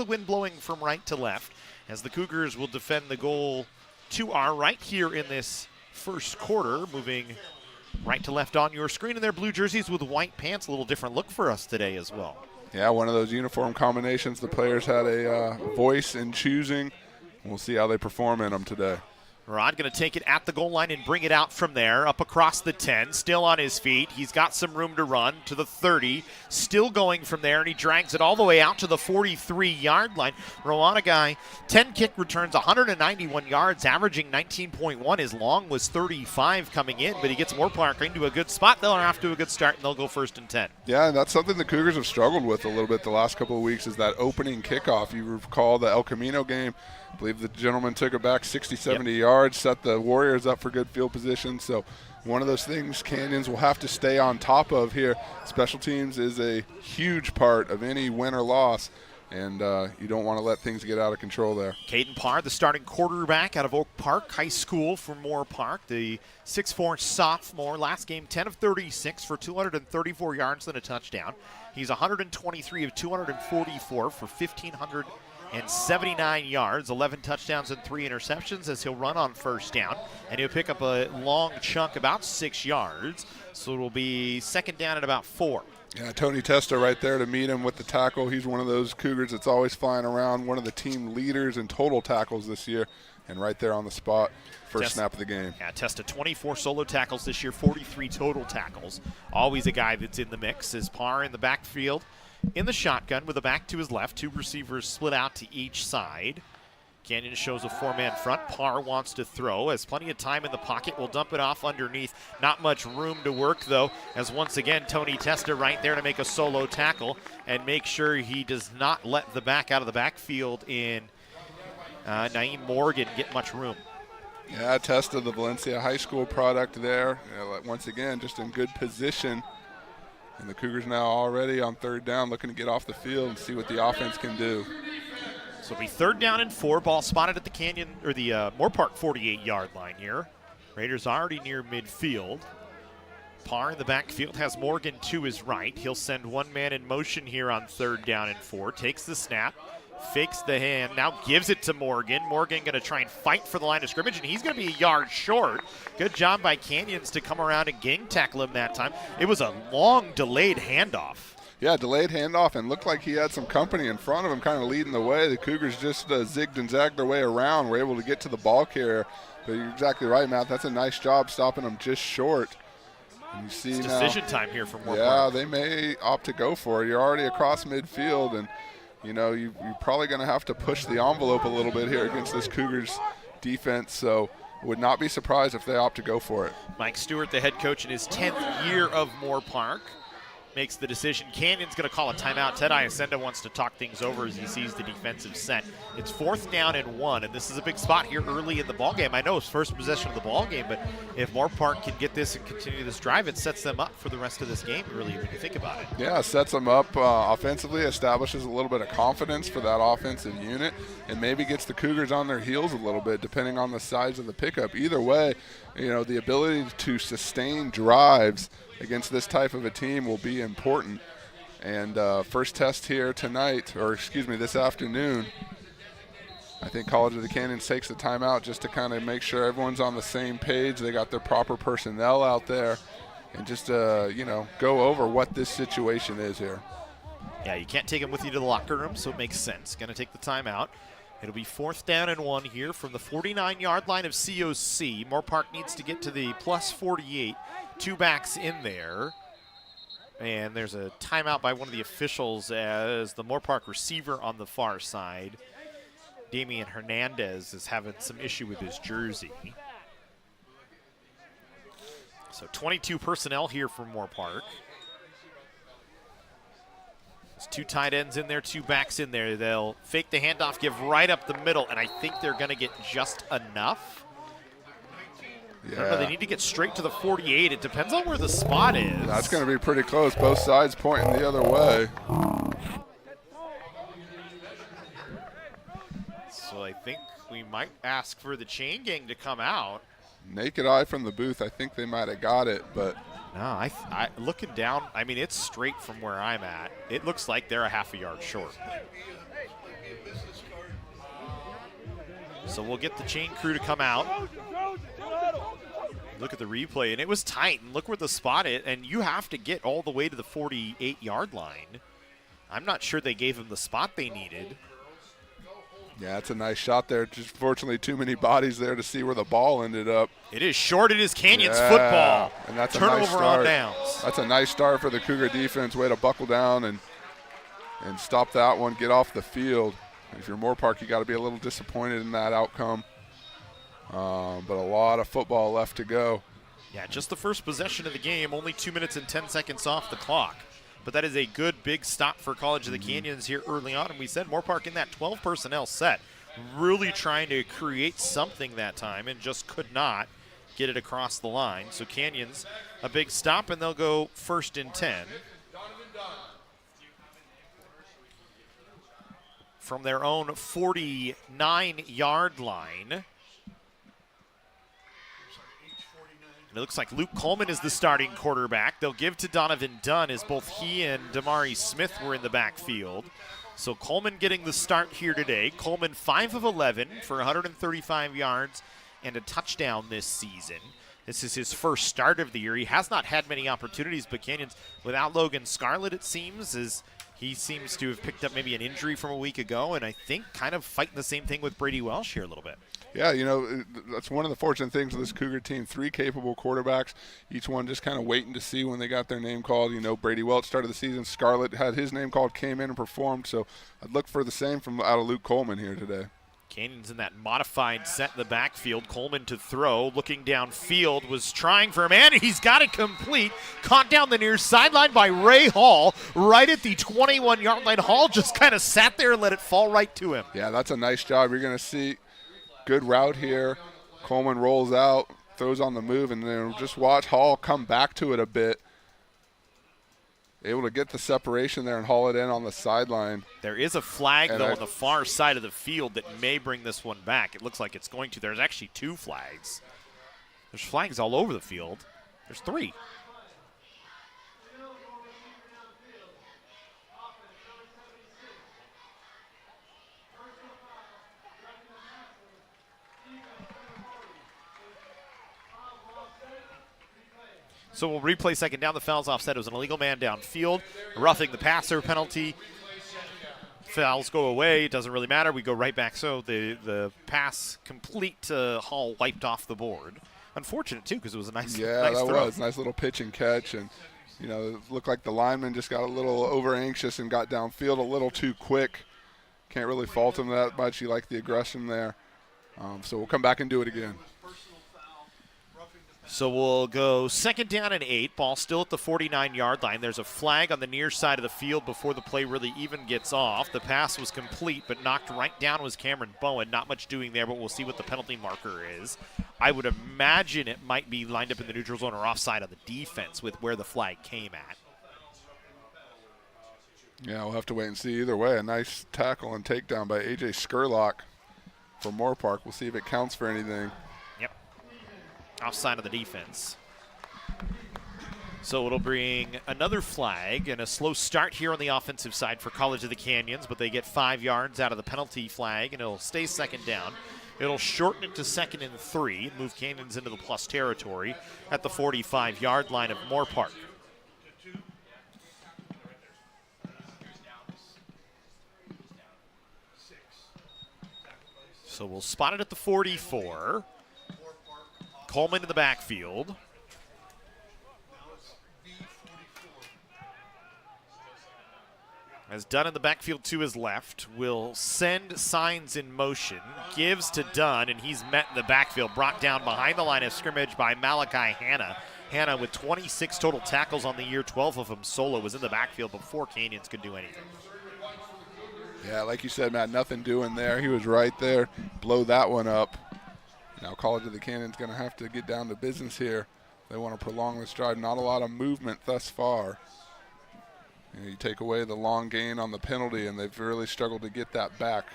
the wind blowing from right to left as the Cougars will defend the goal to our right here in this first quarter, moving right to left on your screen in their blue jerseys with white pants. A little different look for us today as well. Yeah, one of those uniform combinations the players had a voice in choosing. We'll see how they perform in them today. Rod going to take it at the goal line and bring it out from there, up across the 10, still on his feet. He's got some room to run to the 30, still going from there, and he drags it all the way out to the 43-yard line. Roanagai, 10 kick returns, 191 yards, averaging 19.1. His long was 35 coming in, but he gets Moorpark into a good spot. They'll have to do a good start, and they'll go 1st and 10. Yeah, and that's something the Cougars have struggled with a little bit the last couple of weeks is that opening kickoff. You recall the El Camino game. I believe the gentleman took it back 60, 70 yards, set the Warriors up for good field position. So one of those things Canyons will have to stay on top of here. Special teams is a huge part of any win or loss, and you don't want to let things get out of control there. Caden Parr, the starting quarterback out of Oak Park High School for Moorpark, the 6'4 sophomore. Last game, 10 of 36 for 234 yards and a touchdown. He's 123 of 244 for 1,579 yards, 11 touchdowns and 3 interceptions as he'll run on first down. And he'll pick up a long chunk, about 6 yards. So it'll be second down at about 4. Yeah, Tony Testa right there to meet him with the tackle. He's one of those Cougars that's always flying around, one of the team leaders in total tackles this year, and right there on the spot, first snap of the game. Yeah, Testa 24 solo tackles this year, 43 total tackles. Always a guy that's in the mix. Is Parr in the backfield in the shotgun with a back to his left, 2 receivers split out to each side. Canyon shows a 4-man front. Parr wants to throw. Has plenty of time in the pocket. Will dump it off underneath. Not much room to work, though, as once again, Tony Testa right there to make a solo tackle and make sure he does not let the back out of the backfield in Naeem Morgan get much room. Yeah, Testa, the Valencia High School product there. Once again, just in good position. And the Cougars now already on 3rd down, looking to get off the field and see what the offense can do. So it'll be 3rd down and 4. Ball spotted at the Canyon or the Moorpark 48-yard line here. Raiders already near midfield. Parr in the backfield has Morgan to his right. He'll send one man in motion here on 3rd down and 4. Takes the snap, fakes the hand, now gives it to Morgan. Morgan going to try and fight for the line of scrimmage, and he's going to be a yard short. Good job by Canyons to come around and gang tackle him that time. It was a long, delayed handoff. Yeah, delayed handoff, and looked like he had some company in front of him kind of leading the way. The Cougars just zigged and zagged their way around, were able to get to the ball carrier. But you're exactly right, Matt. That's a nice job stopping him just short. And you see it's now, decision time here for Moorpark. Yeah, they may opt to go for it. You're already across midfield, and you're probably going to have to push the envelope a little bit here against this Cougars defense. So would not be surprised if they opt to go for it. Mike Stewart, the head coach in his 10th year of Moorpark, makes the decision. Canyon's going to call a timeout. Ted Iacenda wants to talk things over as he sees the defensive set. It's 4th down and 1, and this is a big spot here early in the ballgame. I know it's first possession of the ballgame, but if Moorpark can get this and continue this drive, it sets them up for the rest of this game, really, when you think about it. Yeah, sets them up offensively, establishes a little bit of confidence for that offensive unit, and maybe gets the Cougars on their heels a little bit, depending on the size of the pickup. Either way, the ability to sustain drives against this type of a team will be important. And first test here tonight, this afternoon, I think College of the Canyons takes the timeout just to kind of make sure everyone's on the same page. They got their proper personnel out there and just, go over what this situation is here. Yeah, you can't take them with you to the locker room, so it makes sense. Going to take the timeout. It'll be 4th down and 1 here from the 49-yard line of COC. Moorpark needs to get to the plus 48. 2 backs in there. And there's a timeout by one of the officials as the Moorpark receiver on the far side, Damian Hernandez, is having some issue with his jersey. So 22 personnel here for Moorpark. There's 2 tight ends in there, 2 backs in there. They'll fake the handoff, give right up the middle, and I think they're going to get just enough. Yeah. I don't know, they need to get straight to the 48. It depends on where the spot is. That's going to be pretty close. Both sides pointing the other way. So I think we might ask for the chain gang to come out. Naked eye from the booth, I think they might have got it, but no, I looking down, I mean, it's straight from where I'm at. It looks like they're a half a yard short. So we'll get the chain crew to come out. Look at the replay, and it was tight. And look where the spot is, and you have to get all the way to the 48-yard line. I'm not sure they gave him the spot they needed. Yeah, it's a nice shot there. Just fortunately too many bodies there to see where the ball ended up. It is short. It is Canyons football. And that's turnover a nice start. on downs. That's a nice start for the Cougar defense. Way to buckle down and stop that one, get off the field. If you're Moorpark, you got to be a little disappointed in that outcome. But a lot of football left to go. Yeah, just the first possession of the game, only 2 minutes and 10 seconds off the clock. But that is a good big stop for College of the Canyons here early on. And we said Moorpark in that 12 personnel set, really trying to create something that time and just could not get it across the line. So Canyons, a big stop, and they'll go 1st and 10. From their own 49-yard line. And it looks like Luke Coleman is the starting quarterback. They'll give to Donovan Dunn as both he and Damari Smith were in the backfield. So Coleman getting the start here today. Coleman 5 of 11 for 135 yards and a touchdown this season. This is his first start of the year. He has not had many opportunities, but Canyons, without Logan Scarlett, it seems, he seems to have picked up maybe an injury from a week ago, and I think kind of fighting the same thing with Brady Welsh here a little bit. Yeah, you know, that's one of the fortunate things of this Cougar team. 3 capable quarterbacks, each one just kind of waiting to see when they got their name called. You know, Brady Welch started the season. Scarlett had his name called, came in and performed. So I'd look for the same from out of Luke Coleman here today. Canyons in that modified set in the backfield. Coleman to throw, looking downfield, was trying for a man. He's got it complete. Caught down the near sideline by Ray Hall, right at the 21-yard line. Hall just kind of sat there and let it fall right to him. Yeah, that's a nice job. You're going to see good route here. Coleman rolls out, throws on the move, and then just watch Hall come back to it a bit. Able to get the separation there and haul it in on the sideline. There is a flag, though, on the far side of the field that may bring this one back. It looks like it's going to. There's actually 2 flags. There's flags all over the field. There's 3. So we'll replay second down. The foul's offset. It was an illegal man downfield. Roughing the passer penalty. Fouls go away. It doesn't really matter. We go right back. So the pass complete. Hall wiped off the board. Unfortunate, too, because it was a nice Yeah, nice that throw. was. Nice little pitch and catch. And, you know, it looked like the lineman just got a little over-anxious and got downfield a little too quick. Can't really fault him that much. He liked the aggression there. So we'll come back and do it again. So we'll go second down and 8. Ball still at the 49-yard line. There's a flag on the near side of the field before the play really even gets off. The pass was complete, but knocked right down was Cameron Bowen. Not much doing there, but we'll see what the penalty marker is. I would imagine it might be lined up in the neutral zone or offside on the defense with where the flag came at. Yeah, we'll have to wait and see. Either way, a nice tackle and takedown by A.J. Skurlock for Moorpark. We'll see if it counts for anything. Offside of the defense. So it'll bring another flag and a slow start here on the offensive side for College of the Canyons, but they get 5 yards out of the penalty flag, and it'll stay second down. It'll shorten it to 2nd and 3 and move Canyons into the plus territory at the 45-yard line of Moorpark. So we'll spot it at the 44. Coleman in the backfield. As Dunn in the backfield to his left, will send signs in motion, gives to Dunn, and he's met in the backfield, brought down behind the line of scrimmage by Malachi Hanna. Hanna with 26 total tackles on the year, 12 of them solo, was in the backfield before Canyons could do anything. Yeah, like you said, Matt, nothing doing there. He was right there. Blow that one up. Now College of the Canyons going to have to get down to business here. They want to prolong this drive. Not a lot of movement thus far. You take away the long gain on the penalty, and they've really struggled to get that back.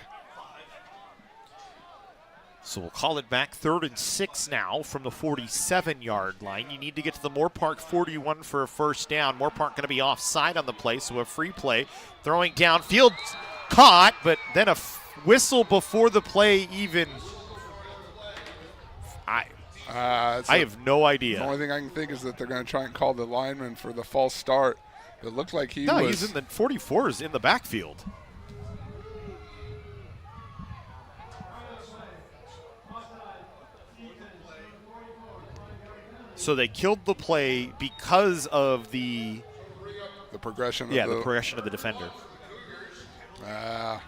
So we'll call it back 3rd and 6 now from the 47-yard line. You need to get to the Moorpark 41 for a first down. Moorpark going to be offside on the play, so a free play. Throwing downfield, caught, but then a whistle before the play even I have no idea. The only thing I can think is that they're going to try and call the lineman for the false start. It looked like he's in the 44s in the backfield. So they killed the play because of the progression. The progression of the defender. That's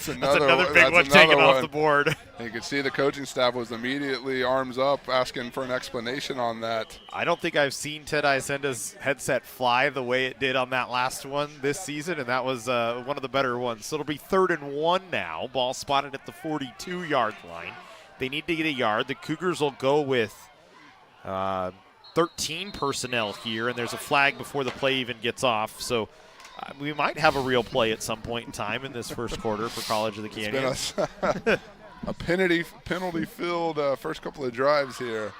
another big one taken off the board. And you could see the coaching staff was immediately arms up asking for an explanation on that. I don't think I've seen Ted Isenda's headset fly the way it did on that last one this season, and that was one of the better ones. So it'll be 3rd and 1 now. Ball spotted at the 42-yard line. They need to get a yard. The Cougars will go with 13 personnel here, and there's a flag before the play even gets off. So we might have a real play at some point in time in this first quarter for College of the Canyons. It's been a penalty-filled first couple of drives here.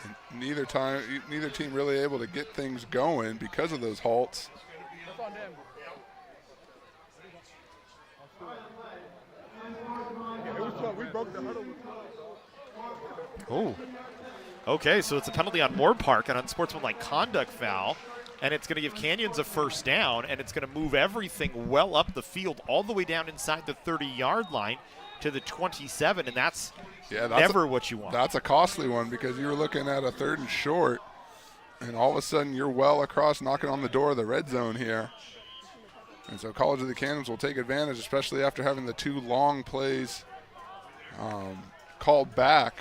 And neither team really able to get things going because of those halts. Oh. Okay, so it's a penalty on Moorpark, an unsportsmanlike conduct foul, and it's going to give Canyons a first down, and it's going to move everything well up the field all the way down inside the 30-yard line to the 27, and that's never what you want. That's a costly one because you were looking at a 3rd and short, and all of a sudden you're well across knocking on the door of the red zone here. And so College of the Canyons will take advantage, especially after having the 2 long plays called back.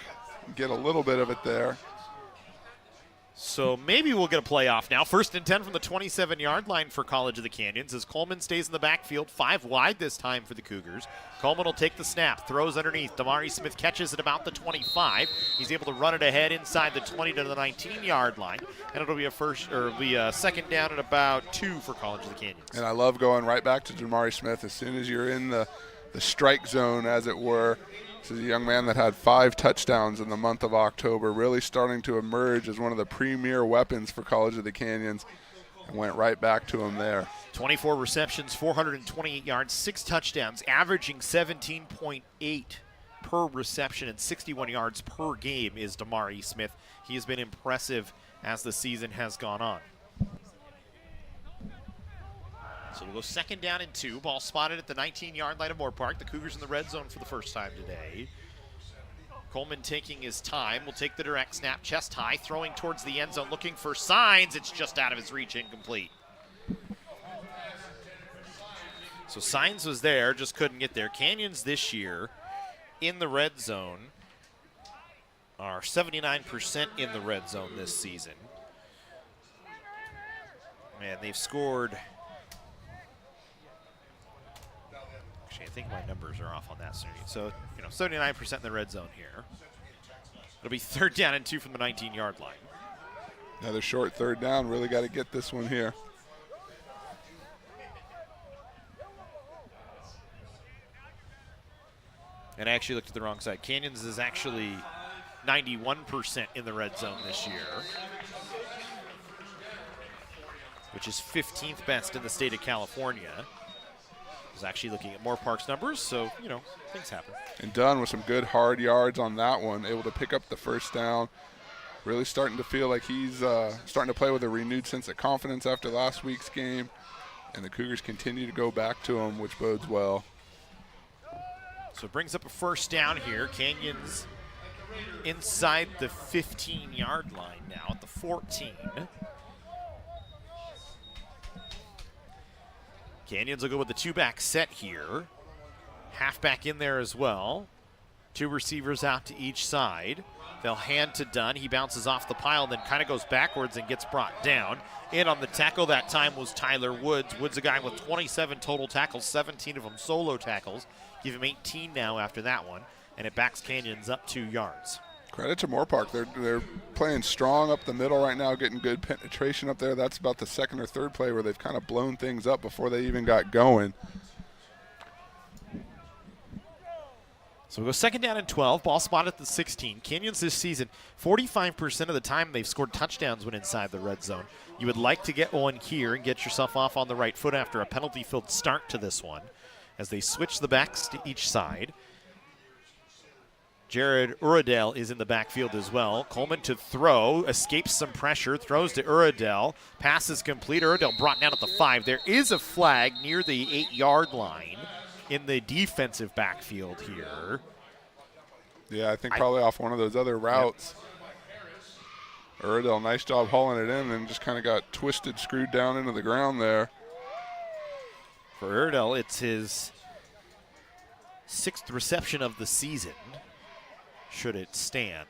Get a little bit of it there. So maybe we'll get a playoff now. 1st and 10 from the 27-yard line for College of the Canyons as Coleman stays in the backfield, 5 wide this time for the Cougars. Coleman will take the snap, throws underneath. Damari Smith catches it about the 25. He's able to run it ahead inside the 20 to the 19-yard line, and it'll be a 2nd down at about 2 for College of the Canyons. And I love going right back to Damari Smith as soon as you're in the strike zone, as it were. This is a young man that had 5 touchdowns in the month of October, really starting to emerge as one of the premier weapons for College of the Canyons, and went right back to him there. 24 receptions, 428 yards, 6 touchdowns, averaging 17.8 per reception and 61 yards per game is Damari Smith. He has been impressive as the season has gone on. So we'll go 2nd down and 2. Ball spotted at the 19-yard line of Moorpark. The Cougars in the red zone for the first time today. Coleman taking his time. Will take the direct snap, chest high, throwing towards the end zone, looking for signs. It's just out of his reach, incomplete. So signs was there, just couldn't get there. Canyons this year in the red zone are 79% in the red zone this season. And they've scored... I think my numbers are off on that. So, 79% in the red zone here. It'll be 3rd down and 2 from the 19-yard line. Another short 3rd down. Really got to get this one here. And I actually looked at the wrong side. Canyons is actually 91% in the red zone this year, which is 15th best in the state of California. I was actually looking at Moorpark's numbers, so, things happen. And Dunn with some good hard yards on that one, able to pick up the first down. Really starting to feel like he's starting to play with a renewed sense of confidence after last week's game. And the Cougars continue to go back to him, which bodes well. So it brings up a first down here. Canyons inside the 15-yard line now at the 14. Canyons will go with the 2-back set here. Halfback in there as well. 2 receivers out to each side. They'll hand to Dunn. He bounces off the pile, then kind of goes backwards and gets brought down. In on the tackle that time was Tyler Woods. Woods, a guy with 27 total tackles, 17 of them solo tackles. Give him 18 now after that one, and it backs Canyons up 2 yards. Credit to Moorpark. They're playing strong up the middle right now, getting good penetration up there. That's about the 2nd or 3rd play where they've kind of blown things up before they even got going. So we'll go 2nd down and 12. Ball spotted at the 16. Canyons this season, 45% of the time they've scored touchdowns when inside the red zone. You would like to get one here and get yourself off on the right foot after a penalty-filled start to this one as they switch the backs to each side. Jared Uradell is in the backfield as well. Coleman to throw, escapes some pressure, throws to Uradell. Pass is complete. Uradell brought down at the 5. There is a flag near the 8-yard line in the defensive backfield here. Yeah, I think probably off one of those other routes. Yep. Uradell, nice job hauling it in and just kind of got twisted, screwed down into the ground there. For Uradell, it's his 6th reception of the season, should it stand.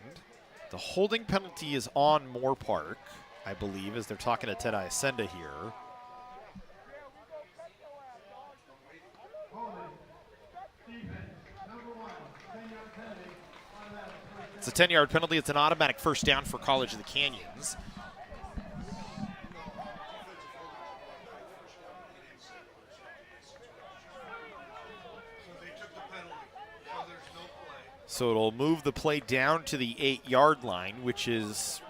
The holding penalty is on Moorpark, I believe, as they're talking to Ted Iacenda here. It's a 10-yard penalty. It's an automatic first down for College of the Canyons. So it'll move the play down to the 8-yard line, which is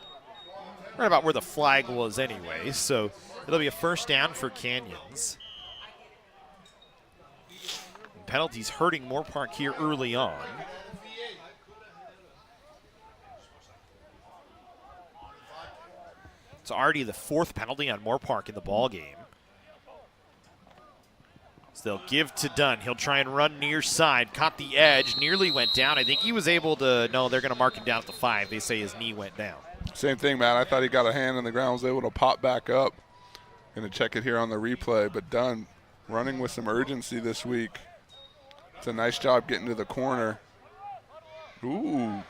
right about where the flag was anyway. So it'll be a first down for Canyons. And penalties hurting Moorpark here early on. It's already the 4th penalty on Moorpark in the ball game. So they'll give to Dunn. He'll try and run near side. Caught the edge. Nearly went down. I think he was able to. No, they're going to mark him down at the 5. They say his knee went down. Same thing, Matt. I thought he got a hand in the ground, was able to pop back up. Going to check it here on the replay. But Dunn running with some urgency this week. It's a nice job getting to the corner. Ooh.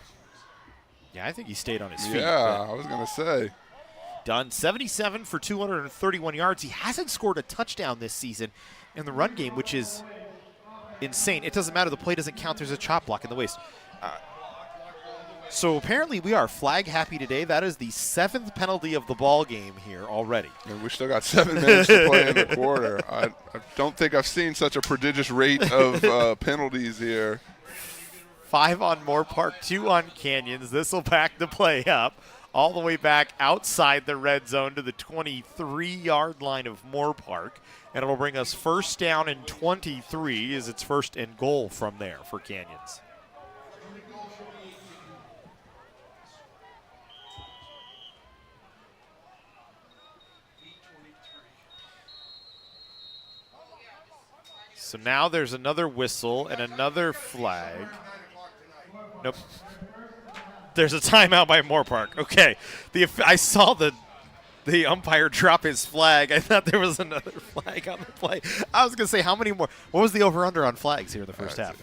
Yeah, I think he stayed on his feet. Yeah, I was going to say. Dunn, 77 for 231 yards. He hasn't scored a touchdown this season in the run game, which is insane. It doesn't matter. The play doesn't count. There's a chop block in the waist. So apparently we are flag happy today. That is the 7th penalty of the ball game here already. And we still got 7 minutes to play in the quarter. I don't think I've seen such a prodigious rate of penalties here. 5 on Moorpark, 2 on Canyons. This will back the play up all the way back outside the red zone to the 23-yard line of Moorpark. And it'll bring us first down and 23 as it's first and goal from there for Canyons. So now there's another whistle and another flag. Nope. There's a timeout by Moorpark. Okay. I saw the umpire drop his flag. I thought there was another flag on the play. I was going to say, how many more? What was the over-under on flags here in the first half?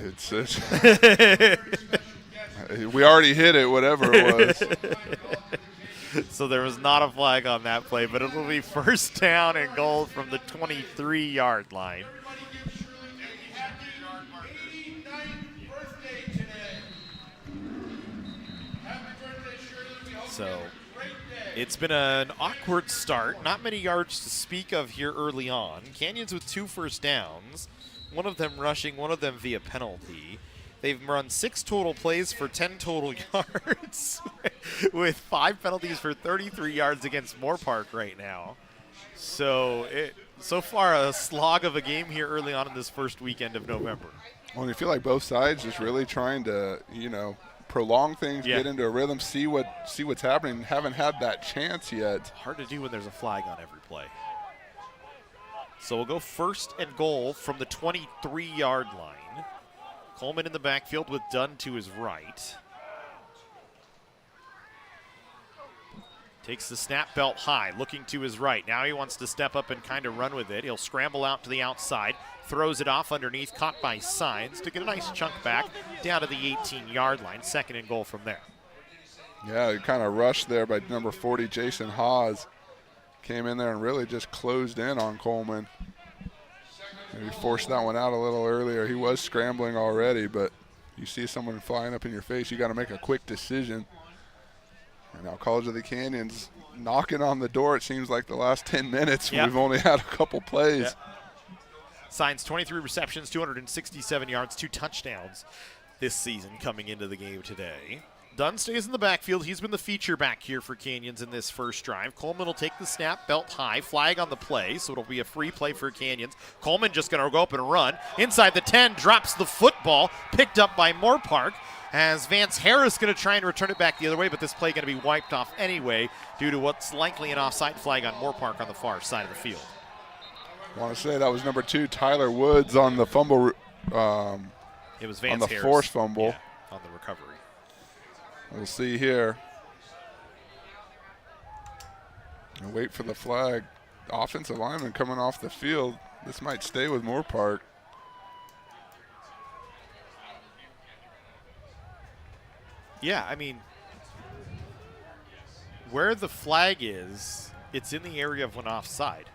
We already hit it, whatever it was. So there was not a flag on that play, but it will be first down and goal from the 23-yard line. So it's been an awkward start. Not many yards to speak of here early on. Canyons with 2 first downs, one of them rushing, one of them via penalty. They've run 6 total plays for 10 total yards with 5 penalties for 33 yards against Moorpark right now. So far a slog of a game here early on in this first weekend of November. Well, you feel like both sides just really trying to, prolong things, get into a rhythm, see what's happening. Haven't had that chance yet. Hard to do when there's a flag on every play. So we'll go first and goal from the 23-yard line. Coleman in the backfield with Dunn to his right. Takes the snap belt high, looking to his right. Now he wants to step up and kind of run with it. He'll scramble out to the outside, throws it off underneath, caught by Signs to get a nice chunk back down to the 18-yard line. Second and goal from there. Yeah, he kind of rushed there by number 40, Jason Haas. Came in there and really just closed in on Coleman. Maybe forced that one out a little earlier. He was scrambling already, but you see someone flying up in your face, you got to make a quick decision. And now College of the Canyons knocking on the door, it seems like the last 10 minutes. Yep. We've only had a couple plays. Yep. Signs 23 receptions, 267 yards, 2 touchdowns this season coming into the game today. Dunn stays in the backfield. He's been the feature back here for Canyons in this first drive. Coleman will take the snap, belt high, flag on the play, so it'll be a free play for Canyons. Coleman just going to go up and run. Inside the 10, drops the football, picked up by Moorpark. As Vance Harris going to try and return it back the other way, but this play going to be wiped off anyway due to what's likely an offside flag on Moorpark on the far side of the field. I want to say that was number 2, Tyler Woods, on the fumble. It was Vance on the Harris. forced fumble. Yeah, on the recovery. We'll see here. And wait for the flag. Offensive lineman coming off the field. This might stay with Moorpark. Yeah, I mean, where the flag is, it's in the area of an offside.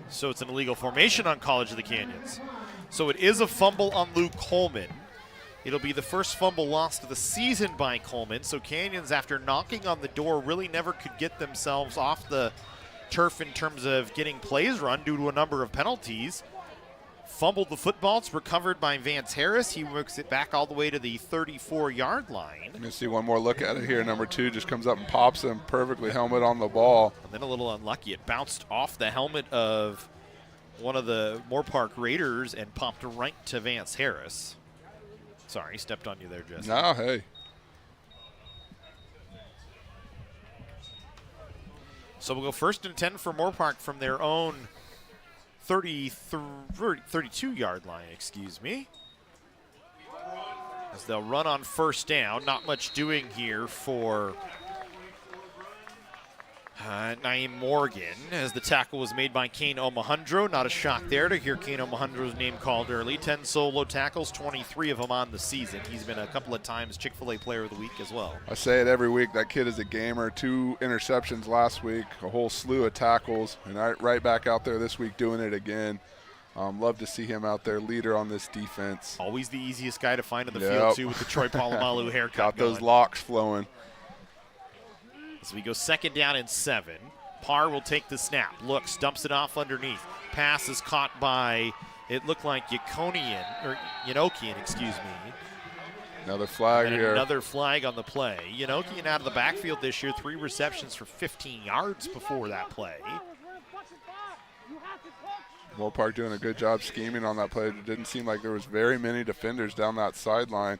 So it's an illegal formation on College of the Canyons. So it is a fumble on Luke Coleman. It'll be the first fumble lost of the season by Coleman. So Canyons, after knocking on the door, really never could get themselves off the turf in terms of getting plays run due to a number of penalties. Fumbled the football. It's recovered by Vance Harris. He works it back all the way to the 34-yard line. Let me see one more look at it here. Number 2 just comes up and pops him perfectly, helmet on the ball. And then a little unlucky. It bounced off the helmet of one of the Moorpark Raiders and popped right to Vance Harris. Sorry, stepped on you there, Jesse. No, hey. So we'll go 1st and 10 for Moorpark from their own 32-yard line, excuse me. As they'll run on 1st down. Not much doing here for Naeem Morgan, as the tackle was made by Kane Omohundro. Not a shock there to hear Kane Omohundro's name called early. 10 solo tackles, 23 of them on the season. He's been a couple of times Chick-fil-A Player of the Week as well. I say it every week. That kid is a gamer. 2 interceptions last week, a whole slew of tackles, and right back out there this week doing it again. Love to see him out there, leader on this defense. Always the easiest guy to find in the field, too, with the Troy Polamalu haircut. Got those locks flowing. So we go 2nd down and 7. Parr will take the snap. Looks, dumps it off underneath. Pass is caught by, it looked like Yanokian, excuse me. Another flag and here. Another flag on the play. Yanokian out of the backfield this year, 3 receptions for 15 yards before that play. Moorpark doing a good job scheming on that play. It didn't seem like there was very many defenders down that sideline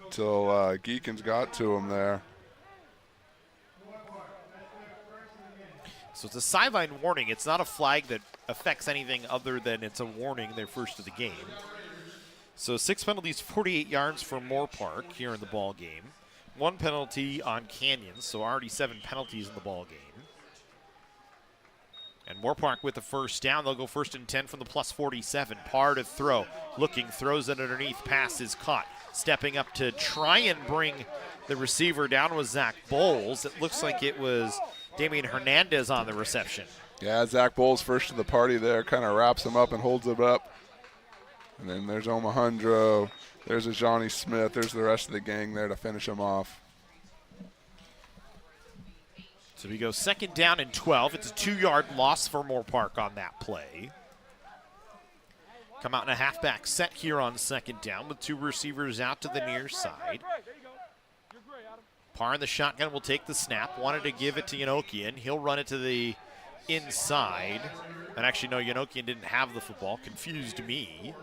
until Geekins got to him there. So it's a sideline warning. It's not a flag that affects anything other than it's a warning. They're first of the game. So 6 penalties, 48 yards for Moorpark here in the ball game. 1 penalty on Canyons, so already 7 penalties in the ball game. And Moorpark with the 1st down. They'll go 1st and 10 from the +47. Parr to throw. Looking, throws it underneath. Pass is caught. Stepping up to try and bring the receiver down was Zach Bowles. It looks like it was Damian Hernandez on the reception. Yeah, Zach Bowles first to the party there, kind of wraps him up and holds it up. And then there's Omohundro. There's a Johnny Smith. There's the rest of the gang there to finish him off. So we go 2nd down and 12. It's a 2-yard loss for Moorpark on that play. Come out in a halfback set here on 2nd down with 2 receivers out to the near side. Parr in the shotgun will take the snap. Wanted to give it to Yanokian. He'll run it to the inside. And actually, no, Yanokian didn't have the football. Confused me.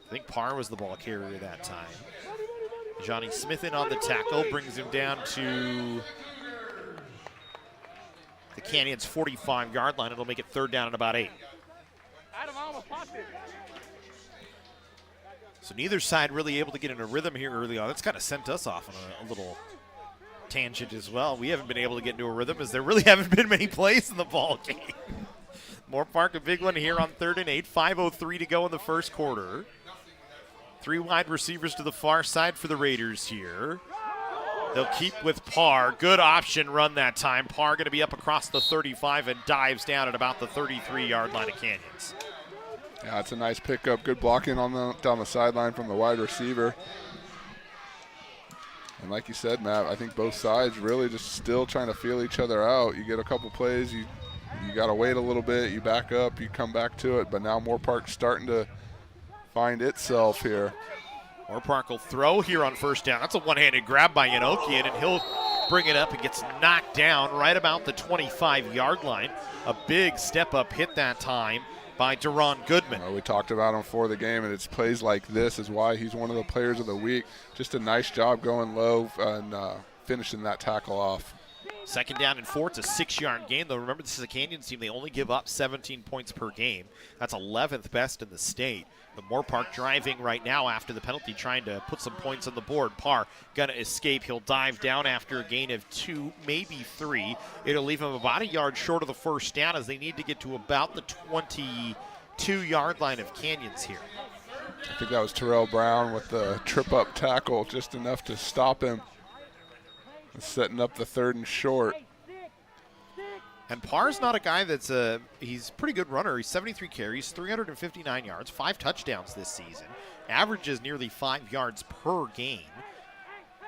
I think Parr was the ball carrier that time. Johnny Smith in on the tackle. Brings him down to the Canyons' 45-yard line. It'll make it 3rd down and about 8. So neither side really able to get in a rhythm here early on. That's kind of sent us off on a little tangent as well. We haven't been able to get into a rhythm as there really haven't been many plays in the ball game. Moorpark, a big one here on 3rd and 8. 5:03 to go in the 1st quarter. 3 wide receivers to the far side for the Raiders here. They'll keep with Parr. Good option run that time. Parr going to be up across the 35 and dives down at about the 33-yard line of Canyons. Yeah, it's a nice pickup. Good blocking on down the sideline from the wide receiver. And like you said, Matt, I think both sides really just still trying to feel each other out. You get a couple plays, you got to wait a little bit, you back up, you come back to it. But now Moorpark's starting to find itself here. Moorpark will throw here on 1st down. That's a one-handed grab by Yanokian, and he'll bring it up and gets knocked down right about the 25-yard line. A big step-up hit that time by Deron Goodman. We talked about him for the game, and it's plays like this is why he's one of the players of the week. Just a nice job going low and finishing that tackle off. 2nd down and 4. It's a 6-yard gain, though. Remember, this is a Canyons team. They only give up 17 points per game. That's 11th best in the state. The Moorpark driving right now after the penalty, trying to put some points on the board. Parr going to escape. He'll dive down after a gain of 2, maybe 3. It'll leave him about a yard short of the 1st down as they need to get to about the 22-yard line of Canyons here. I think that was Terrell Brown with the trip-up tackle, just enough to stop him. Setting up the 3rd and short. And Parr's not a guy that's he's a pretty good runner. He's 73 carries, 359 yards, 5 touchdowns this season. Averages nearly 5 yards per game.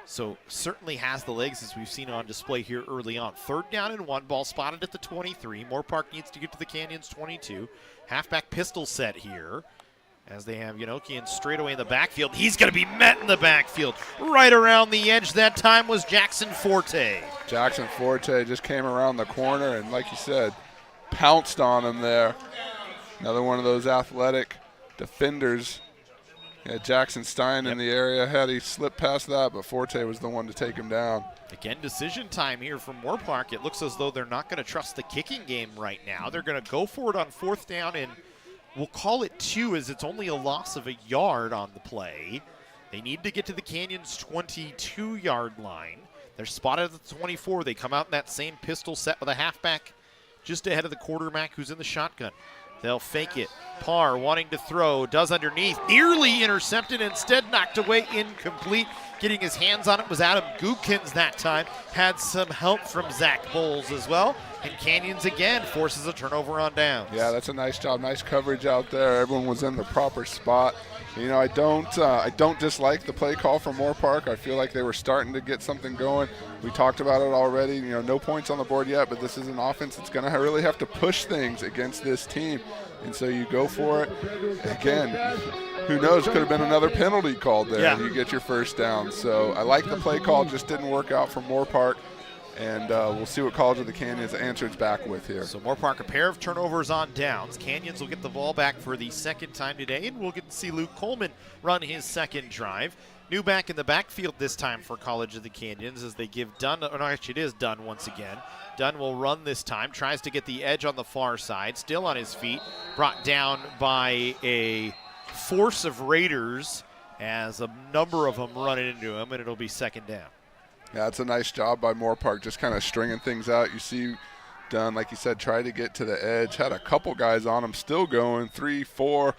So certainly has the legs as we've seen on display here early on. 3rd down and 1, ball spotted at the 23. Moorpark needs to get to the Canyons 22. Halfback pistol set here, as they have Yanokian straight away in the backfield. He's going to be met in the backfield. Right around the edge that time was Jackson Forte. Jackson Forte just came around the corner and, like you said, pounced on him there. Another one of those athletic defenders. Yeah, Jackson Stein in the area. Had he slipped past that, but Forte was the one to take him down. Again, decision time here from Moorpark. It looks as though they're not going to trust the kicking game right now. They're going to go for it on 4th down and we'll call it 2 as it's only a loss of a yard on the play. They need to get to the Canyons 22-yard line. They're spotted at the 24. They come out in that same pistol set with a halfback just ahead of the quarterback who's in the shotgun. They'll fake it. Parr wanting to throw, does underneath. Nearly intercepted, instead knocked away, incomplete. Getting his hands on it was Adam Gookins that time. Had some help from Zach Bowles as well. And Canyons again forces a turnover on downs. Yeah, that's a nice job. Nice coverage out there. Everyone was in the proper spot. You know, I don't dislike the play call from Moorpark. I feel like they were starting to get something going. We talked about it already. You know, no points on the board yet, but this is an offense that's going to really have to push things against this team. And so you go for it. Again, who knows, could have been another penalty called there and you get your 1st down. So I like the play call, just didn't work out for Moorpark. And we'll see what College of the Canyons answers back with here. So Moorpark, a pair of turnovers on downs. Canyons will get the ball back for the 2nd time today, and we'll get to see Luke Coleman run his 2nd drive. New back in the backfield this time for College of the Canyons as they give Dunn, or no, actually it is Dunn once again. Dunn will run this time, tries to get the edge on the far side, still on his feet, brought down by a force of Raiders as a number of them run into him, and it'll be 2nd down. Yeah, it's a nice job by Moorpark, just kind of stringing things out. You see Dunn, like you said, try to get to the edge. Had a couple guys on him, still going, 3, 4.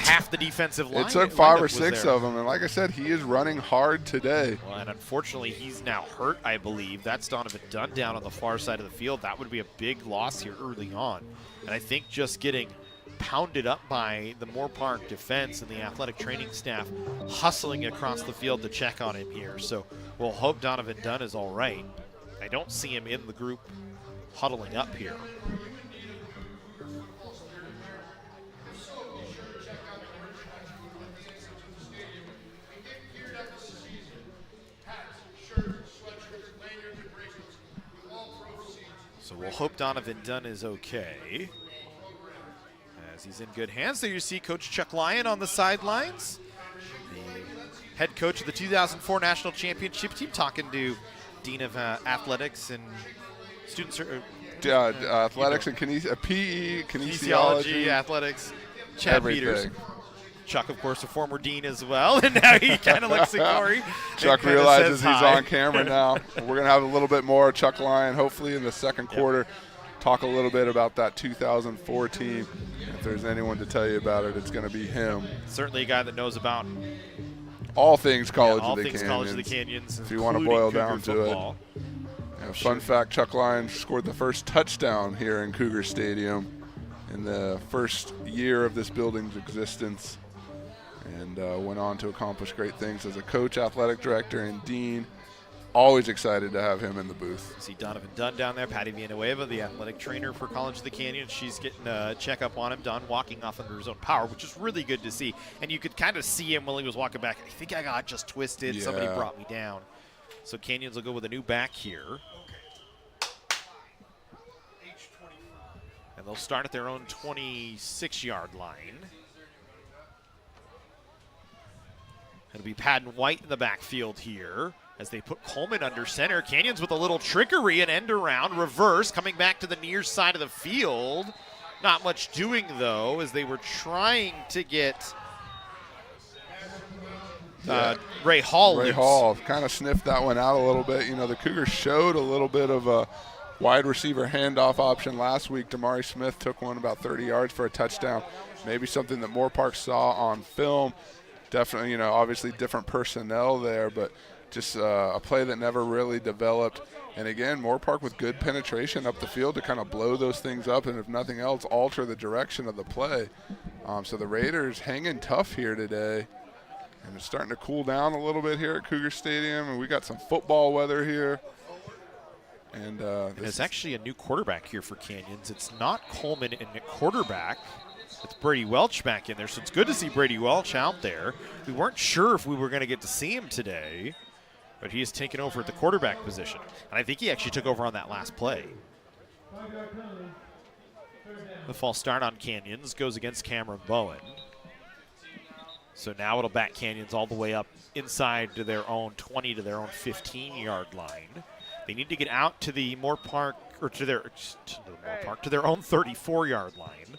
Half the defensive line. It took 5 or 6 of them, and like I said, he is running hard today. Well, and unfortunately, he's now hurt, I believe. That's Donovan Dunn down on the far side of the field. That would be a big loss here early on. And I think just getting pounded up by the Moorpark defense and the athletic training staff hustling across the field to check on him here. So we'll hope Donovan Dunn is all right. I don't see him in the group huddling up here. So we'll hope Donovan Dunn is okay, as he's in good hands. There you see Coach Chuck Lyon on the sidelines, the head coach of the 2004 National Championship team, talking to Dean of Athletics and Student Athletics and PE, kinesiology, athletics, Chad everything. Peters. Chuck, of course, a former dean as well, and now he kind of looks at Corey. Chuck realizes he's on camera now. We're going to have a little bit more Chuck Lyon, hopefully in the 2nd quarter. Talk a little bit about that 2004 team. If there's anyone to tell you about it, it's going to be him. Certainly a guy that knows about all things College all of the things Canyons. College of the Canyons, if you want to boil Cougar down football. to it. Yeah, fun fact, Chuck Lyon scored the first touchdown here in Cougar Stadium in the first year of this building's existence, and went on to accomplish great things as a coach, athletic director, and dean. Always excited to have him in the booth. See Donovan Dunn down there, Patty Villanueva, the athletic trainer for College of the Canyons. She's getting a checkup on him. Dunn walking off under his own power, which is really good to see. And you could kind of see him while he was walking back. I think I got just twisted. Yeah. Somebody brought me down. So Canyons will go with a new back here. And they'll start at their own 26-yard line. It'll be Patton White in the backfield here as they put Coleman under center. Canyons with a little trickery and end around, reverse, coming back to the near side of the field. Not much doing, though, as they were trying to get Ray Hall loose. Ray Hall kind of sniffed that one out a little bit. You know, the Cougars showed a little bit of a wide receiver handoff option last week. Damari Smith took one about 30 yards for a touchdown. Maybe something that Moorpark saw on film. Definitely, you know, obviously different personnel there, but just a play that never really developed. And again, Moorpark with good penetration up the field to kind of blow those things up and, if nothing else, alter the direction of the play. So the Raiders hanging tough here today. And it's starting to cool down a little bit here at Cougar Stadium, and we got some football weather here. And there's actually a new quarterback here for Canyons. It's not Coleman in the quarterback. It's Brady Welch back in there, so it's good to see Brady Welch out there. We weren't sure if we were going to get to see him today, but he has taken over at the quarterback position. And I think he actually took over on that last play. The false start on Canyons goes against Cameron Bowen. So now it'll back Canyons all the way up inside to their own 20 to their own 15-yard line. They need to get out to the Moorpark, or to their own 34-yard line.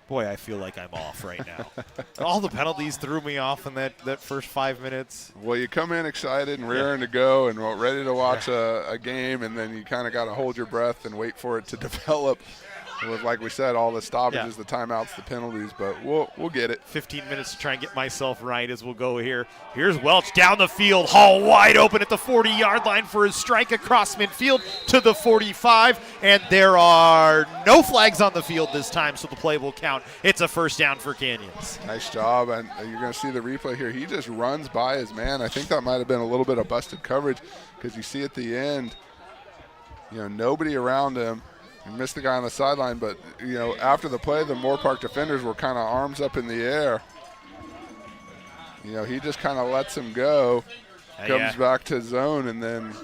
Boy, I feel like I'm off right now. All the penalties threw me off in that first 5 minutes. Well, you come in excited and raring to go and ready to watch a game, and then you kind of got to hold your breath and wait for it to develop. With, like we said, all the stoppages, the timeouts, the penalties, but we'll get it. 15 minutes to try and get myself right as we'll go here. Here's Welch down the field. Hall wide open at the 40-yard line for his strike across midfield to the 45, and there are no flags on the field this time, so the play will count. It's a first down for Canyons. Nice job, and you're going to see the replay here. He just runs by his man. I think that might have been a little bit of busted coverage because you see at the end, you know, nobody around him. He missed the guy on the sideline, but, you know, after the play, the Moorpark defenders were kind of arms up in the air. You know, he just kind of lets him go, comes back to zone, and then,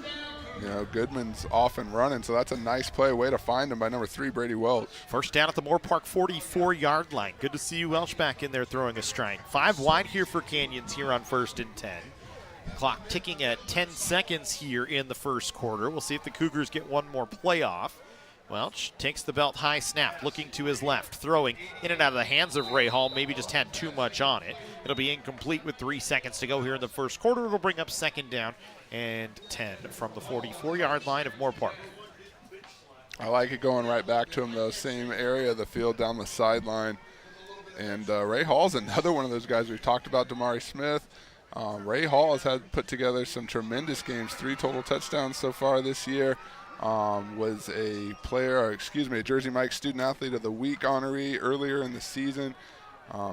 you know, Goodman's off and running. So that's a nice play. Way to find him by number 3, Brady Welch. First down at the Moorpark 44-yard line. Good to see you, Welch, back in there throwing a strike. 5 wide here for Canyons here on 1st and 10. Clock ticking at 10 seconds here in the first quarter. We'll see if the Cougars get one more play off. Welch takes the belt high snap, looking to his left, throwing in and out of the hands of Ray Hall, maybe just had too much on it. It'll be incomplete with 3 seconds to go here in the first quarter. It'll bring up 2nd down and 10 from the 44-yard line of Moorpark. I like it going right back to him, though. Same area of the field down the sideline. And Ray Hall's another one of those guys. We've talked about Damari Smith. Ray Hall has put together some tremendous games, 3 total touchdowns so far this year. Was a Jersey Mike Student Athlete of the Week honoree earlier in the season.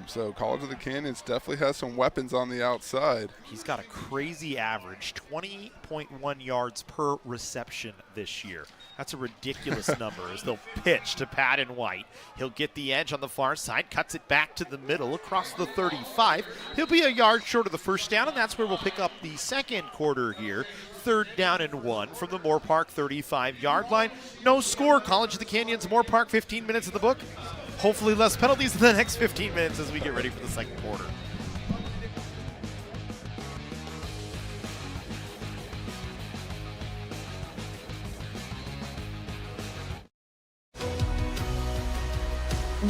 So College of the Canyons definitely has some weapons on the outside. He's got a crazy average, 20.1 yards per reception this year. That's a ridiculous number as they'll pitch to Patton White. He'll get the edge on the far side, cuts it back to the middle across the 35. He'll be a yard short of the first down, and that's where we'll pick up the second quarter here. 3rd down and 1 from the Moorpark 35-yard line. No score. College of the Canyons, Moorpark, 15 minutes of the book. Hopefully less penalties in the next 15 minutes as we get ready for the second quarter.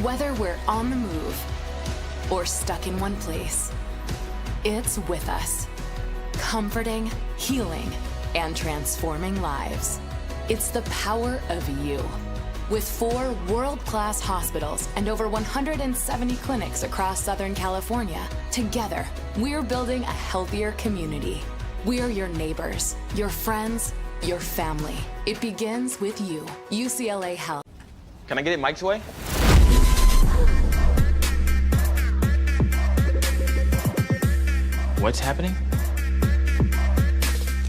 Whether we're on the move or stuck in one place, it's with us. Comforting, healing, and transforming lives. It's the power of you. With 4 world-class hospitals and over 170 clinics across Southern California, together, we're building a healthier community. We're your neighbors, your friends, your family. It begins with you. UCLA Health. Can I get it mic'd away? What's happening?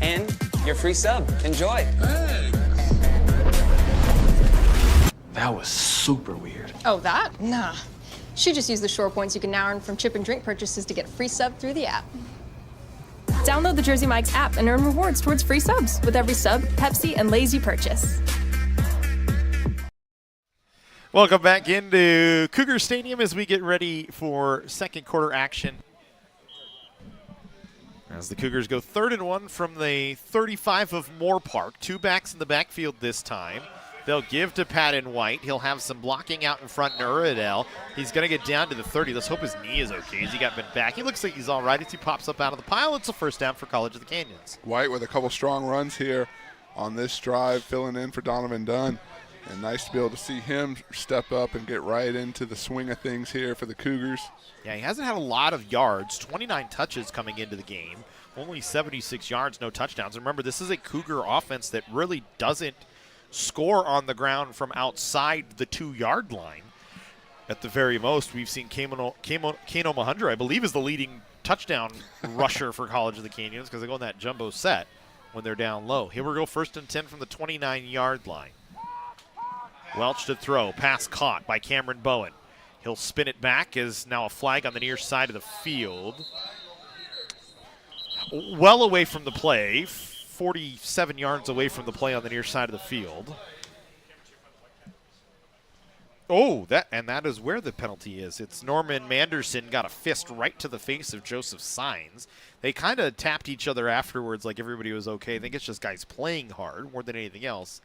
And your free sub. Enjoy. Hey. That was super weird. Oh, that? Nah. She just used the Shore points you can now earn from chip and drink purchases to get a free sub through the app. Download the Jersey Mike's app and earn rewards towards free subs with every sub, Pepsi, and Lay's you purchase. Welcome back into Cougar Stadium as we get ready for second quarter action. As the Cougars go 3rd and 1 from the 35 of Moorpark. 2 backs in the backfield this time. They'll give to Patton White. He'll have some blocking out in front in Uradell. He's going to get down to the 30. Let's hope his knee is okay as he got bent back. He looks like he's all right as he pops up out of the pile. It's a first down for College of the Canyons. White with a couple strong runs here on this drive, filling in for Donovan Dunn. And nice to be able to see him step up and get right into the swing of things here for the Cougars. Yeah, he hasn't had a lot of yards, 29 touches coming into the game, only 76 yards, no touchdowns. And remember, this is a Cougar offense that really doesn't score on the ground from outside the 2-yard line. At the very most, we've seen Kano Mahundra, I believe, is the leading touchdown rusher for College of the Canyons because they go in that jumbo set when they're down low. Here we go, 1st and 10 from the 29-yard line. Welch to throw. Pass caught by Cameron Bowen. He'll spin it back as now a flag on the near side of the field. Well away from the play. 47 yards away from the play on the near side of the field. Oh, that is where the penalty is. It's Norman Manderson got a fist right to the face of Joseph Sines. They kind of tapped each other afterwards like everybody was okay. I think it's just guys playing hard more than anything else.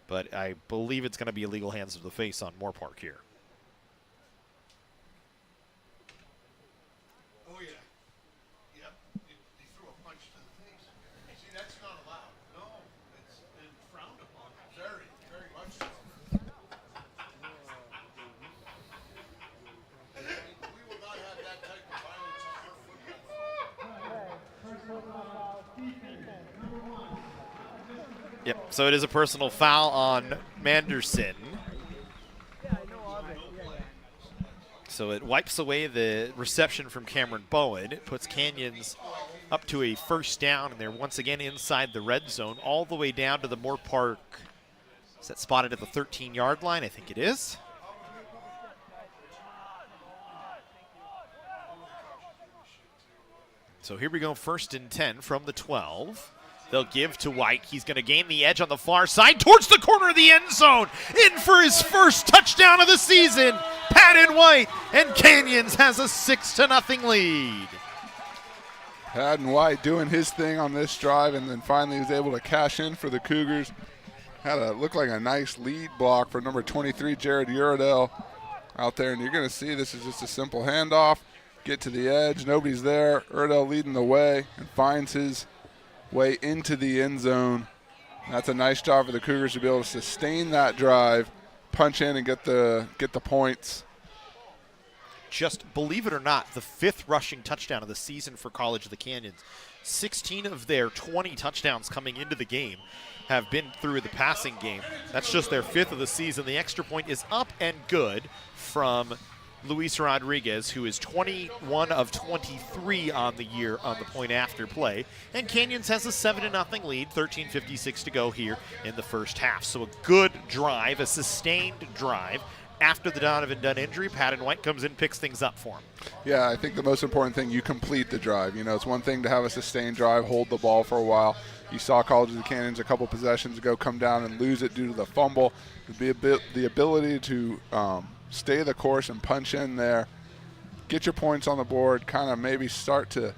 But I believe it's going to be illegal hands to the face on Moorpark here. Oh, yeah. Yep. He threw a punch to the face. See, that's not allowed. No, it's been frowned upon. Very, very much so. We will not have that type of violence on our football. Yep, so it is a personal foul on Manderson. So it wipes away the reception from Cameron Bowen. It puts Canyons up to a first down, and they're once again inside the red zone, all the way down to the Moorpark. Is that spotted at the 13-yard line? I think it is. So here we go, 1st and 10 from the 12. They'll give to White. He's going to gain the edge on the far side towards the corner of the end zone. In for his first touchdown of the season. Patton White, and Canyons has a 6-0 lead. Patton White doing his thing on this drive, and then finally was able to cash in for the Cougars. Looked like a nice lead block for number 23, Jared Uradell, out there. And you're going to see this is just a simple handoff. Get to the edge. Nobody's there. Uradell leading the way and finds his way into the end zone. That's a nice job for the Cougars to be able to sustain that drive, punch in and get the points. Just believe it or not, the 5th rushing touchdown of the season for College of the Canyons. 16 of their 20 touchdowns coming into the game have been through the passing game. That's just their 5th of the season. The extra point is up and good from Luis Rodriguez, who is 21 of 23 on the year on the point after play. And Canyons has a 7-0 lead, 13:56 to go here in the first half. So a good drive, a sustained drive. After the Donovan Dunn injury, Patton White comes in, picks things up for him. Yeah, I think the most important thing, you complete the drive. You know, it's one thing to have a sustained drive, hold the ball for a while. You saw College of the Canyons a couple possessions ago come down and lose it due to the fumble. The ability to stay the course and punch in there, get your points on the board, kind of maybe start to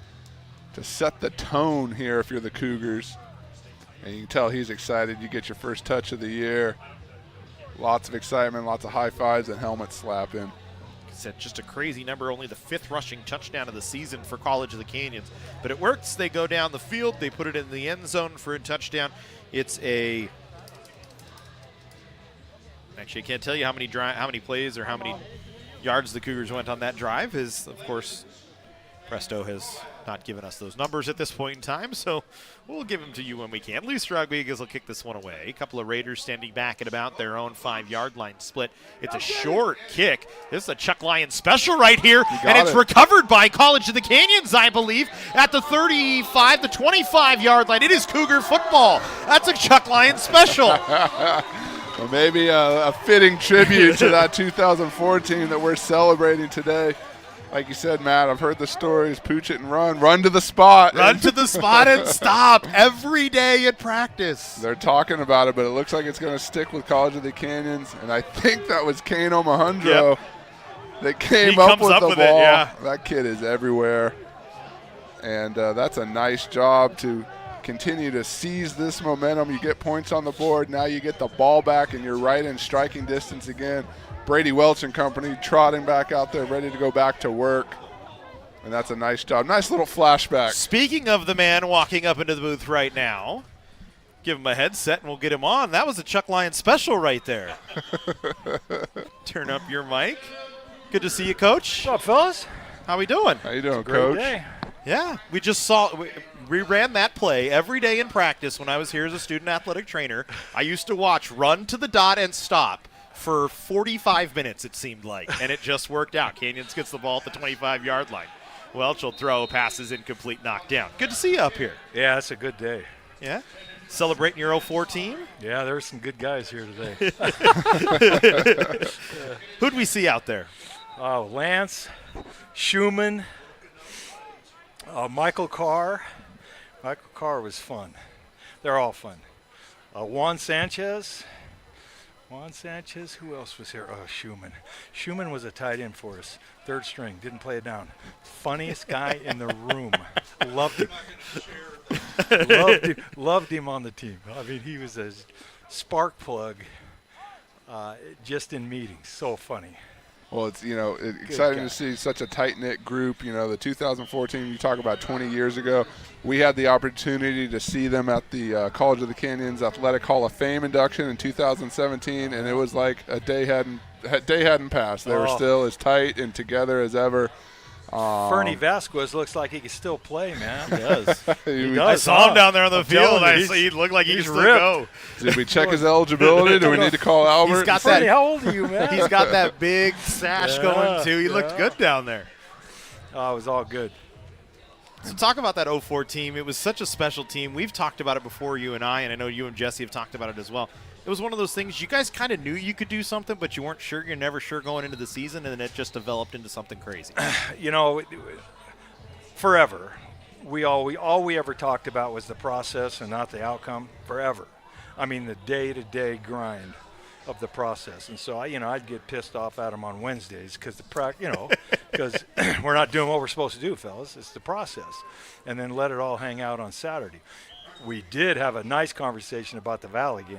set the tone here if you're the Cougars. And you can tell he's excited. You get your first touch of the year. Lots of excitement, lots of high fives and helmet slapping. Said just a crazy number, only the 5th rushing touchdown of the season for College of the Canyons. But it works. They go down the field. They put it in the end zone for a touchdown. It's a... Actually, I can't tell you how many plays or how many yards the Cougars went on that drive. Of course, Presto has not given us those numbers at this point in time, so we'll give them to you when we can. Luis Rodriguez will kick this one away. A couple of Raiders standing back at about their own 5-yard line split. It's a short kick. This is a Chuck Lyon special right here, and it's recovered by College of the Canyons, I believe, at the 35 to 25-yard line. It is Cougar football. That's a Chuck Lyon special. Well, maybe a fitting tribute to that 2014 that we're celebrating today. like you said, Matt, I've heard the stories. Pooch it and run to the spot. Run to the spot and stop every day at practice. They're talking about it, but it looks like it's going to stick with College of the Canyons. And I think that was Kano Mahundro that came up with the ball. It, yeah. That kid is everywhere. And that's a nice job to continue to seize this momentum. You get points on the board. Now you get the ball back, and you're right in striking distance again. Brady Welch and company trotting back out there, ready to go back to work. And that's a nice job. Nice little flashback. Speaking of the man walking up into the booth right now, give him a headset and we'll get him on. That was a Chuck Lyons special right there. Turn up your mic. Good to see you, Coach. What's up, fellas? How we doing? How you doing, Coach? Great day. Yeah, we just saw we ran that play every day in practice when I was here as a student athletic trainer. I used to watch run to the dot and stop for 45 minutes, it seemed like, and it just worked out. Canyons gets the ball at the 25-yard line. Welch will throw, passes incomplete, knocked down. Good to see you up here. Yeah, it's a good day. Yeah? Celebrating your 04 team? Yeah, there's some good guys here today. Who'd we see out there? Lance, Schumann, Michael Carr. Michael Carr was fun. They're all fun. Juan Sanchez. Who else was here? Oh, Schumann. Schumann was a tight end for us. Third string, didn't play it down. Funniest guy in the room. Loved him. Loved him on the team. I mean, he was a spark plug just in meetings. So funny. Well, it's, exciting to see such a tight-knit group. The 2014, you talk about 20 years ago, we had the opportunity to see them at the College of the Canyons Athletic Hall of Fame induction in 2017, and it was like a day hadn't passed. They were still as tight and together as ever. Fernie Vasquez looks like he can still play, man. He does. He does. I saw him down there on the field. He looked like he could still go. Did we check his eligibility? Do we need to call Albert? He's got Fernie, how old are you, man? He's got that big sash going, too. He looked good down there. Oh, it was all good. So talk about that 04 team. It was such a special team. We've talked about it before, you and I know you and Jesse have talked about it as well. It was one of those things you guys kind of knew you could do something, but you weren't sure. You're never sure going into the season, and then it just developed into something crazy. Forever, all we ever talked about was the process and not the outcome. Forever, I mean the day-to-day grind of the process. And so I'd get pissed off at them on Wednesdays because because we're not doing what we're supposed to do, fellas. It's the process, and then let it all hang out on Saturday. We did have a nice conversation about the Valley game.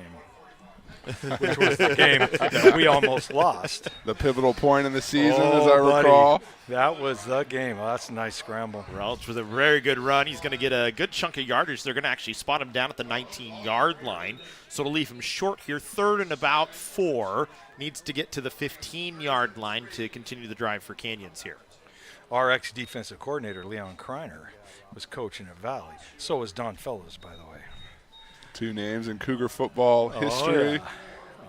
Which was the game that we almost lost. The pivotal point in the season, as I recall. That was the game. Oh, that's a nice scramble. Welch with a very good run. He's going to get a good chunk of yardage. They're going to actually spot him down at the 19-yard line. So to leave him short here, 3rd and about 4. Needs to get to the 15-yard line to continue the drive for Canyons here. Our ex-defensive coordinator, Leon Kreiner, was coaching at Valley. So was Don Fellows, by the way. 2 names in Cougar football history.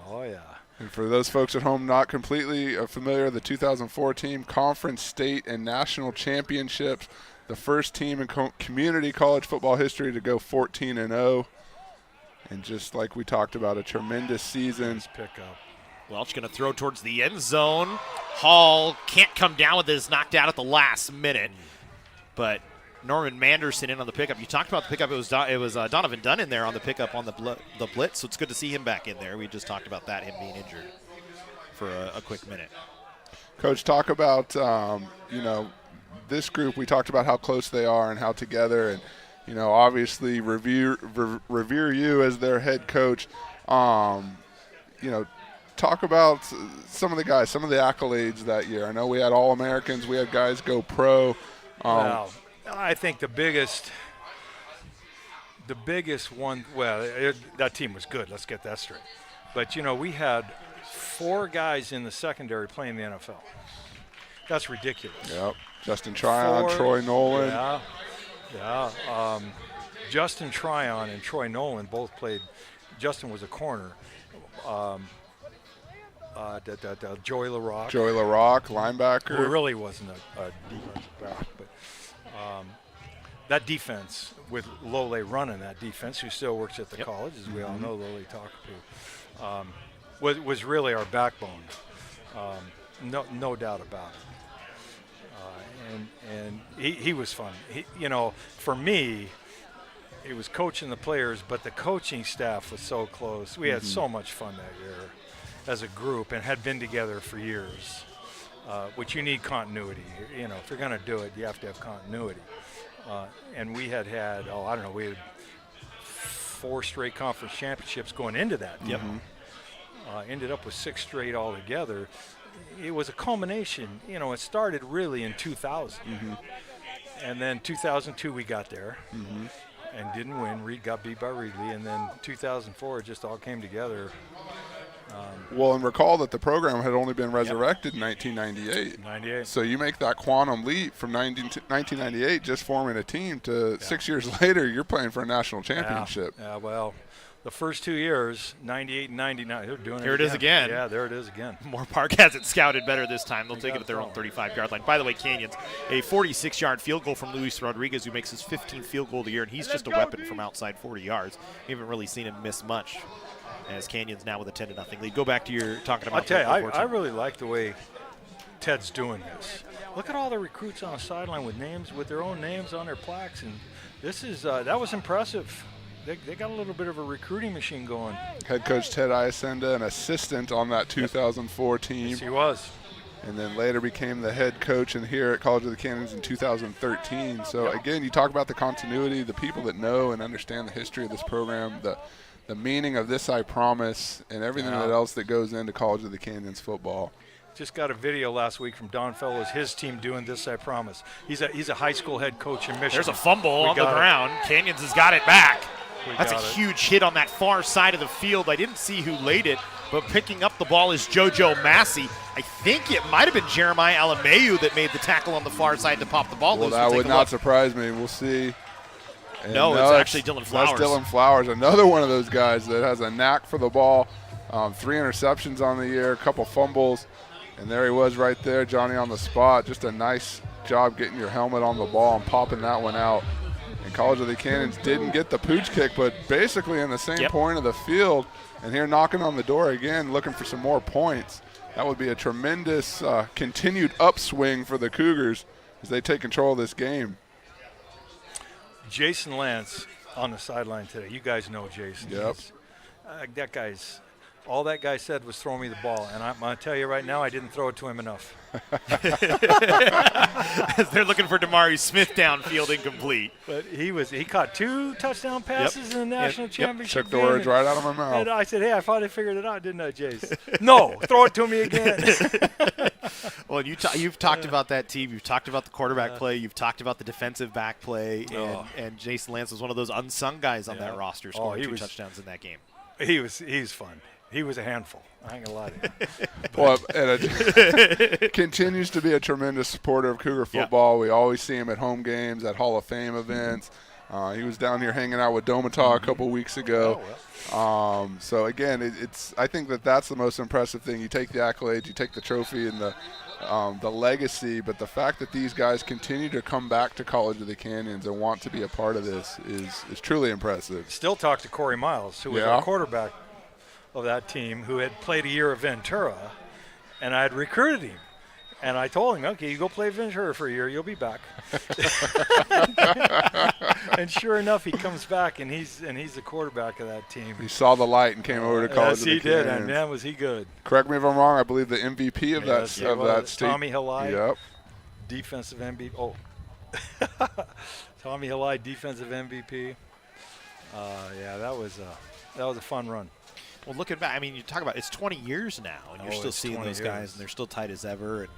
Oh, yeah. And for those folks at home not completely familiar, the 2004 team, conference, state, and national championships, the first team in community college football history to go 14-0. And just like we talked about, a tremendous season. Nice pickup. Welch going to throw towards the end zone. Hall can't come down with this, knocked out at the last minute. But Norman Manderson in on the pickup. You talked about the pickup. It was Donovan Dunn in there on the pickup on the blitz, so it's good to see him back in there. We just talked about that, him being injured for a quick minute. Coach, talk about, this group. We talked about how close they are and how together, and, obviously revere you as their head coach. Talk about some of the guys, some of the accolades that year. I know we had All-Americans. We had guys go pro. Wow. I think the biggest one, that team was good. Let's get that straight. But, we had 4 guys in the secondary playing the NFL. That's ridiculous. Yep. Justin Tryon, Troy Nolan. Yeah. Justin Tryon and Troy Nolan both played. Justin was a corner. Joey LaRock. Linebacker. Who really wasn't a defensive back, but that defense with Lole running that defense, who still works at the college, as we all know, Lole Takapu, was really our backbone. No doubt about it. And he was fun. For me, it was coaching the players, but the coaching staff was so close. We had so much fun that year as a group and had been together for years, which you need continuity. If you're going to do it, you have to have continuity. And we had we had 4 straight conference championships going into that. Yep. Ended up with 6 straight altogether. It was a culmination. It started really in 2000. And then 2002 we got there and didn't win. Reed got beat by Wrigley. And then 2004 it just all came together. Well, and recall that the program had only been resurrected in 1998. 98. So you make that quantum leap from 1998, just forming a team, to 6 years later, you're playing for a national championship. Yeah, well, the first 2 years, 98 and 99, they're doing it. Here it is again. Yeah, there it is again. Moorpark has it scouted better this time. They'll take it at their own 35-yard line. By the way, Canyons, a 46-yard field goal from Luis Rodriguez, who makes his 15th field goal of the year, and he's just a weapon from outside 40 yards. We haven't really seen him miss much, as Canyons now with a 10-0 lead. Go back to your talking about. I'll tell you, I really like the way Ted's doing this. Look at all the recruits on the sideline with their own names on their plaques, and this is that was impressive. They got a little bit of a recruiting machine going. Head coach Ted Iacenda, an assistant on that 2004 team. Yes, he was. And then later became the head coach here at College of the Canyons in 2013. So, again, you talk about the continuity, the people that know and understand the history of this program, the meaning of this I promise, and everything else that goes into College of the Canyons football. Just got a video last week from Don Fellows, his team doing this, I promise. He's a high school head coach in Michigan. There's a fumble on the ground. Canyons has got it back. That's a huge hit on that far side of the field. I didn't see who laid it, but picking up the ball is JoJo Massey. I think it might have been Jeremiah Alameu that made the tackle on the far side to pop the ball loose. Well, that would not surprise me. We'll see. And no, it's actually Dylan Flowers. That's Dylan Flowers, another one of those guys that has a knack for the ball. 3 interceptions on the year, a couple fumbles, and there he was right there, Johnny on the spot. Just a nice job getting your helmet on the ball and popping that one out. And College of the Canyons didn't get the pooch kick, but basically in the same point of the field. And here knocking on the door again, looking for some more points. That would be a tremendous continued upswing for the Cougars as they take control of this game. Jason Lance on the sideline today. You guys know Jason. Yep. That guy's. All that guy said was throw me the ball, and I'm going to tell you right now, I didn't throw it to him enough. They're looking for Damari Smith downfield, incomplete. But he caught 2 touchdown passes in the national championship. Took the words right out of my mouth. And I said, hey, I finally figured it out, didn't I, Jace? No, throw it to me again. Well, you've talked about that team. You've talked about the quarterback play. You've talked about the defensive back play. And Jason Lance was one of those unsung guys on that roster, scoring 2 touchdowns in that game. He's fun. He was a handful. I ain't gonna lie to you. Well, and continues to be a tremendous supporter of Cougar football. Yeah. We always see him at home games, at Hall of Fame events. He was down here hanging out with Domata a couple weeks ago. So again, I think that's the most impressive thing. You take the accolades, you take the trophy, and the legacy, but the fact that these guys continue to come back to College of the Canyons and want to be a part of this is truly impressive. Still talk to Corey Miles, who was our quarterback of that team, who had played a year of Ventura, and I had recruited him. And I told him, okay, you go play Ventura for a year, you'll be back. And sure enough, he comes back, and he's the quarterback of that team. He saw the light and came over to College of the Canyons. Yes, he did, and man, was he good. Correct me if I'm wrong, I believe the MVP of that state. Tommy Halai. Yep. Defensive MVP. Oh. Tommy Halai, defensive MVP. That was a fun run. Well, looking back, I mean, you talk about it's 20 years now, and you're still seeing those guys, and they're still tight as ever. And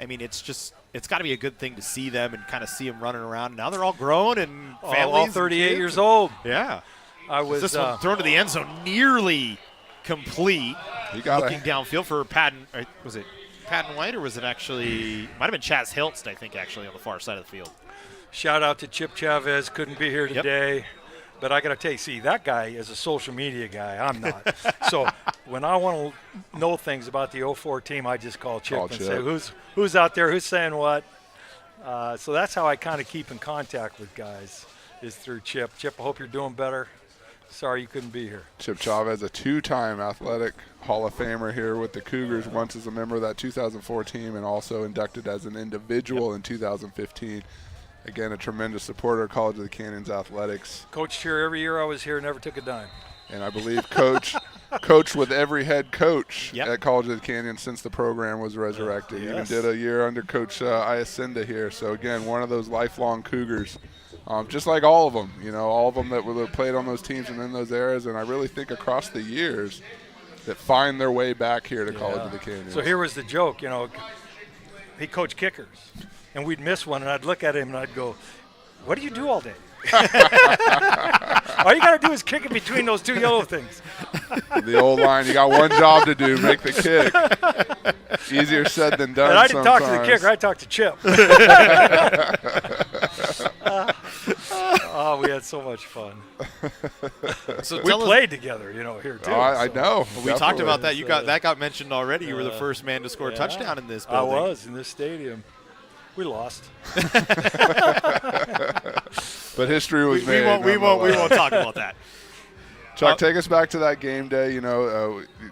I mean, it's got to be a good thing to see them and kind of see them running around. Now they're all grown and families. All 38 years old. Yeah. I was this one thrown to the end zone, nearly complete. Looking downfield for Patton. Was it Patton White, or was it actually might have been Chaz Hiltz? I think actually on the far side of the field. Shout out to Chip Chavez. Couldn't be here today. But I got to tell you, see, that guy is a social media guy. I'm not. So when I want to know things about the 04 team, I just call Chip say, who's out there, who's saying what. So that's how I kind of keep in contact with guys, is through Chip. Chip, I hope you're doing better. Sorry you couldn't be here. Chip Chavez, a 2-time athletic Hall of Famer here with the Cougars, once as a member of that 2004 team and also inducted as an individual in 2015. Again, a tremendous supporter of College of the Canyons athletics. Coached here every year I was here, never took a dime. And I believe coached with every head coach Yep. at College of the Canyons since the program was resurrected. Yes. Even did a year under Coach Iacinda here. So, again, one of those lifelong Cougars. Just like all of them, all of them that were played on those teams and in those eras. And I really think across the years that find their way back here to College of the Canyons. So here was the joke, he coached kickers. And we'd miss one, and I'd look at him and I'd go, what do you do all day? All you got to do is kick it between those two yellow things. The old line, you got one job to do, make the kick. Easier said than done. And I didn't talk to the sometimes. kicker, I talked to Chip. Oh, we had so much fun. So We tell us- played together, here too. Oh, I so. know. We talked definitely. about that. That got mentioned already. You were the first man to score a touchdown in this I building. was in this stadium. We lost. But history was We made. won't talk about that. Chuck, take us back to that game day.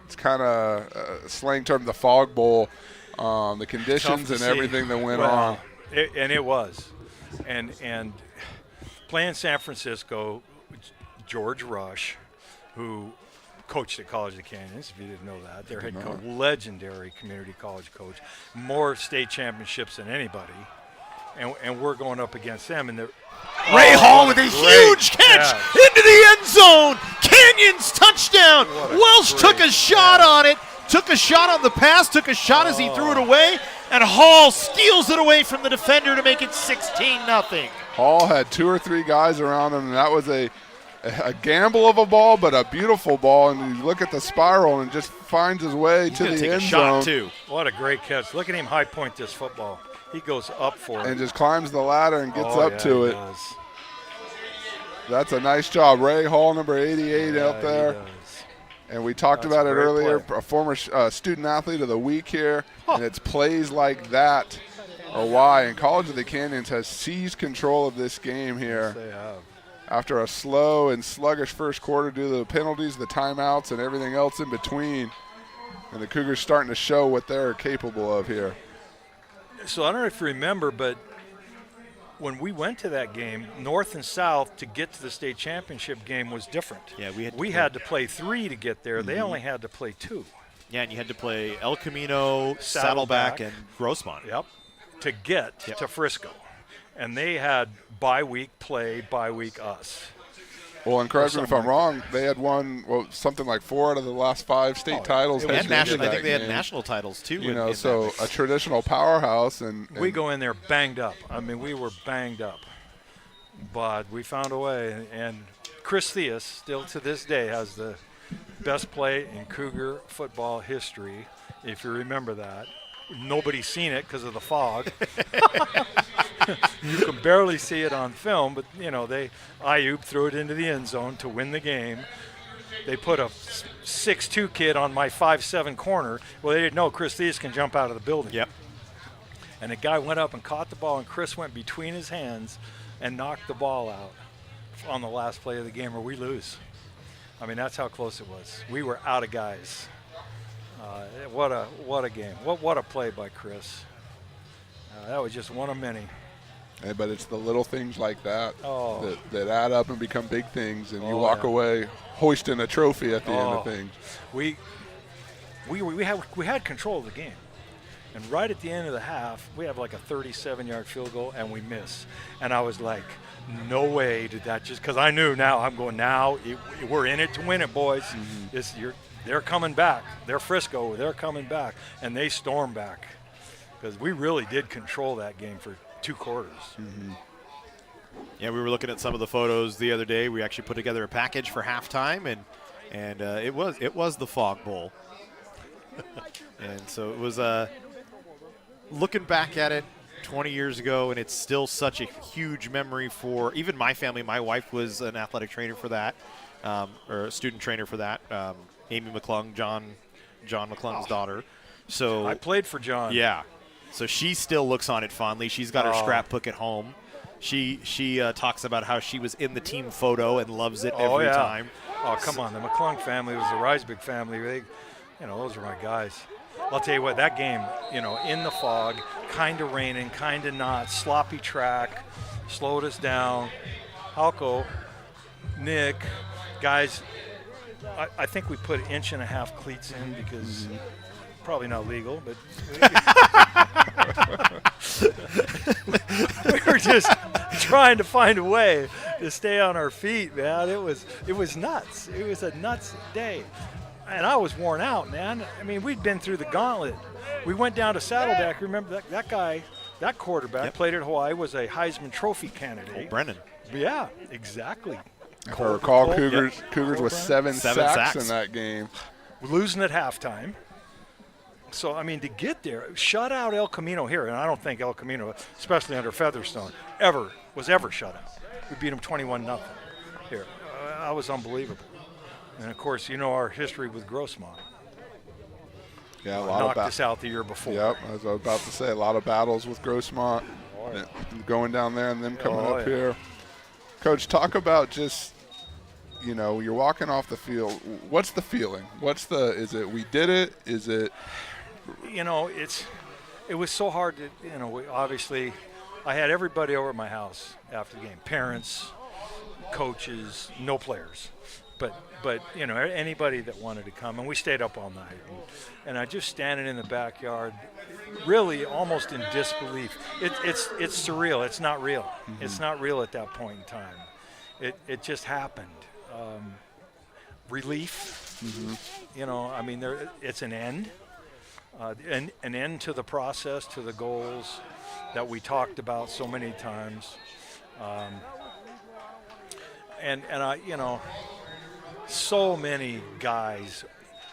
It's kind of slang term, the Fog Bowl, the conditions to and see. everything that went Well, on. It was. And playing San Francisco, George Rush, who coached at College of the Canyons, if you didn't know that, their head coach, legendary community college coach, more state championships than anybody. And we're going up against them. And Ray Hall with a huge catch into the end zone. Canyons touchdown. Welsh took a shot on it, took a shot on the pass, took a shot as he threw it away, and Hall steals it away from the defender to make it 16-0. Hall had 2 or 3 guys around him, and that was a gamble of a ball, but a beautiful ball. And you look at the spiral and just finds his way to the Take a end shot zone. too. What a great catch. Look at him high point this football. He goes up for it. And just climbs the ladder and gets up to he it. does. That's a nice job. Ray Hall, number 88 out there. He does. And we talked That's about a it great earlier, play. a former student athlete of the week here. And it's plays like that are why. And College of the Canyons has seized control of this game here. They have. After a slow and sluggish first quarter due to the penalties, the timeouts, and everything else in between. And the Cougars starting to show what they're capable of here. So I don't know if you remember, but when we went to that game, North and South to get to the state championship game was different. Yeah, we had to play 3 to get there. They only had to play 2. Yeah, and you had to play El Camino, Saddleback. Saddleback, and Grossmont. Yep. To get to Frisco. And they had bye-week play, bye-week us. Well, and correct me if I'm something like wrong, they had won something like 4 out of the last 5 state titles. it was And heading into national, I that think they had game. national titles too. So a traditional powerhouse. And We go in there banged up. I mean, we were banged up. But we found a way. And Chris Theus, still to this day, has the best play in Cougar football history, if you remember that. Nobody's seen it because of the fog. You can barely see it on film, but, Ayub threw it into the end zone to win the game. They put a 6'2" kid on my 5'7" corner. Well, they didn't know Chris Theus can jump out of the building. Yep. And the guy went up and caught the ball, and Chris went between his hands and knocked the ball out on the last play of the game, or we lose. I mean, that's how close it was. We were out of guys. What a game. What a play by Chris. That was just one of many. But it's the little things like that Oh. that add up and become big things, and you Oh, walk yeah. away hoisting a trophy at the end of things. We had control of the game. And right at the end of the half, we have like a 37-yard field goal, and we miss. And I was like, no way did that just – because I knew we're in it to win it, boys. They're coming back. They're Frisco. They're coming back. And they stormed back because we really did control that game for 2 quarters. Yeah, we were looking at some of the photos the other day. We actually put together a package for halftime, and it was the Fog Bowl. And so it was looking back at it 20 years ago, and it's still such a huge memory for even my family. My wife was an athletic trainer for that, or a student trainer for that. Amy McClung, John McClung's daughter. So I played for John. Yeah. So she still looks on it fondly. She's got her scrapbook at home. She talks about how she was in the team photo and loves it every time. Oh, come on. The McClung family was the Reisbig family. Those are my guys. I'll tell you what, that game, in the fog, kind of raining, kind of not, sloppy track, slowed us down. Halko, Nick, guys, I think we put 1.5 inch cleats in because probably not legal, but we were just trying to find a way to stay on our feet, man. It was nuts. It was a nuts day. And I was worn out, man. I mean, we'd been through the gauntlet. We went down to Saddleback. Remember that guy, that quarterback played at Hawaii, was a Heisman Trophy candidate. Brennan. Yeah, exactly. If I recall, Cougars with seven sacks in that game. Losing at halftime. So, I mean, to get there, shut out El Camino here, and I don't think El Camino, especially under Featherstone, was ever shut out. We beat them 21-0 here. That was unbelievable. And, of course, our history with Grossmont. Yeah, a lot knocked us out the year before. Yep, I was about to say, a lot of battles with Grossmont, going down there and then coming up here. Coach, talk about just, you're walking off the field. What's the feeling? Is it we did it? Is it? It was so hard to, obviously, I had everybody over at my house after the game, parents, coaches, no players. But anybody that wanted to come, and we stayed up all night. And I just standing in the backyard, really almost in disbelief. It's surreal. It's not real. Mm-hmm. It's not real at that point in time. It just happened. Relief. Mm-hmm. It's an end. An end to the process, to the goals that we talked about so many times. And I, so many guys,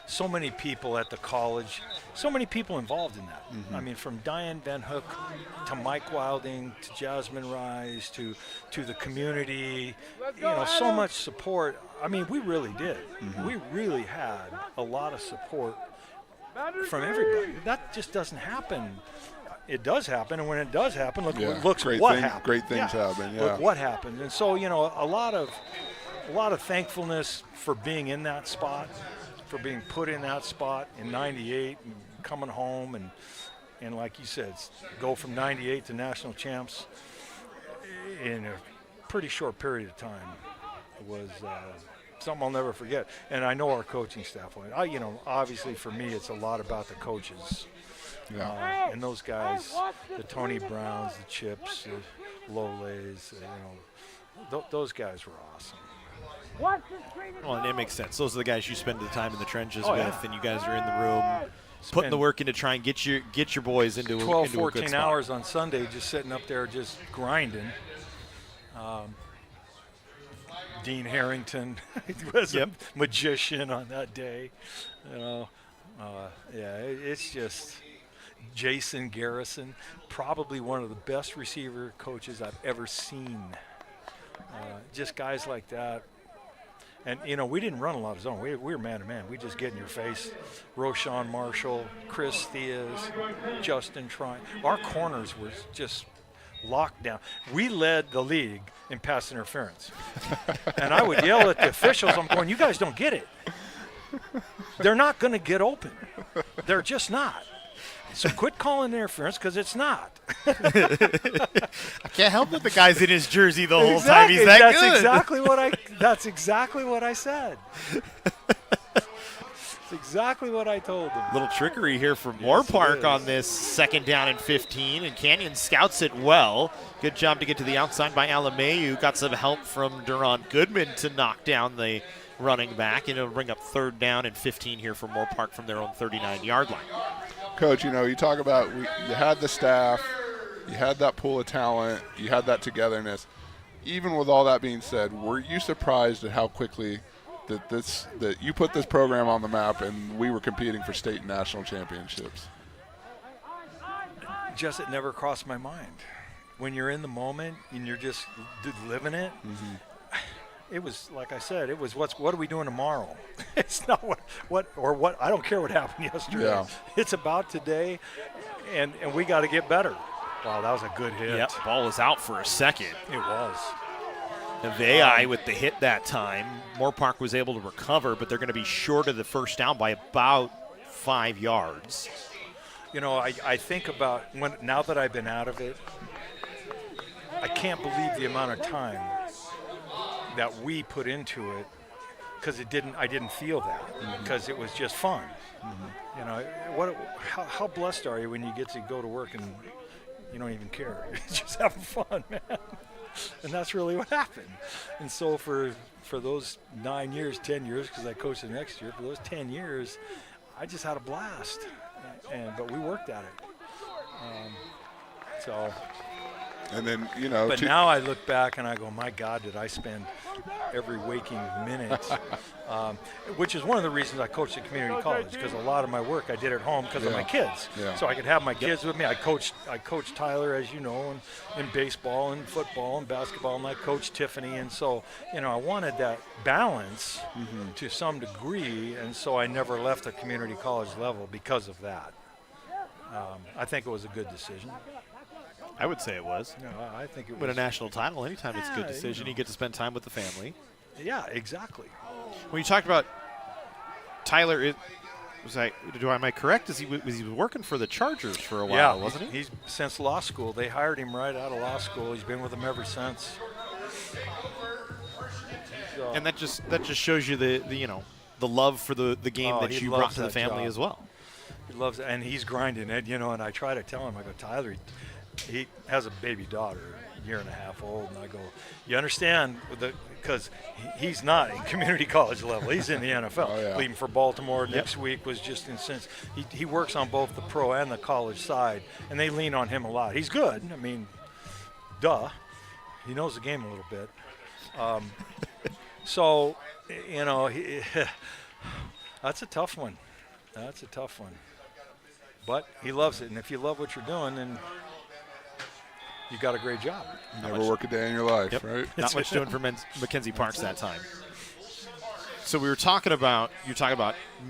so many people at the college, so many people involved in that. Mm-hmm. I mean, from Diane Van Hook to Mike Wilding to Jasmine Rise to the community, so much support. I mean, we really did. Mm-hmm. We really had a lot of support from everybody. That just doesn't happen. It does happen, and when it does happen, look what happened. Great things happen. Yeah. Look what happened, and so a lot of thankfulness for being in that spot, for being put in that spot in '98 and coming home and like you said, go from '98 to national champs in a pretty short period of time. It was something I'll never forget. And I know our coaching staff. Obviously for me, it's a lot about the coaches. Yeah. And those guys, the Tony Browns, the Chips, the Lolays, those guys were awesome. Well, and it makes sense. Those are the guys you spend the time in the trenches with, and you guys are in the room putting the work in to try and get your boys into 12, into 14 a good spot. hours on Sunday just sitting up there just grinding. Dean Harrington was a magician on that day. It's just Jason Garrison, probably one of the best receiver coaches I've ever seen. Just guys like that. And, we didn't run a lot of zone. We were man-to-man. We just get in your face. Roshan Marshall, Chris Theas, Justin Trine. Our corners were just locked down. We led the league in pass interference. And I would yell at the officials. I'm going, you guys don't get it. They're not going to get open. They're just not. So quit calling interference because it's not. I can't help it. The guy's in his jersey the whole time. He's that that's good. That's exactly what I said. It's exactly what I told him. Little trickery here from Moorpark on this 2nd down and 15, and Canyon scouts it well. Good job to get to the outside by Alameu. Got some help from Durant Goodman to knock down the running back, and it'll bring up 3rd down and 15 here for Moorpark from their own 39-yard line. Coach, you talk about you had the staff, you had that pool of talent, you had that togetherness. Even with all that being said, were you surprised at how quickly that you put this program on the map and we were competing for state and national championships? Just it never crossed my mind. When you're in the moment and you're just living it, it was, like I said, it was what are we doing tomorrow? It's not what I don't care what happened yesterday. Yeah. It's about today, and we got to get better. Wow, that was a good hit. Yep, ball was out for a second. It was. Vei with the hit that time. Moorpark was able to recover, but they're going to be short of the first down by about 5 yards. You know, I think about now that I've been out of it, I can't believe the amount of time that we put into it, because I didn't feel that, because it was just fun. You know, how blessed are you when you get to go to work and you don't even care? You're just having fun, man. And that's really what happened. And so for those 9 years, 10 years, because I coached the next year, for those 10 years, I just had a blast. But we worked at it. And then, you know. But now I look back and I go, my God, did I spend every waking minute, which is one of the reasons I coached at community college, because a lot of my work I did at home because of my kids. Yeah. So I could have my kids with me. I coached Tyler, as you know, in baseball and football and basketball, and I coached Tiffany. And so, you know, I wanted that balance to some degree, and so I never left the community college level because of that. I think it was a good decision. I would say it was. No, I think it was. Win a national title, anytime it's a good decision. You know. You get to spend time with the family. Yeah, exactly. When you talked about Tyler, am I correct? Was he working for the Chargers for a while, wasn't he? He's since law school. They hired him right out of law school. He's been with them ever since. So. And that just shows you the love for the game that you brought to the family as well. He loves it, and he's grinding it, you know. And I try to tell him, I go, Tyler, he has a baby daughter, a year and a half old, and I go, you understand, because he's not in community college level. He's in the NFL. Oh, yeah. Leaving for Baltimore next week was just insane. He works on both the pro and the college side, and they lean on him a lot. He's good. I mean, duh. He knows the game a little bit. So, you know, that's a tough one. That's a tough one. But he loves it, and if you love what you're doing, then you got a great job. Never work a day in your life, right? Not much doing for Mackenzie Parks that time. So you talking about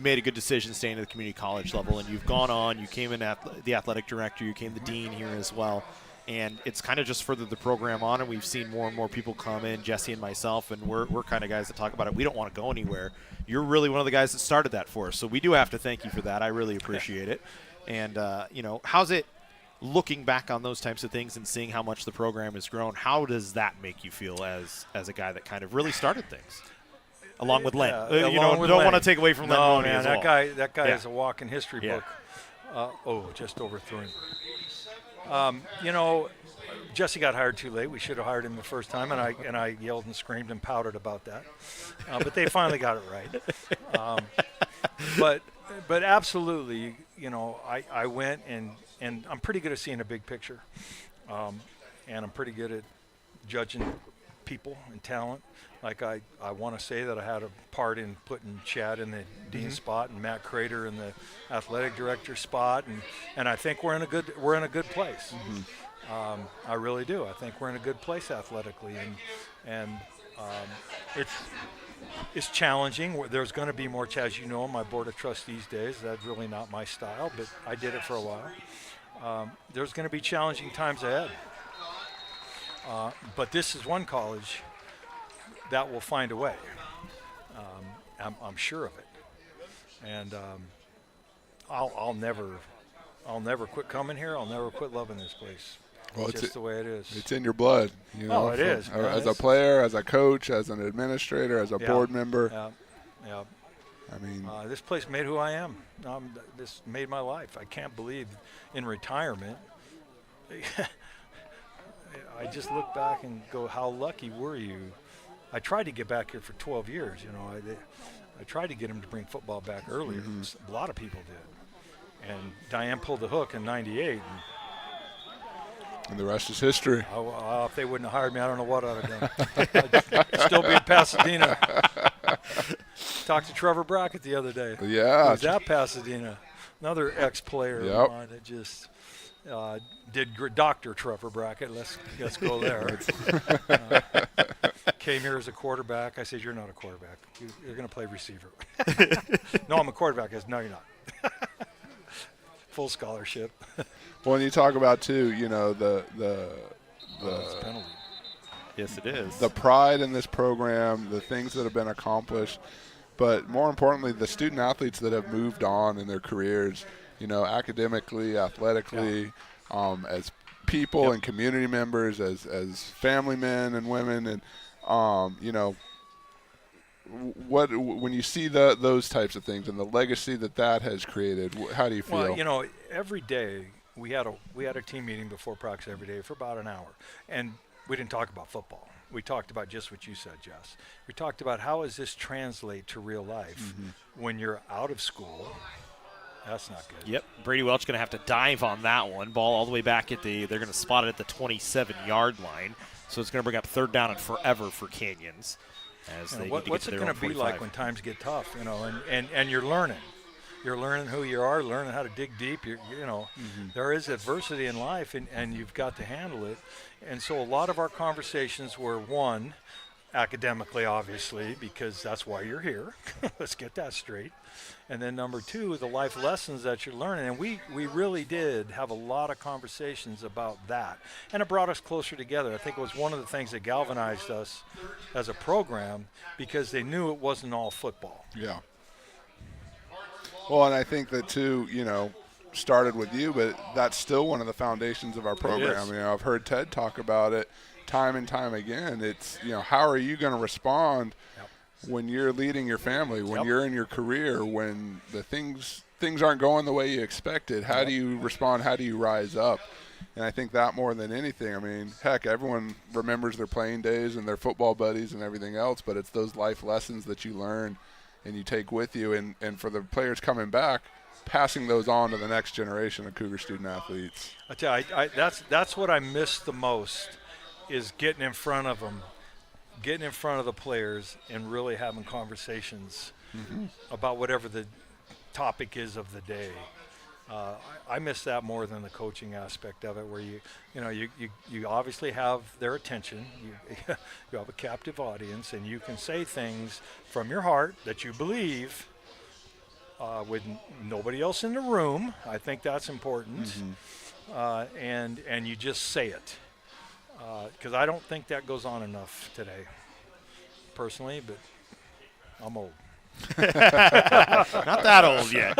made a good decision staying at the community college level, and you've gone on. You came in at the athletic director. You came the dean here as well, and it's kind of just furthered the program on. And we've seen more and more people come in, Jesse and myself, and we're kind of guys that talk about it. We don't want to go anywhere. You're really one of the guys that started that for us, so we do have to thank you for that. I really appreciate it. And how's it? Looking back on those types of things and seeing how much the program has grown, how does that make you feel as a guy that kind of really started things, along with Len? Don't want to take away from Len. No, Boney man, as that well. guy is a walking history book. Just overthrew him. Jesse got hired too late. We should have hired him the first time, and I yelled and screamed and pouted about that. But they finally got it right. But absolutely, you know, I went and I'm pretty good at seeing a big picture, and I'm pretty good at judging people and talent. Like I want to say that I had a part in putting Chad in the dean spot and Matt Crater in the athletic director spot, and I think we're in a good place. I really do. I think we're in a good place athletically, and it's challenging. There's going to be more, as you know, my board of trustees days. That's really not my style, but I did it for a while. There's going to be challenging times ahead. But this is one college that will find a way. I'm sure of it. And I'll never quit coming here. I'll never quit loving this place. Well, it's just the way it is. It's in your blood, you know. It is. As a player, as a coach, as an administrator, as a board member. Yeah. I mean, this place made who I am. This made my life. I can't believe in retirement. I just look back and go, how lucky were you? I tried to get back here for 12 years. You know, I tried to get him to bring football back earlier. A lot of people did. And Diane pulled the hook in '98. And the rest is history. If they wouldn't have hired me, I don't know what I'd have done. I'd still be in Pasadena. Talked to Trevor Brackett the other day. Yeah. He was at Pasadena. Another ex-player of mine that just did Dr. Trevor Brackett. Let's go there. Came here as a quarterback. I said, you're not a quarterback. You're going to play receiver. No, I'm a quarterback. I said, no, you're not. Full scholarship. Well, and you talk about too, you know, the it's penalty. Yes, it is. The pride in this program, the things that have been accomplished, but more importantly, the student athletes that have moved on in their careers, academically, athletically, as people and community members, as family men and women, and when you see those types of things and the legacy that has created, how do you feel? Well, every day we had a team meeting before practice every day for about an hour, and we didn't talk about football. We talked about just what you said, Jess. We talked about how does this translate to real life when you're out of school. That's not good. Yep. Brady Welch going to have to dive on that one. Ball all the way back they're going to spot it at the 27-yard line. So it's going to bring up 3rd down and forever for Canyons. What's it going to be like when times get tough, and you're learning. You're learning who you are, learning how to dig deep. There is adversity in life, and you've got to handle it. And so a lot of our conversations were, one, academically, obviously, because that's why you're here. Let's get that straight. And then number 2, the life lessons that you're learning. And we really did have a lot of conversations about that. And it brought us closer together. I think it was one of the things that galvanized us as a program, because they knew it wasn't all football. Yeah. Well, and I think that too, started with you, but that's still one of the foundations of our program. I've heard Ted talk about it time and time again. It's, how are you going to respond when you're leading your family, when you're in your career, when the things aren't going the way you expected? How do you respond? How do you rise up? And I think that more than anything, heck, everyone remembers their playing days and their football buddies and everything else, but it's those life lessons that you learn and you take with you. And for the players coming back, passing those on to the next generation of Cougar student athletes. I tell you, that's what I miss the most, is getting in front of them, getting in front of the players and really having conversations about whatever the topic is of the day. I miss that more than the coaching aspect of it, where you obviously have their attention. You have a captive audience, and you can say things from your heart that you believe with nobody else in the room. I think that's important. And you just say it. Because I don't think that goes on enough today, personally, but I'm old. Not that old yet.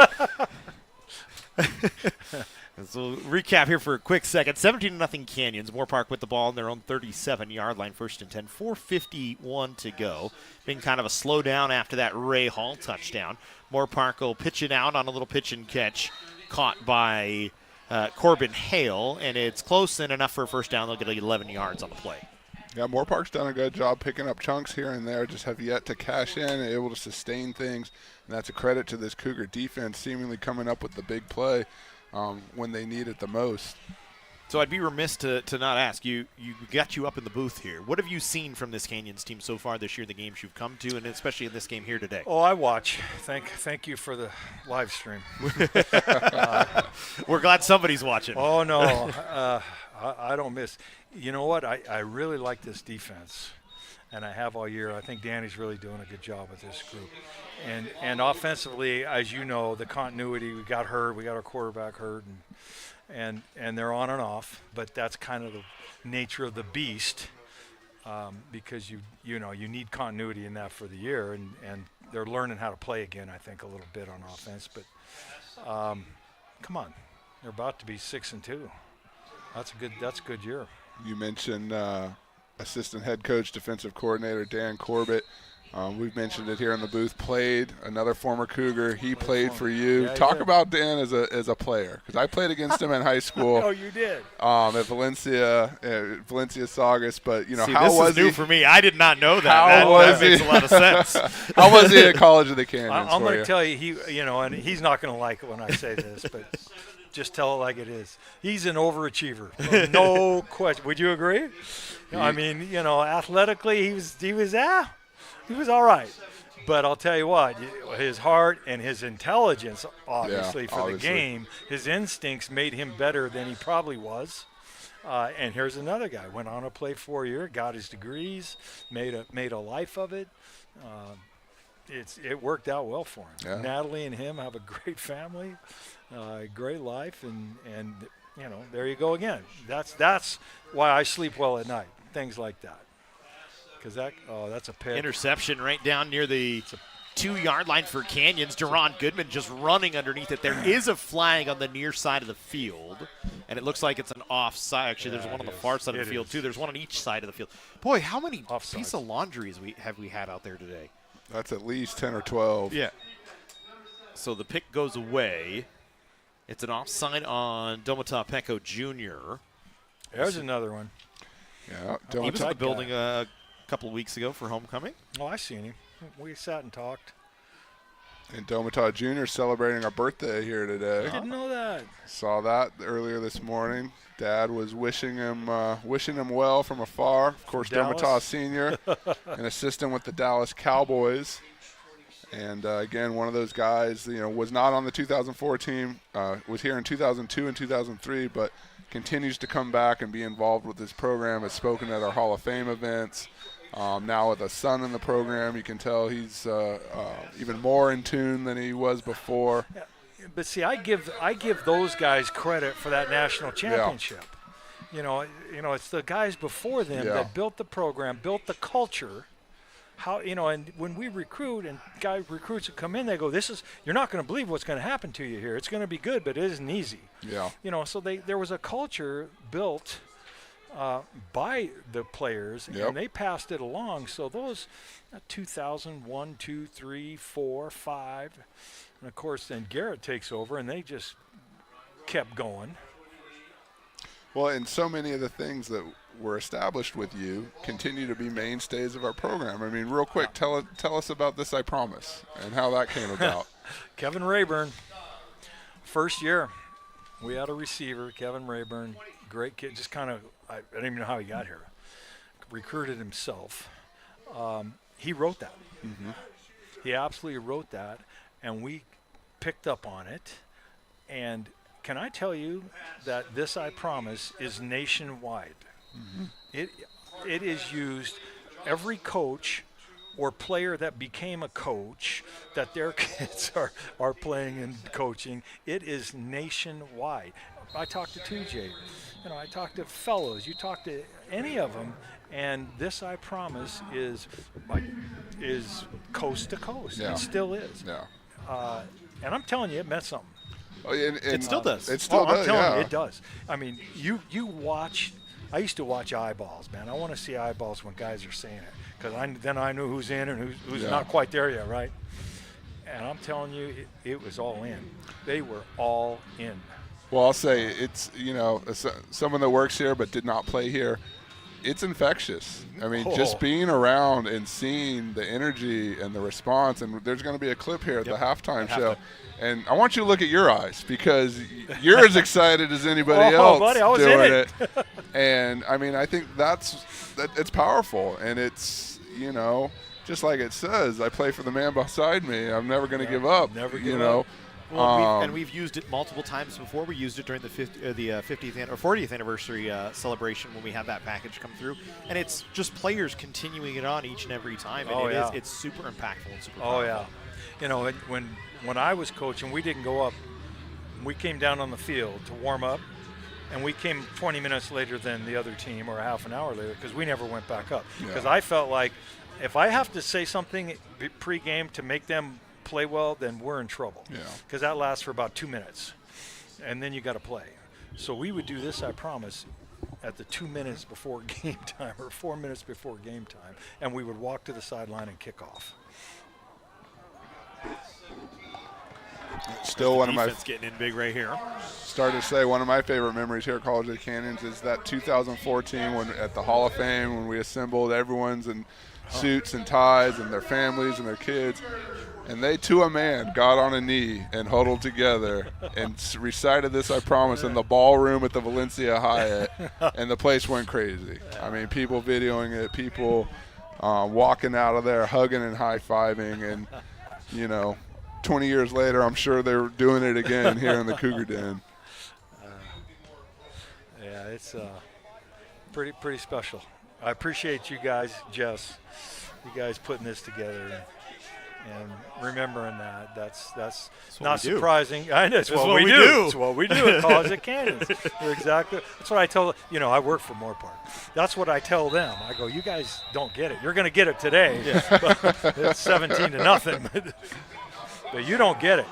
So recap here for a quick second. 17-0 Canyons. Moorpark with the ball on their own 37-yard line, 1st and 10. 4:51 to go. Being kind of a slowdown after that Ray Hall touchdown. Moorpark will pitch it out on a little pitch and catch caught by Corbin Hale, and it's close and enough for a first down. They'll get 11 yards on the play. Yeah, Moorpark's done a good job picking up chunks here and there, just have yet to cash in, able to sustain things. And that's a credit to this Cougar defense seemingly coming up with the big play when they need it the most. So I'd be remiss to not ask you. Got you up in the booth here. What have you seen from this Canyons team so far this year, the games you've come to, and especially in this game here today? Oh, I watch. Thank you for the live stream. We're glad somebody's watching. Oh, no. I don't miss. You know what? I really like this defense, and I have all year. I think Danny's really doing a good job with this group. And offensively, as you know, the continuity, we got hurt. We got our quarterback hurt, and they're on and off. But that's kind of the nature of the beast, because you need continuity in that for the year, and they're learning how to play again, I think, a little bit on offense. But come on, they're about to be 6-2. That's a good year. You mentioned assistant head coach, defensive coordinator Dan Corbett. We've mentioned it here in the booth. Played another former Cougar. He played for you. Yeah, Talk about Dan as a player, because I played against him in high school. Oh, you did. At Valencia Saugus. But how this was is new he? for me. I did not know that. That makes a lot of sense. How was he at College of the Canyons? I'm going to tell you, and he's not going to like it when I say this, but just tell it like it is. He's an overachiever, no question. Would you agree? Athletically, he was all right. But I'll tell you what, his heart and his intelligence, obviously, the game, his instincts made him better than he probably was. And here's another guy. Went on to play 4 years, got his degrees, made a life of it. It worked out well for him. Yeah. Natalie and him have a great family, great life, and there you go again. That's why I sleep well at night. Things like that. Because that's a pick. Interception right down near the 2-yard line for Canyons. Deron Goodman just running underneath it. There is a flag on the near side of the field, and it looks like it's an offside. Actually, there's one on the far side of the field, too. There's one on each side of the field. Boy, how many pieces of laundry have we had out there today? That's at least 10 or 12. Yeah. So the pick goes away. It's an offside on Domata Peko Jr. There's another one. Yeah, He was in the building a couple of weeks ago for homecoming. Oh, I seen him. We sat and talked. And Domata Jr. celebrating a birthday here today. I didn't know that. Saw that earlier this morning. Dad was wishing him well from afar. Of course, Domata Sr., an assistant with the Dallas Cowboys. And, again, one of those guys, was not on the 2004 team, was here in 2002 and 2003, but continues to come back and be involved with this program, has spoken at our Hall of Fame events. Now with a son in the program, you can tell he's even more in tune than he was before. Yeah. But see, I give those guys credit for that national championship. Yeah. It's the guys before them that built the program, built the culture. And when we recruit and recruits that come in, they go, you're not going to believe what's going to happen to you here. It's going to be good, but it isn't easy. Yeah. So there was a culture built by the players, and they passed it along. So those 2001, 2, 3, 4, 5, and of course then Garrett takes over, and they just kept going. Well, and so many of the things that were established with you continue to be mainstays of our program. I mean, real quick, tell us about this, I Promise, and how that came about. Kevin Rayburn, first year, we had a receiver, Kevin Rayburn, great kid, just kind of, I don't even know how he got here, recruited himself. He wrote that. Mm-hmm. He absolutely wrote that, and we picked up on it. And can I tell you that this I Promise is nationwide? Mm-hmm. It is used, every coach or player that became a coach, that their kids are playing and coaching, it is nationwide. I talked to 2J, I talked to fellows, you talk to any of them, and this I Promise is coast to coast. Yeah. It still is. Yeah. And I'm telling you, it meant something. Oh, and it still does. It still does. I'm telling you, it does. I mean, you watch. I used to watch eyeballs, man. I want to see eyeballs when guys are saying it, because then I knew who's in and who's not quite there yet, right? And I'm telling you, it was all in. They were all in. Well, I'll say it's, someone that works here but did not play here, it's infectious. I mean, just being around and seeing the energy and the response, and there's going to be a clip here at the halftime show. And I want you to look at your eyes, because you're as excited as anybody else buddy, I was doing in it. And, I mean, I think it's powerful. And it's, just like it says, I play for the man beside me. I'm never going to give up. Never give up. Well, we've used it multiple times before. We used it during the 50th or 40th anniversary celebration when we had that package come through, and it's just players continuing it on each and every time. And it's super impactful and super powerful. When I was coaching, we didn't go up. We came down on the field to warm up, and we came 20 minutes later than the other team, or a half an hour later, because we never went back up. Because I felt like if I have to say something pre-game to make them play well, then we're in trouble. Because that lasts for about 2 minutes, and then you got to play. So we would do this, I Promise, at the 2 minutes before game time or 4 minutes before game time, and we would walk to the sideline and kick off. Still one of my getting in big right here. Started to say one of my favorite memories here at College of the Canyons is that 2014 when at the Hall of Fame, when we assembled everyone's in suits and ties and their families and their kids, and they to a man got on a knee and huddled together and recited this I Promise in the ballroom at the Valencia Hyatt, and the place went crazy. I mean, people videoing it, people walking out of there hugging and high-fiving, and 20 years later, I'm sure they're doing it again here in the Cougar Den. It's pretty special. I appreciate you guys, Jess, you guys putting this together. And remembering that's what not we do. surprising. I know, it's It's what we do. It's what we do at College of Canyons. Exactly. That's what I tell, I work for Moorpark. That's what I tell them. I go, you guys don't get it. You're going to get it today. But it's 17-0. But you don't get it.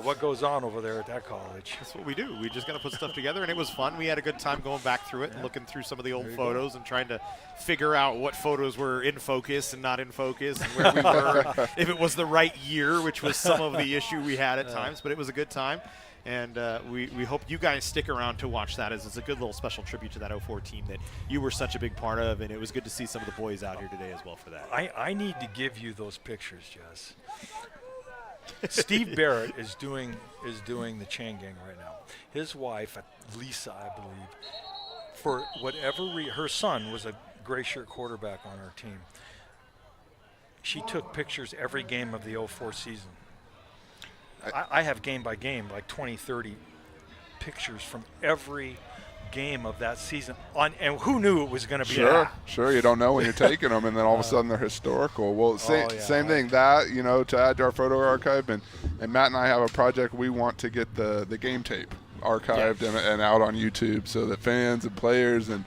What goes on over there at that college. That's what we do. We just got to put stuff together, and it was fun. We had a good time going back through it and looking through some of the old photos and trying to figure out what photos were in focus and not in focus and where we were, if it was the right year, which was some of the issue we had at times. But it was a good time, and we hope you guys stick around to watch that, as it's a good little special tribute to that 04 team that you were such a big part of, and it was good to see some of the boys out here today as well for that. I need to give you those pictures, Jess. Steve Barrett is doing the chain gang right now. His wife, Lisa, I believe, for whatever her son was a gray shirt quarterback on our team. She took pictures every game of the 04 season. I have game by game, like 20, 30 pictures from every game of that season. And who knew it was going to be that? Sure. You don't know when you're taking them, and then all of a sudden they're historical. Well, same thing. That, to add to our photo archive, and Matt and I have a project. We want to get the game tape archived and out on YouTube so that fans and players and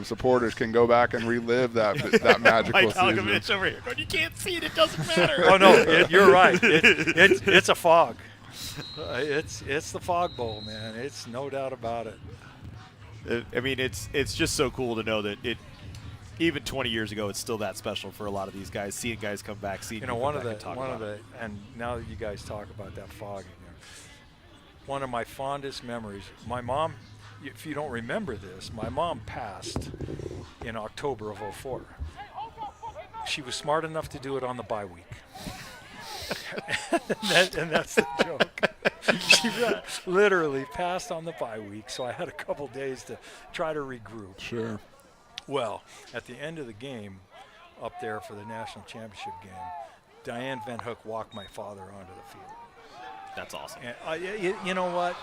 supporters can go back and relive that magical Mike season. Algovich over here going, you can't see it. It doesn't matter. Oh no, you're right. It's a fog. It's the fog bowl, man. It's no doubt about it. I mean, it's just so cool to know that even 20 years ago, it's still that special for a lot of these guys. Seeing guys come back, and now that you guys talk about that fog again, one of my fondest memories. My mom, if you don't remember this, my mom passed in October of 04. She was smart enough to do it on the bye week. and that's the joke. She literally passed on the bye week, so I had a couple days to try to regroup. Sure. Well, at the end of the game, up there for the national championship game, Diane Van Hook walked my father onto the field. That's awesome. And you know what?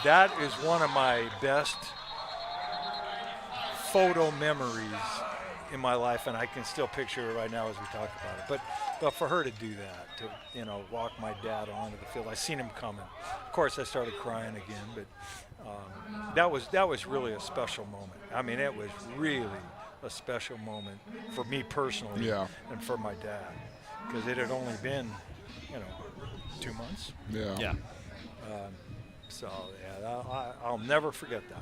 That is one of my best photo memories in my life, and I can still picture it right now as we talk about it. But for her to do that, to walk my dad onto the field, I seen him coming. Of course, I started crying again, but that was really a special moment. I mean, it was really a special moment for me personally, and for my dad, because it had only been 2 months. Yeah. I'll never forget that.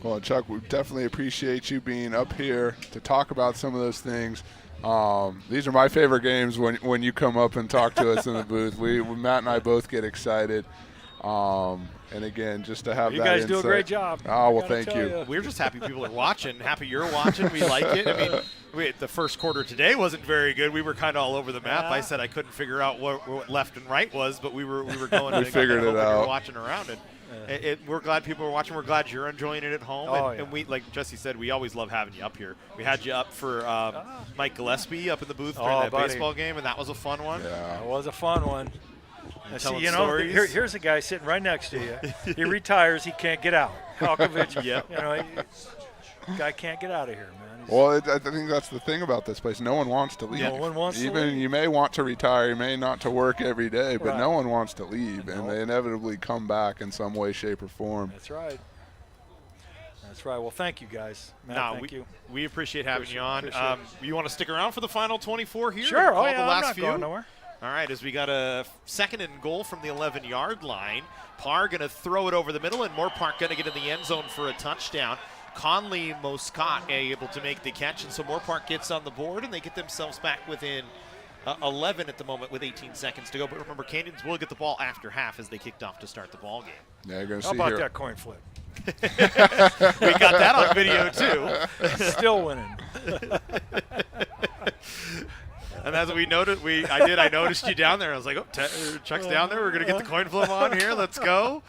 Well, Chuck, we definitely appreciate you being up here to talk about some of those things. These are my favorite games when you come up and talk to us in the booth. Matt and I both get excited. And again, just to have you that guys insight. do a great job. Oh, well, thank you. We're just happy people are watching. Happy you're watching. We like it. I mean, the first quarter today wasn't very good. We were kind of all over the map. I said I couldn't figure out what left and right was, but we were going. We figured it out. We were watching around it. We're glad people are watching. We're glad you're enjoying it at home. And we, like Jesse said, we always love having you up here. We had you up for Mike Gillespie up in the booth during that baseball game, and that was a fun one. Yeah, it was a fun one. See, stories. Here's a guy sitting right next to you. He retires. He can't get out. Alkovich, guy can't get out of here, man. Well, I think that's the thing about this place. No one wants to leave. No one wants to leave. You may want to retire, you may not to work every day, but no one wants to leave, and they inevitably come back in some way, shape, or form. That's right. That's right. Well, thank you, guys. Matt, thank you. We appreciate having you on. You want to stick around for the final 24 here? Sure. Call the last I'm not few? going nowhere. All right, as we got a second and goal from the 11-yard line. Parr going to throw it over the middle, and Moorpark going to get in the end zone for a touchdown. Conley Moscott able to make the catch, and so Moorpark gets on the board, and they get themselves back within 11 at the moment with 18 seconds to go. But remember, Canyons will get the ball after half as they kicked off to start the ball game. Yeah, you're gonna How see about here. that coin flip? We got that on video, too. Still winning. And as we noted, I noticed you down there. I was like, Chuck's down there. We're going to get the coin flip on here. Let's go.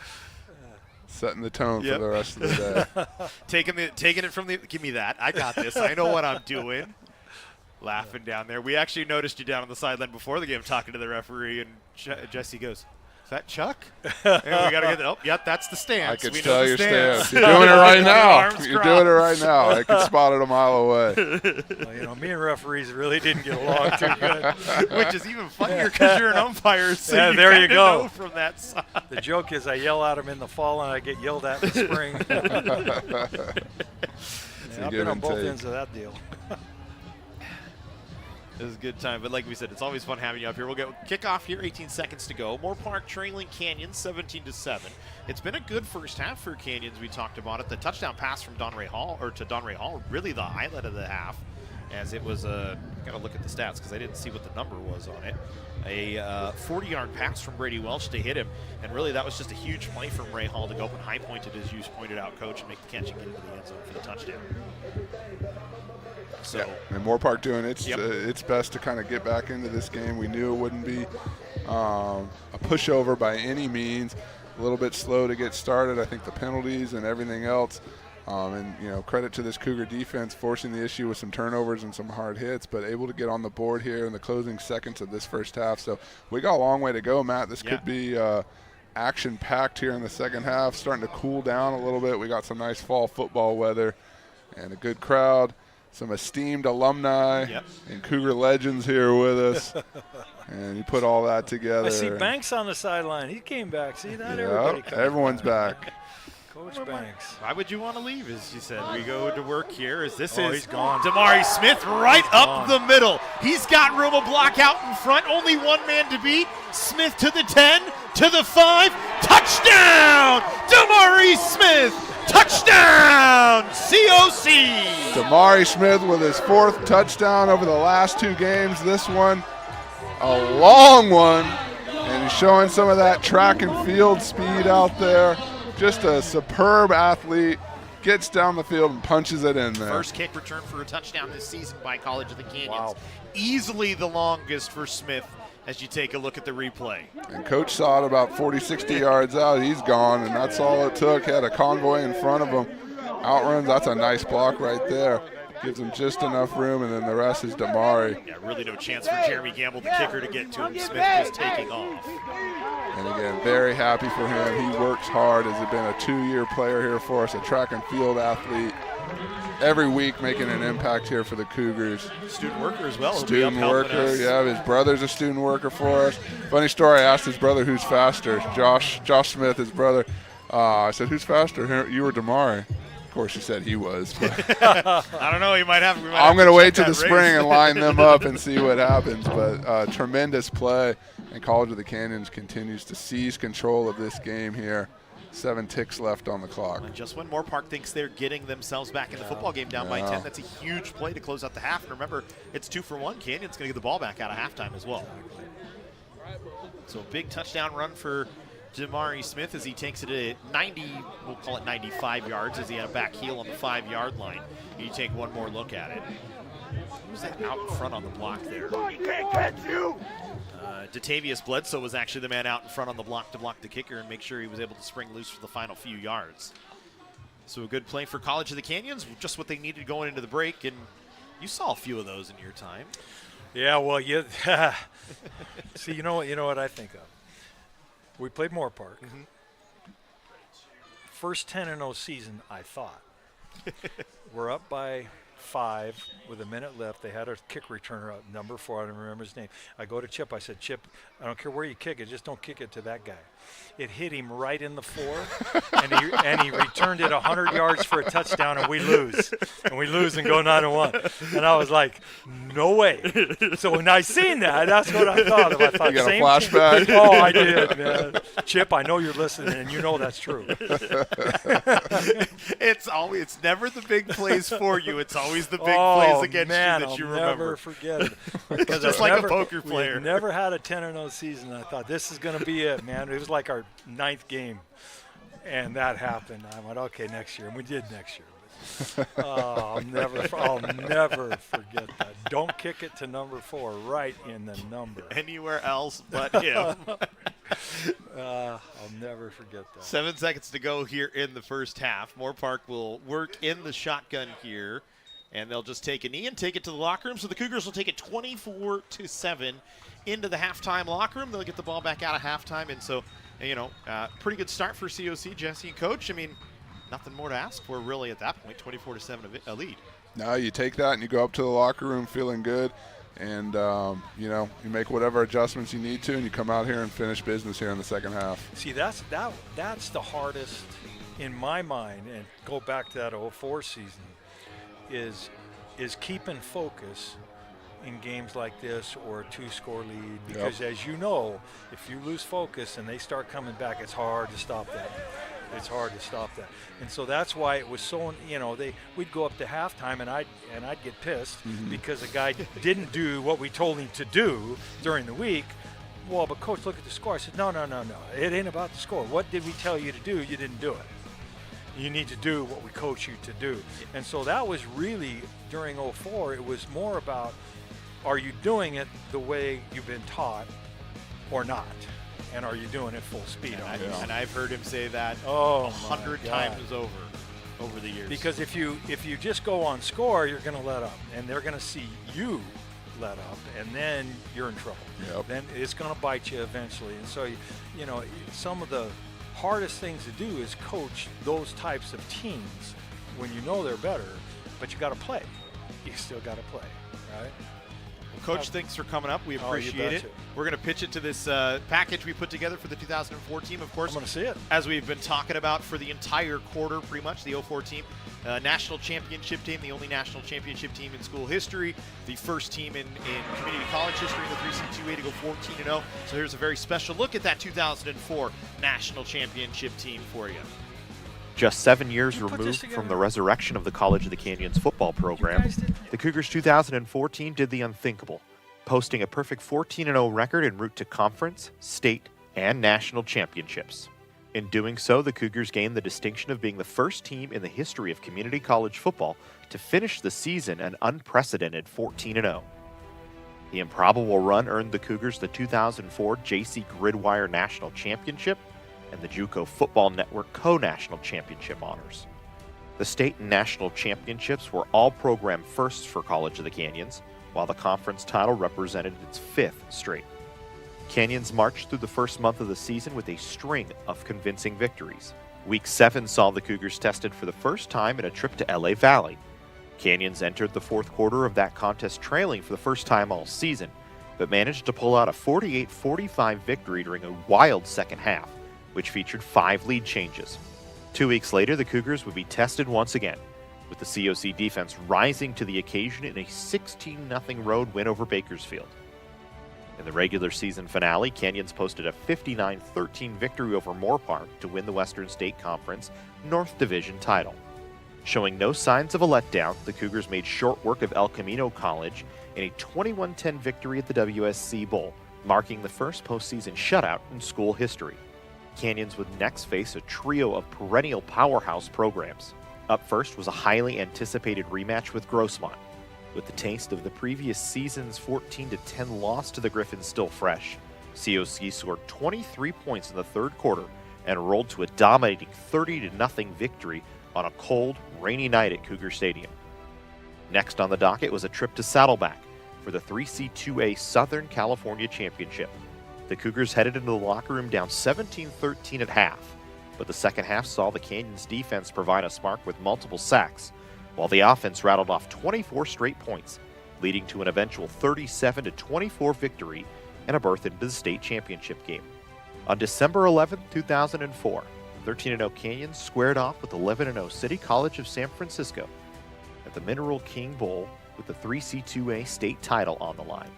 Setting the tone for the rest of the day. Taking it from the – give me that. I got this. I know what I'm doing. Laughing down there. We actually noticed you down on the sideline before the game talking to the referee, and Jesse goes, Is that Chuck? And we got to get. Oh, yep, that's the stance. I could We know tell the your stance. stance. You're doing it right now. Arms You're crossed. doing it right now. I can spot it a mile away. Well, me and referees really didn't get along too good. Which is even funnier because you're an umpire, so Yeah, you there you kinda go. know from that side. The joke is I yell at them in the fall and I get yelled at in the spring. I've give been on and both take. ends of that deal. It was a good time, but like we said, it's always fun having you up here. We'll go kickoff here, 18 seconds to go. Moorpark trailing Canyons 17-7. It's been a good first half for Canyons. We talked about it. The touchdown pass from Don Ray Hall, really the highlight of the half, as it was got to look at the stats because I didn't see what the number was on it. A 40-yard pass from Brady Welch to hit him, and really that was just a huge play from Ray Hall to go up and high-pointed, as you pointed out, Coach, and make the catch and get into the end zone for the touchdown. So, yeah. And Moorpark doing its Yep. its best to kind of get back into this game. We knew it wouldn't be a pushover by any means. A little bit slow to get started. I think the penalties and everything else. And, credit to this Cougar defense forcing the issue with some turnovers and some hard hits, but able to get on the board here in the closing seconds of this first half. So we got a long way to go, Matt. This could be action-packed here in the second half, starting to cool down a little bit. We got some nice fall football weather and a good crowd. Some esteemed alumni and Cougar legends here with us. And you put all that together. I see Banks on the sideline. He came back. See that? Yep, everyone's back. Coach Banks. why would you want to leave, as you said? We go to work here as this He's is gone. Damari Smith right up gone. the middle. He's got room, a block out in front. Only one man to beat. Smith to the 10, to the 5. Touchdown! Damari Smith! Touchdown! COC! Damari Smith with his 4th touchdown over the last 2 games. This one, a long one. And he's showing some of that track and field speed out there. Just a superb athlete. Gets down the field and punches it in there. First kick return for a touchdown this season by College of the Canyons. Wow. Easily the longest for Smith as you take a look at the replay. And Coach saw it about 40, 60 yards out. He's gone, and that's all it took. Had a convoy in front of him. Outruns, that's a nice block right there. Gives him just enough room, and then the rest is Damari. Yeah, really no chance for Jeremy Gamble, the kicker, to get to him. Smith was taking off. And again, very happy for him. He works hard. Has been a 2-year player here for us, a track and field athlete. Every week making an impact here for the Cougars. Student worker as well. He'll be up Student helping worker, us. yeah, his brother's a student worker for us. Funny story, I asked his brother who's faster. Josh Smith, his brother. I said, who's faster, you or Damari? Of course, he said he was. But I don't know. We might have I'm going to wait till check the that spring race. and line them up and see what happens. But tremendous play, and College of the Canyons continues to seize control of this game here. 7 ticks left on the clock. And just when Moorpark thinks they're getting themselves back in the football game down by 10, that's a huge play to close out the half. And remember, it's 2 for 1. Canyon's going to get the ball back out of halftime as well. So a big touchdown run for Damari Smith as he takes it at 90, we'll call it 95 yards, as he had a back heel on the 5-yard line. You take one more look at it. Who's that out in front on the block there? He can't catch you. Datavius Bledsoe was actually the man out in front on the block to block the kicker and make sure he was able to spring loose for the final few yards. So a good play for College of the Canyons, just what they needed going into the break, and you saw a few of those in your time. Yeah, well, see, you know what I think of? We played Moorpark. First 10-0 season, I thought. We're up by 5 with a minute left. They had a kick returner up, number 4. I don't remember his name. I go to Chip. I said, Chip, I don't care where you kick it, just don't kick it to that guy. It hit him right in the 4, and he returned it 100 yards for a touchdown, and we lose. And we lose and go 9-1. And I was like, no way. So when I seen that, that's what I thought of. I thought, You got a same flashback? Oh, I did, man. Chip, I know you're listening, and you know that's true. It's never the big plays for you. It's always the big plays against man, you that you I'll remember. never forget it. Because just like a poker player. We've never had a 10-0 season. I thought this is going to be it, man. It was like our 9th game, and that happened. I went, okay, next year, and we did next year. I'll never forget that. Don't kick it to number 4, right in the number. Anywhere else but him. I'll never forget that. 7 seconds to go here in the first half. Moorpark will work in the shotgun here and they'll just take a knee and take it to the locker room. So the Cougars will take it 24-7 into the halftime locker room. They'll get the ball back out of halftime, and so, pretty good start for COC, Jesse and Coach. I mean, nothing more to ask for really at that point, 24-7 a lead. No, you take that and you go up to the locker room feeling good, and you make whatever adjustments you need to, and you come out here and finish business here in the second half. See, that's the hardest in my mind, and go back to that 04 season, is keeping focus in games like this or a 2-score lead, because as you know, if you lose focus and they start coming back, it's hard to stop that. It's hard to stop that. And so that's why it was so, we'd go up to halftime and I'd get pissed because a guy didn't do what we told him to do during the week. Well, but Coach, look at the score. I said, no. It ain't about the score. What did we tell you to do? You didn't do it. You need to do what we coach you to do. And so that was really, during 04, it was more about, are you doing it the way you've been taught or not? And are you doing it full speed? And I've heard him say that 100 times over the years. Because if you just go on score, you're going to let up, and they're going to see you let up, and then you're in trouble. Then it's going to bite you eventually. And so, some of the hardest things to do is coach those types of teams when you know they're better, but you got to play. You still got to play, right? Coach, thanks for coming up. We appreciate it. We're going to pitch it to this package we put together for the 2004 team, of course. I'm going to see it. As we've been talking about for the entire quarter, pretty much, the 04 team. National championship team, the only national championship team in school history, the first team in community college history in the 3C2A to go 14-0. So here's a very special look at that 2004 national championship team for you. Just 7 years removed from the resurrection of the College of the Canyons football program, the Cougars 2014 did the unthinkable, posting a perfect 14-0 record en route to conference, state, and national championships. In doing so, the Cougars gained the distinction of being the first team in the history of community college football to finish the season an unprecedented 14-0. The improbable run earned the Cougars the 2004 JC Gridwire National Championship and the JUCO Football Network Co-National Championship honors. The state and national championships were all program firsts for College of the Canyons, while the conference title represented its 5th straight. Canyons marched through the first month of the season with a string of convincing victories. Week 7 saw the Cougars tested for the first time in a trip to LA Valley. Canyons entered the fourth quarter of that contest trailing for the first time all season, but managed to pull out a 48-45 victory during a wild second half, which featured 5 lead changes. 2 weeks later, the Cougars would be tested once again, with the COC defense rising to the occasion in a 16-0 road win over Bakersfield. In the regular season finale, Canyons posted a 59-13 victory over Moorpark to win the Western State Conference North Division title. Showing no signs of a letdown, the Cougars made short work of El Camino College in a 21-10 victory at the WSC Bowl, marking the first postseason shutout in school history. Canyons would next face a trio of perennial powerhouse programs. Up first was a highly anticipated rematch with Grossmont. With the taste of the previous season's 14-10 loss to the Griffins still fresh, COC scored 23 points in the third quarter and rolled to a dominating 30-0 victory on a cold, rainy night at Cougar Stadium. Next on the docket was a trip to Saddleback for the 3C2A Southern California Championship. The Cougars headed into the locker room down 17-13 at half, but the second half saw the Canyons defense provide us mark with multiple sacks, while the offense rattled off 24 straight points, leading to an eventual 37-24 victory and a berth into the state championship game. On December 11, 2004, 13-0 Canyons squared off with 11-0 City College of San Francisco at the Mineral King Bowl with the 3C2A state title on the line.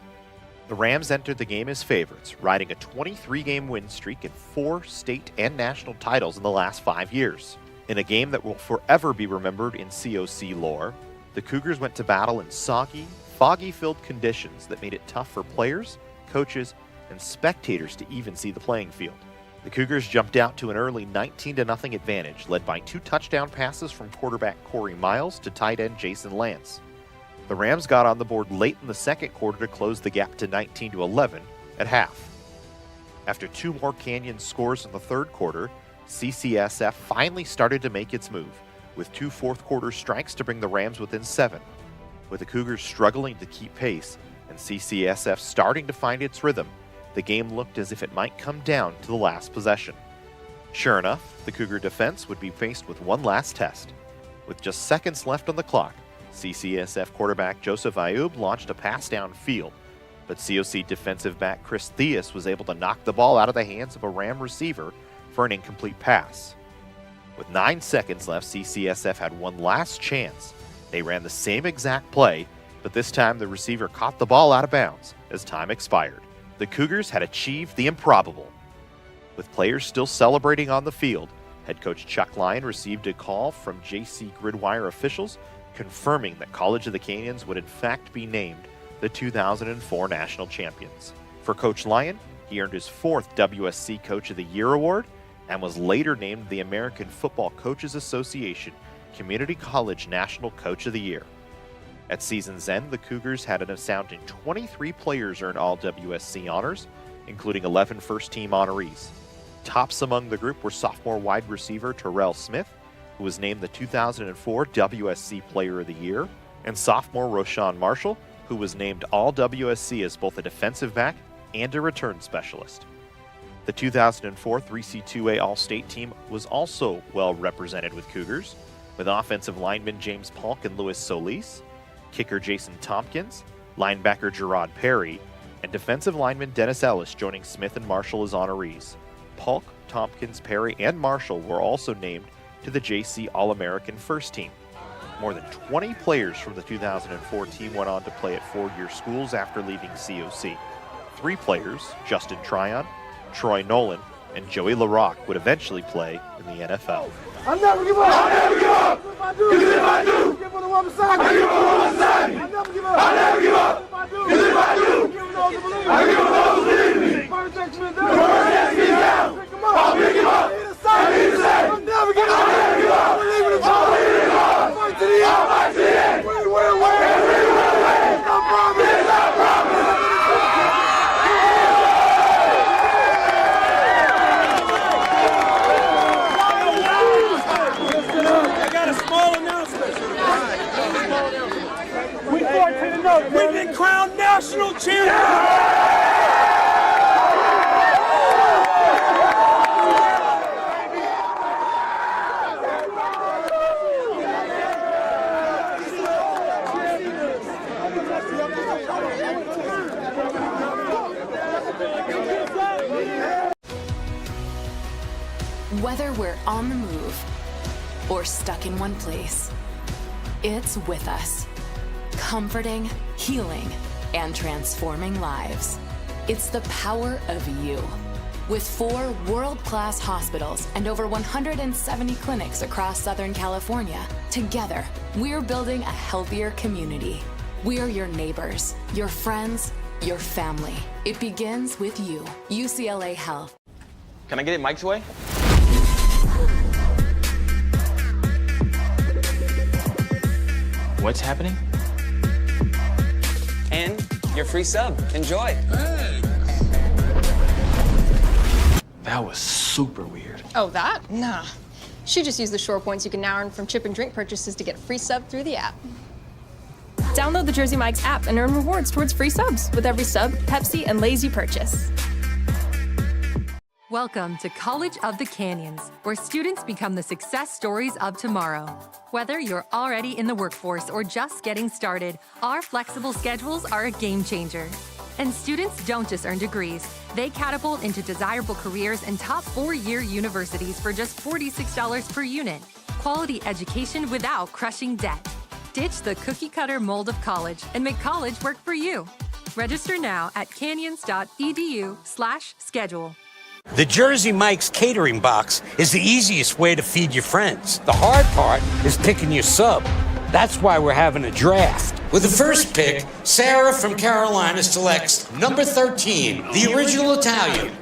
The Rams entered the game as favorites, riding a 23-game win streak and 4 state and national titles in the last 5 years. In a game that will forever be remembered in COC lore, the Cougars went to battle in soggy, foggy-filled conditions that made it tough for players, coaches, and spectators to even see the playing field. The Cougars jumped out to an early 19-0 advantage, led by 2 touchdown passes from quarterback Corey Miles to tight end Jason Lance. The Rams got on the board late in the second quarter to close the gap to 19-11 at half. After 2 more Canyon scores in the third quarter, CCSF finally started to make its move, with 2 fourth-quarter strikes to bring the Rams within 7. With the Cougars struggling to keep pace and CCSF starting to find its rhythm, the game looked as if it might come down to the last possession. Sure enough, the Cougar defense would be faced with one last test. With just seconds left on the clock, CCSF quarterback Joseph Ayoub launched a pass downfield, but COC defensive back Chris Theus was able to knock the ball out of the hands of a Ram receiver for an incomplete pass. With 9 seconds left, CCSF had one last chance. They ran the same exact play, but this time the receiver caught the ball out of bounds as time expired. The Cougars had achieved the improbable. With players still celebrating on the field, head coach Chuck Lyon received a call from JC Gridwire officials confirming that College of the Canyons would in fact be named the 2004 national champions. For Coach Lyon, he earned his 4th WSC Coach of the Year award and was later named the American Football Coaches Association Community College National Coach of the Year. At season's end, the Cougars had an astounding 23 players earn all WSC honors, including 11 first-team honorees. Tops among the group were sophomore wide receiver Terrell Smith, who was named the 2004 WSC Player of the Year, and sophomore Roshan Marshall, who was named all WSC as both a defensive back and a return specialist. The 2004 3C2A All-State team was also well represented with Cougars, with offensive linemen James Polk and Louis Solis, kicker Jason Tompkins, linebacker Gerard Perry, and defensive lineman Dennis Ellis joining Smith and Marshall as honorees. Polk, Tompkins, Perry, and Marshall were also named to the JC All-American First Team. More than 20 players from the 2004 team went on to play at four-year schools after leaving COC. 3 players, Justin Tryon, Troy Nolan, and Joey LaRock, would eventually play in the NFL. I'll never give up! I'll never give up! If I do, because if I do, give on the one beside me. I give on the one beside me. I'll never give up! I'll never give up! If I do, because if I do, give on those who believe me. I give on those who believe me. The first takes me down. The first takes me down. Pick him up. I'll pick him up. I need to say. I'll never give up. I'll never give up. I'm leaving the job. I'll leave it all. I'll fight to the end. I'll fight to the end. Win. It's not promise. It's not promise. We've been crowned national champions! Whether we're on the move or stuck in one place, it's with us. Comforting, healing, and transforming lives. It's the power of you. With 4 world-class hospitals and over 170 clinics across Southern California, together, we're building a healthier community. We're your neighbors, your friends, your family. It begins with you. UCLA Health. Can I get it Mike's way? What's happening? And your free sub. Enjoy. Hey. That was super weird. Oh, that? Nah. She just used the shore points you can now earn from chip and drink purchases to get free sub through the app. Download the Jersey Mike's app and earn rewards towards free subs with every sub, Pepsi, and Lay's you purchase. Welcome to College of the Canyons, where students become the success stories of tomorrow. Whether you're already in the workforce or just getting started, our flexible schedules are a game changer. And students don't just earn degrees. They catapult into desirable careers in top 4-year universities for just $46 per unit. Quality education without crushing debt. Ditch the cookie-cutter mold of college and make college work for you. Register now at canyons.edu/schedule. The Jersey Mike's catering box is the easiest way to feed your friends. The hard part is picking your sub. That's why we're having a draft. With the first pick, Sarah from Carolina selects number 13, the original Italian.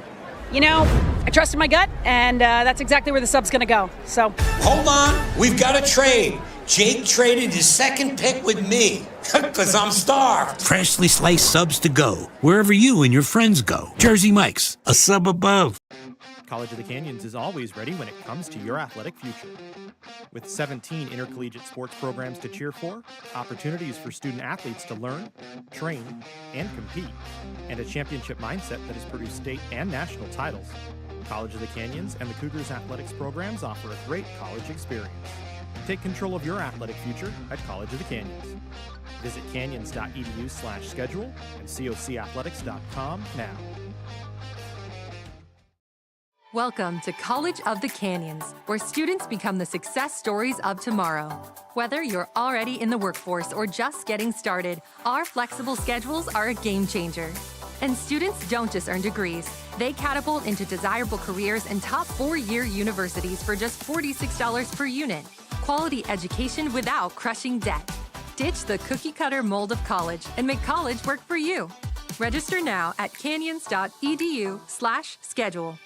You know, I trusted my gut, and that's exactly where the sub's gonna go, so. Hold on, we've got a trade. Jake traded his second pick with me, because I'm starved. Freshly sliced subs to go, wherever you and your friends go. Jersey Mike's, a sub above. College of the Canyons is always ready when it comes to your athletic future. With 17 intercollegiate sports programs to cheer for, opportunities for student athletes to learn, train, and compete, and a championship mindset that has produced state and national titles, College of the Canyons and the Cougars athletics programs offer a great college experience. Take control of your athletic future at College of the Canyons. Visit canyons.edu/schedule and cocathletics.com now. Welcome to College of the Canyons, where students become the success stories of tomorrow. Whether you're already in the workforce or just getting started, our flexible schedules are a game changer. And students don't just earn degrees. They catapult into desirable careers in top 4-year universities for just $46 per unit. Quality education without crushing debt. Ditch the cookie-cutter mold of college and make college work for you. Register now at canyons.edu/schedule.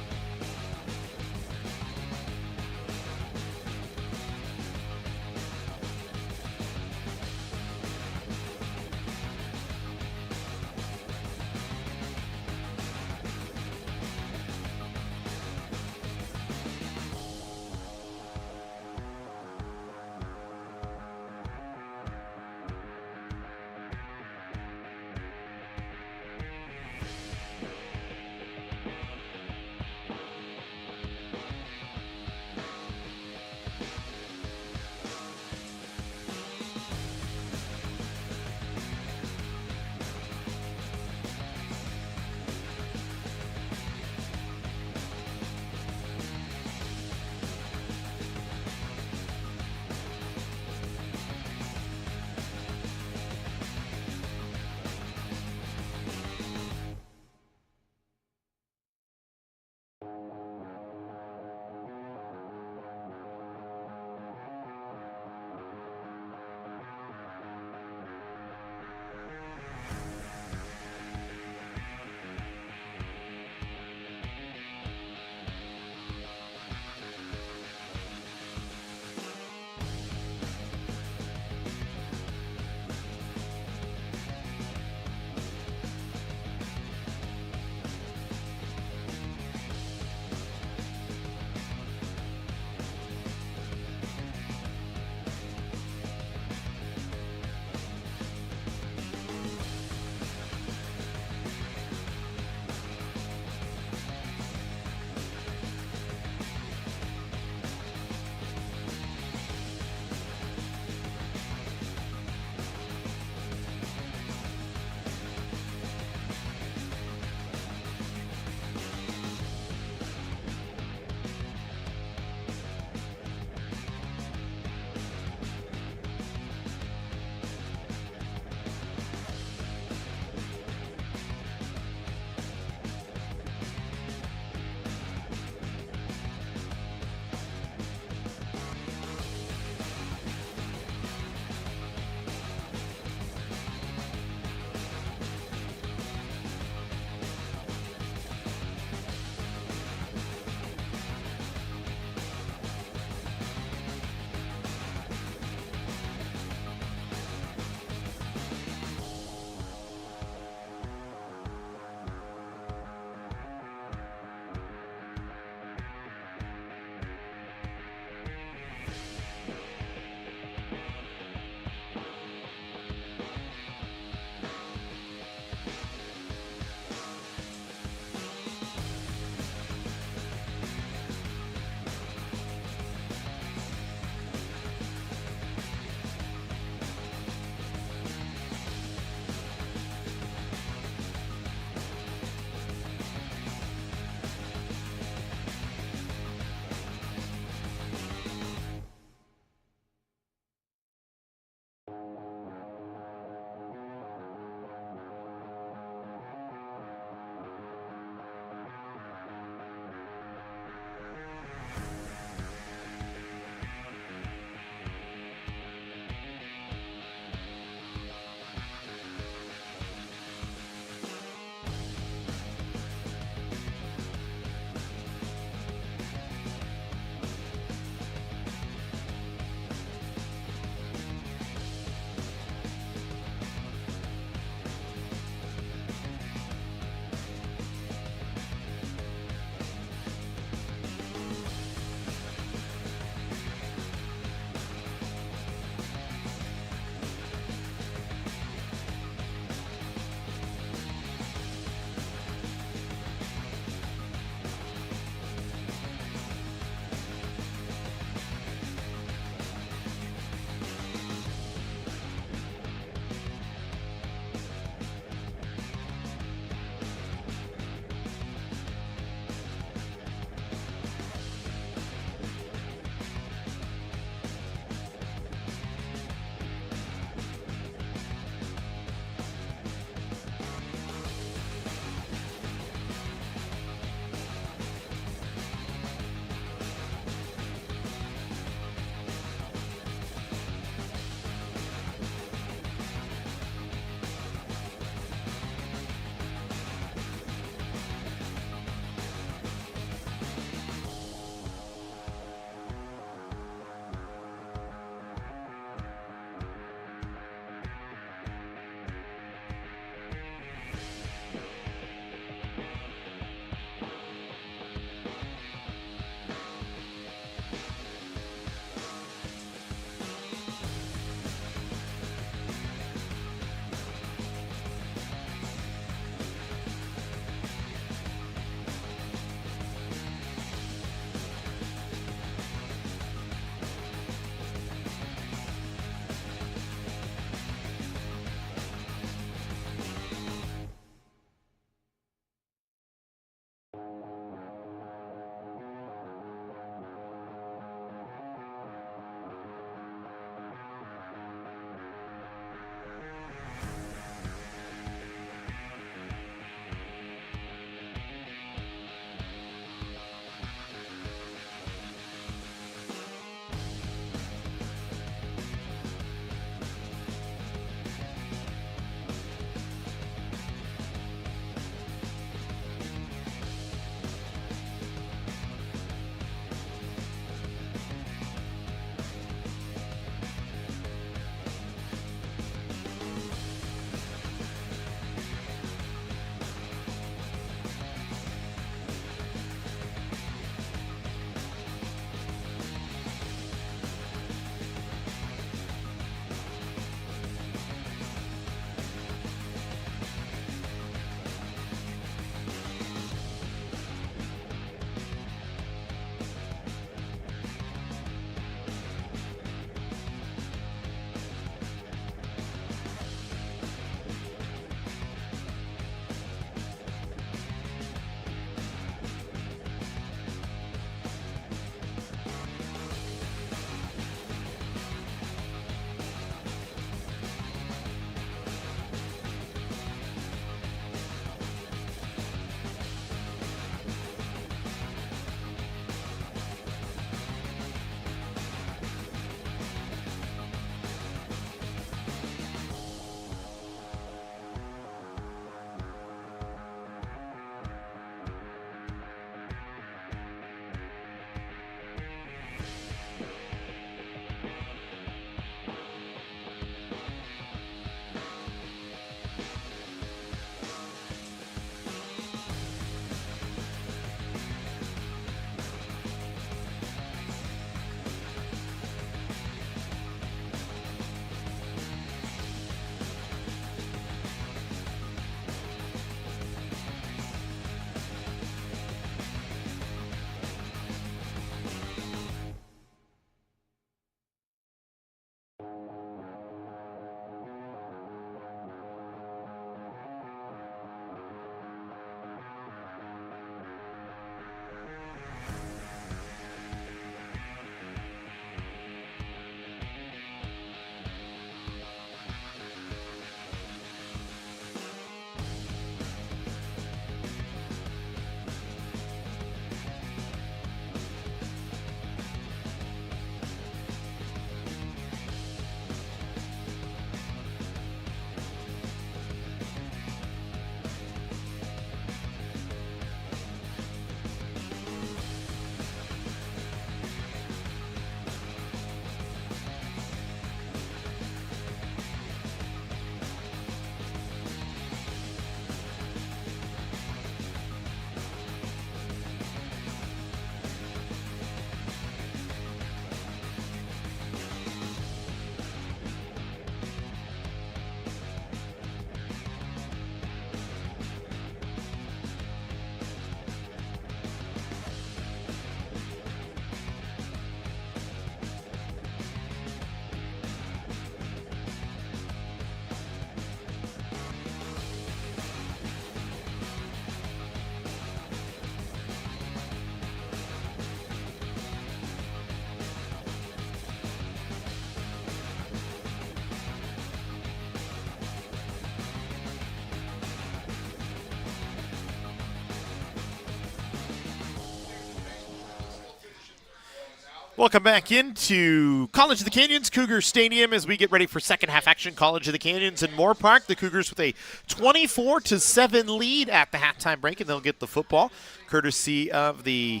Welcome back into College of the Canyons Cougar Stadium as we get ready for second half action. College of the Canyons and Moorpark. The Cougars with a 24-7 lead at the halftime break, and they'll get the football courtesy of the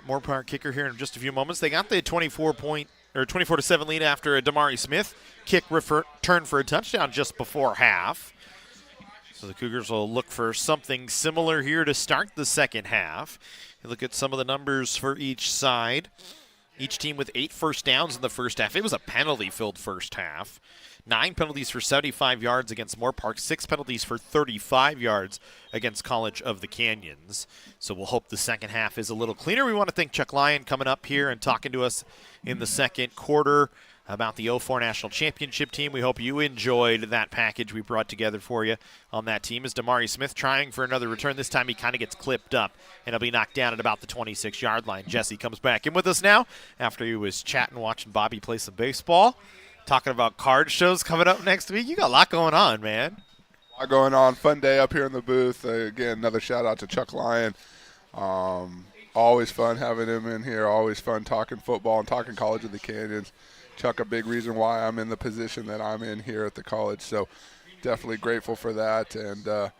Moorpark kicker here in just a few moments. They got the 24-7 lead after a Damari Smith kick return for a touchdown just before half. So the Cougars will look for something similar here to start the second half. You look at some of the numbers for each side. Each team with 8 first downs in the first half. It was a penalty-filled first half. 9 penalties for 75 yards against Moorpark. 6 penalties for 35 yards against College of the Canyons. So we'll hope the second half is a little cleaner. We want to thank Chuck Lyon coming up here and talking to us in the second quarter about the 04 National Championship team. We hope you enjoyed that package we brought together for you on that team. As Damari Smith trying for another return. This time he kind of gets clipped up, and he'll be knocked down at about the 26-yard line. Jesse comes back in with us now after he was chatting, watching Bobby play some baseball, talking about card shows coming up next week. You got a lot going on, man. A lot going on. Fun day up here in the booth. Again, another shout-out to Chuck Lyon. Always fun having him in here. Always fun talking football and talking College of the Canyons. Chuck, a big reason why I'm in the position that I'm in here at the college, so definitely grateful for that. And,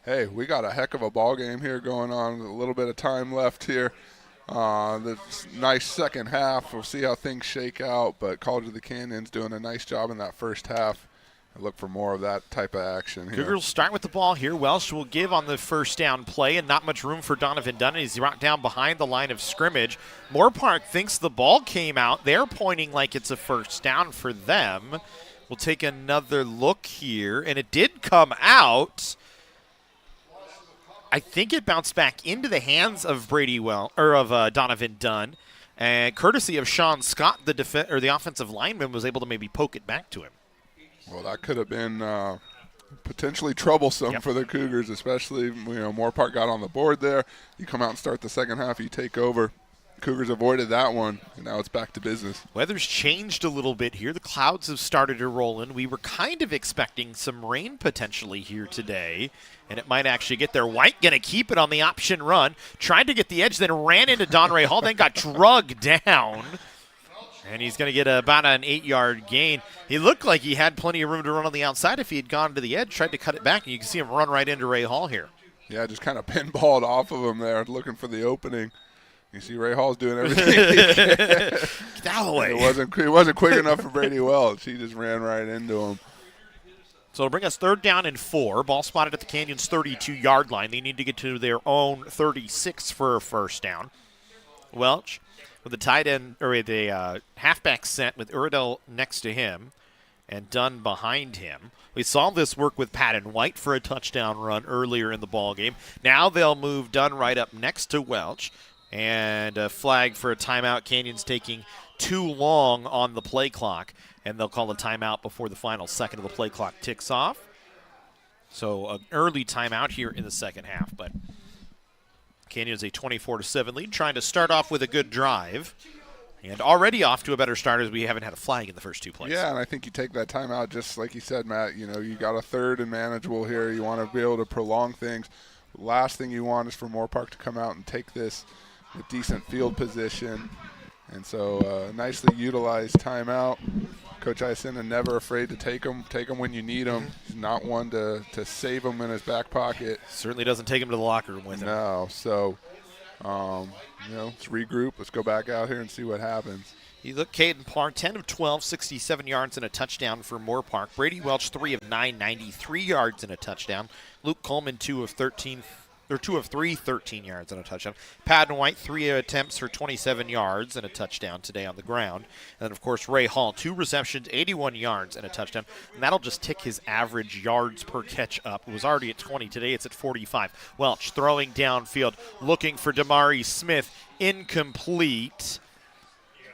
hey, we got a heck of a ball game here going on, a little bit of time left here. The nice second half. We'll see how things shake out, but College of the Canyons doing a nice job in that first half. I look for more of that type of action here. Cougars will start with the ball here. Welsh will give on the first down play, and not much room for Donovan Dunn. He's brought down behind the line of scrimmage. Moorpark thinks the ball came out. They're pointing like it's a first down for them. We'll take another look here, and it did come out. I think it bounced back into the hands of Donovan Dunn, and courtesy of Sean Scott, the offensive lineman, was able to maybe poke it back to him. Well, that could have been potentially troublesome for the Cougars, especially, Moorpark got on the board there. You come out and start the second half, you take over. Cougars avoided that one, and now it's back to business. Weather's changed a little bit here. The clouds have started to roll in. We were kind of expecting some rain potentially here today, and it might actually get there. White going to keep it on the option run. Tried to get the edge, then ran into Donray Hall, then got drugged down. And he's going to get about an 8-yard gain. He looked like he had plenty of room to run on the outside if he had gone to the edge, tried to cut it back, and you can see him run right into Ray Hall here. Yeah, just kind of pinballed off of him there, looking for the opening. You see Ray Hall's doing everything he can. Get out of the way. It wasn't quick enough for Brady Welch. He just ran right into him. So it'll bring us 3rd down and 4. Ball spotted at the Canyons' 32-yard line. They need to get to their own 36 for a first down. Welch with the tight end, or the halfback set with Uridel next to him and Dunn behind him. We saw this work with Patton White for a touchdown run earlier in the ball game. Now they'll move Dunn right up next to Welch, and a flag for a timeout. Canyons taking too long on the play clock, and they'll call a timeout before the final second of the play clock ticks off. So an early timeout here in the second half, but Canyons a 24-7 lead, trying to start off with a good drive, and already off to a better start as we haven't had a flag in the first 2 plays. Yeah, and I think you take that timeout just like you said, Matt. You got a 3rd and manageable here. You want to be able to prolong things. The last thing you want is for Moorpark to come out and take this with decent field position. And so nicely utilized timeout. Coach Isena never afraid to take them when you need them. He's not one to save them in his back pocket. Certainly doesn't take him to the locker room with him. No, so, let's regroup. Let's go back out here and see what happens. You look, Caden Parr, 10 of 12, 67 yards and a touchdown for Moorpark. Brady Welch, 3 of 9, 93 yards and a touchdown. Luke Coleman, 2 of 3, 13 yards and a touchdown. Patton White, 3 attempts for 27 yards and a touchdown today on the ground. And then, of course, Ray Hall, 2 receptions, 81 yards and a touchdown. And that'll just tick his average yards per catch up. It was already at 20. Today it's at 45. Welch throwing downfield, looking for Damari Smith. Incomplete.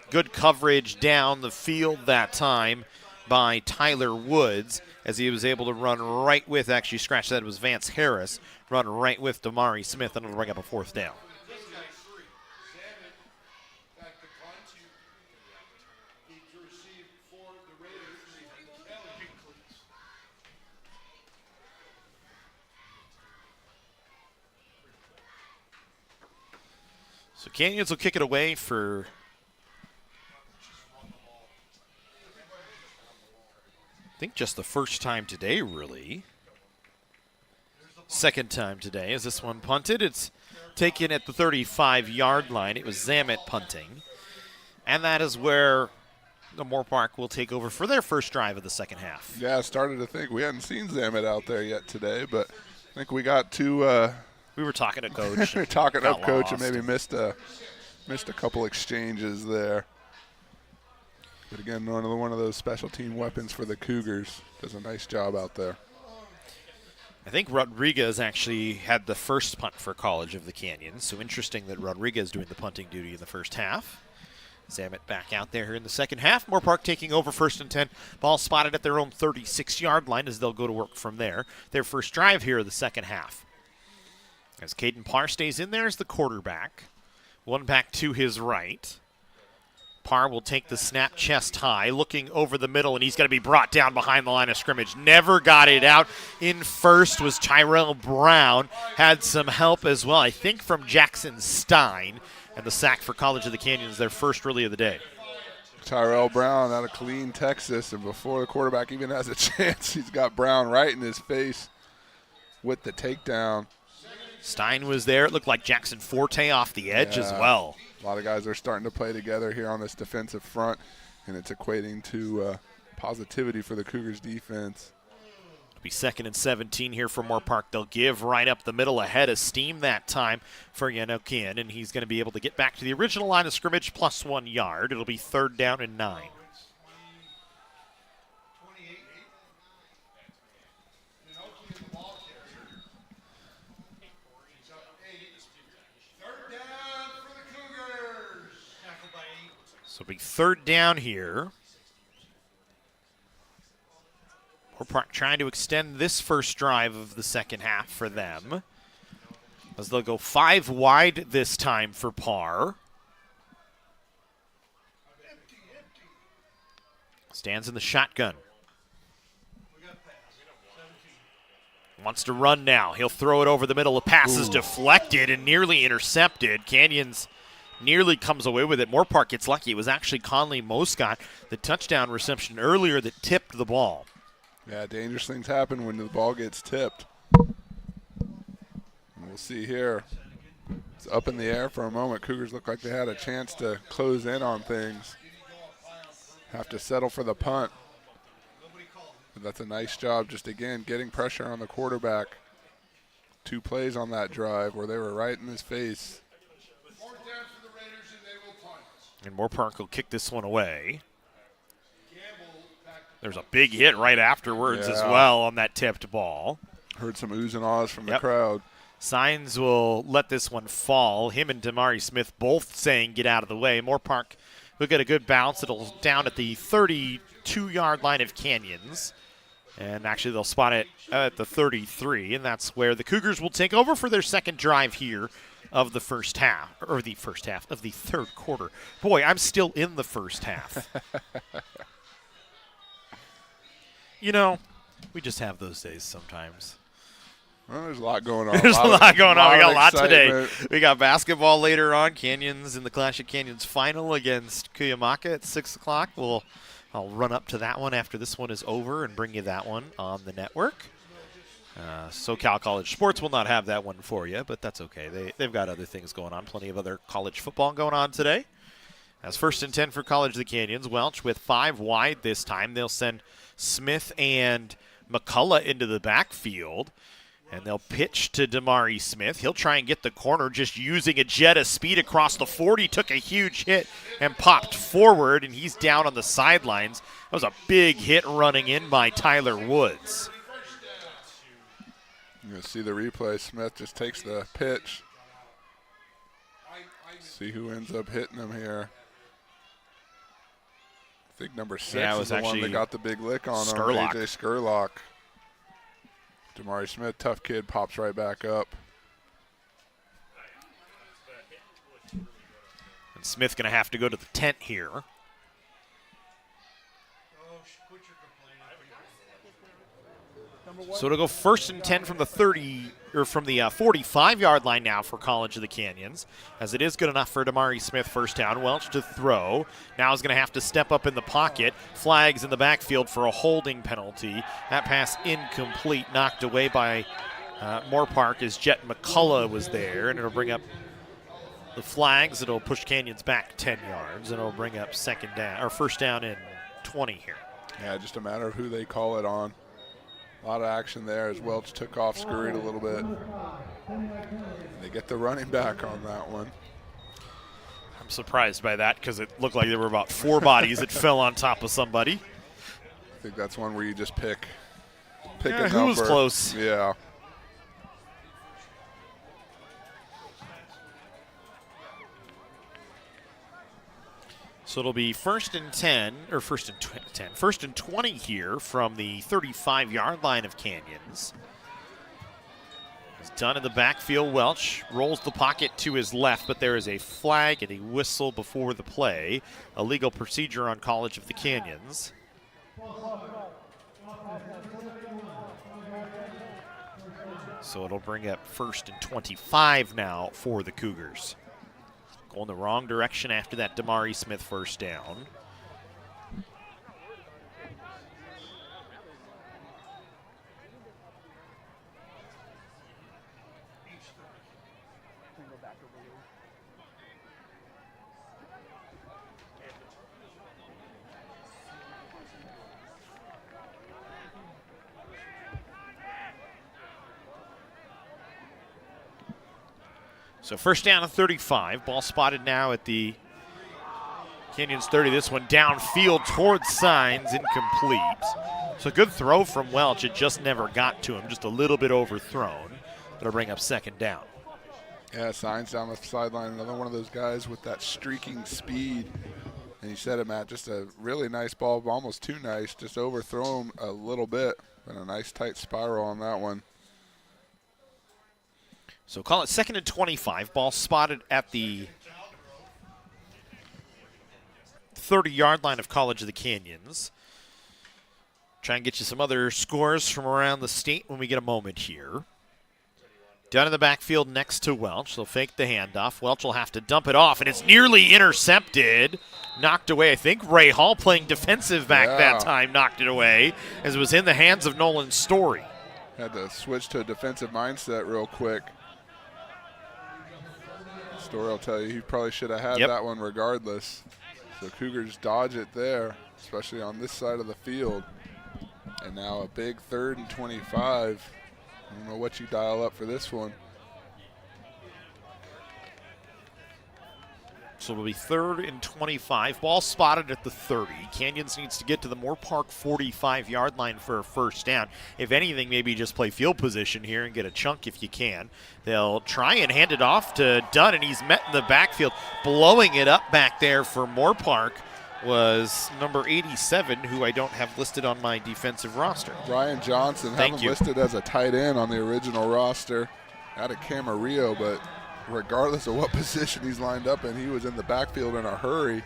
Good coverage down the field that time by Tyler Woods, as he was able to run right with, actually scratch that, it was Vance Harris, run right with Damari Smith, and it'll bring up a 4th down. So Canyons will kick it away for think just the first time today, really. Second time today as this one punted. It's taken at the 35-yard line. It was Zamet punting. And that is where the Moorpark will take over for their first drive of the second half. Yeah, I started to think we hadn't seen Zamet out there yet today, but I think we got two. We were talking to Coach. We were talking up Coach and lost. maybe missed a couple exchanges there. But again, one of those special team weapons for the Cougars. Does a nice job out there. I think Rodriguez actually had the first punt for College of the Canyons, so interesting that Rodriguez doing the punting duty in the first half. Zamet back out there in the second half. Moorpark taking over 1st and 10. Ball spotted at their own 36-yard line as they'll go to work from there. Their first drive here of the second half. As Caden Parr stays in there as the quarterback. One back to his right. Parr will take the snap chest high, looking over the middle, and he's going to be brought down behind the line of scrimmage. Never got it out. In first was Tyrell Brown. Had some help as well, I think, from Jackson Stein. And the sack for College of the Canyons, their first really of the day. Tyrell Brown out of Killeen, Texas, and before the quarterback even has a chance, he's got Brown right in his face with the takedown. Stein was there. It looked like Jackson Forte off the edge as well. A lot of guys are starting to play together here on this defensive front, and it's equating to positivity for the Cougars defense. It'll be 2nd and 17 here for Moorpark. They'll give right up the middle ahead of steam that time for Yanokian, and he's going to be able to get back to the original line of scrimmage plus 1 yard. It'll be 3rd down and 9. So it'll be 3rd down here. Moorpark trying to extend this first drive of the second half for them, as they'll go 5 wide this time for Parr. Stands in the shotgun. Wants to run now. He'll throw it over the middle. The pass is deflected and nearly intercepted. Canyons nearly comes away with it. Moorpark gets lucky. It was actually Conley Moscott, the touchdown reception earlier, that tipped the ball. Yeah, dangerous things happen when the ball gets tipped. And we'll see here. It's up in the air for a moment. Cougars look like they had a chance to close in on things. Have to settle for the punt. But that's a nice job just, again, getting pressure on the quarterback. 2 plays on that drive where they were right in his face. And Moorpark will kick this one away. There's a big hit right afterwards as well on that tipped ball. Heard some oohs and ahs from the crowd. Signs will let this one fall. Him and Damari Smith both saying get out of the way. Moorpark will get a good bounce. It'll down at the 32-yard line of Canyons. And actually they'll spot it at the 33, and that's where the Cougars will take over for their second drive here of the first half, or the first half of the third quarter. Boy, I'm still in the first half. You know, we just have those days sometimes. Well, there's a lot going on. There's a lot going on. We got a lot excitement today. We got basketball later on. Canyons in the Clash of Canyons final against Cuyamaca at 6 o'clock. I'll run up to that one after this one is over and bring you that one on the network. SoCal College Sports will not have that one for you, but that's okay. They've got other things going on. Plenty of other college football going on today. As 1st and 10 for College of the Canyons. Welch with 5 wide this time. They'll send Smith and McCullough into the backfield, and they'll pitch to Damari Smith. He'll try and get the corner just using a jet of speed across the 40. Took a huge hit and popped forward, and he's down on the sidelines. That was a big hit running in by Tyler Woods. You'll see the replay. Smith just takes the pitch. See who ends up hitting him here. I think number 6 is the one that got the big lick on him. A.J. Skurlock. Damari Smith, tough kid, pops right back up. And Smith going to have to go to the tent here. So it'll go 1st and 10 from the 45-yard line now for College of the Canyons, as it is good enough for Damari Smith first down. Welch to throw. Now is going to have to step up in the pocket. Flags in the backfield for a holding penalty. That pass incomplete, knocked away by Moorpark as Jet McCullough was there, and it'll bring up the flags. It'll push Canyons back 10 yards, and it'll bring up first down and 20 here. Yeah, just a matter of who they call it on. A lot of action there as Welch took off, scurried a little bit. And they get the running back on that one. I'm surprised by that because it looked like there were about 4 bodies that fell on top of somebody. I think that's one where you just pick a number. Who was close? Yeah. So it'll be 1st and 20 here from the 35-yard line of Canyons. It's done in the backfield. Welch rolls the pocket to his left, but there is a flag and a whistle before the play. A legal procedure on College of the Canyons. So it'll bring up 1st and 25 now for the Cougars. Going the wrong direction after that Damari Smith first down. So first down at 35. Ball spotted now at the Canyons 30. This one downfield towards Signs, incomplete. So good throw from Welch. It just never got to him, just a little bit overthrown. That'll bring up 2nd down. Yeah, Signs down the sideline. Another one of those guys with that streaking speed. And you said it, Matt, just a really nice ball, almost too nice. Just overthrown a little bit, but a nice tight spiral on that one. So call it 2nd and 25. Ball spotted at the 30-yard line of College of the Canyons. Try and get you some other scores from around the state when we get a moment here. Down in the backfield next to Welch. They'll fake the handoff. Welch will have to dump it off, and it's nearly intercepted. Knocked away. I think Ray Hall, playing defensive back that time, knocked it away as it was in the hands of Nolan Story. Had to switch to a defensive mindset real quick. Story will tell you he probably should have had that one regardless. So Cougars dodge it there, especially on this side of the field. And now a big 3rd and 25. I don't know what you dial up for this one. So it'll be 3rd and 25. Ball spotted at the 30. Canyons needs to get to the Moorpark 45-yard line for a first down. If anything, maybe just play field position here and get a chunk if you can. They'll try and hand it off to Dunn, and he's met in the backfield. Blowing it up back there for Moorpark was number 87, who I don't have listed on my defensive roster. Brian Johnson, have him listed as a tight end on the original roster out of Camarillo, but regardless of what position he's lined up in, he was in the backfield in a hurry.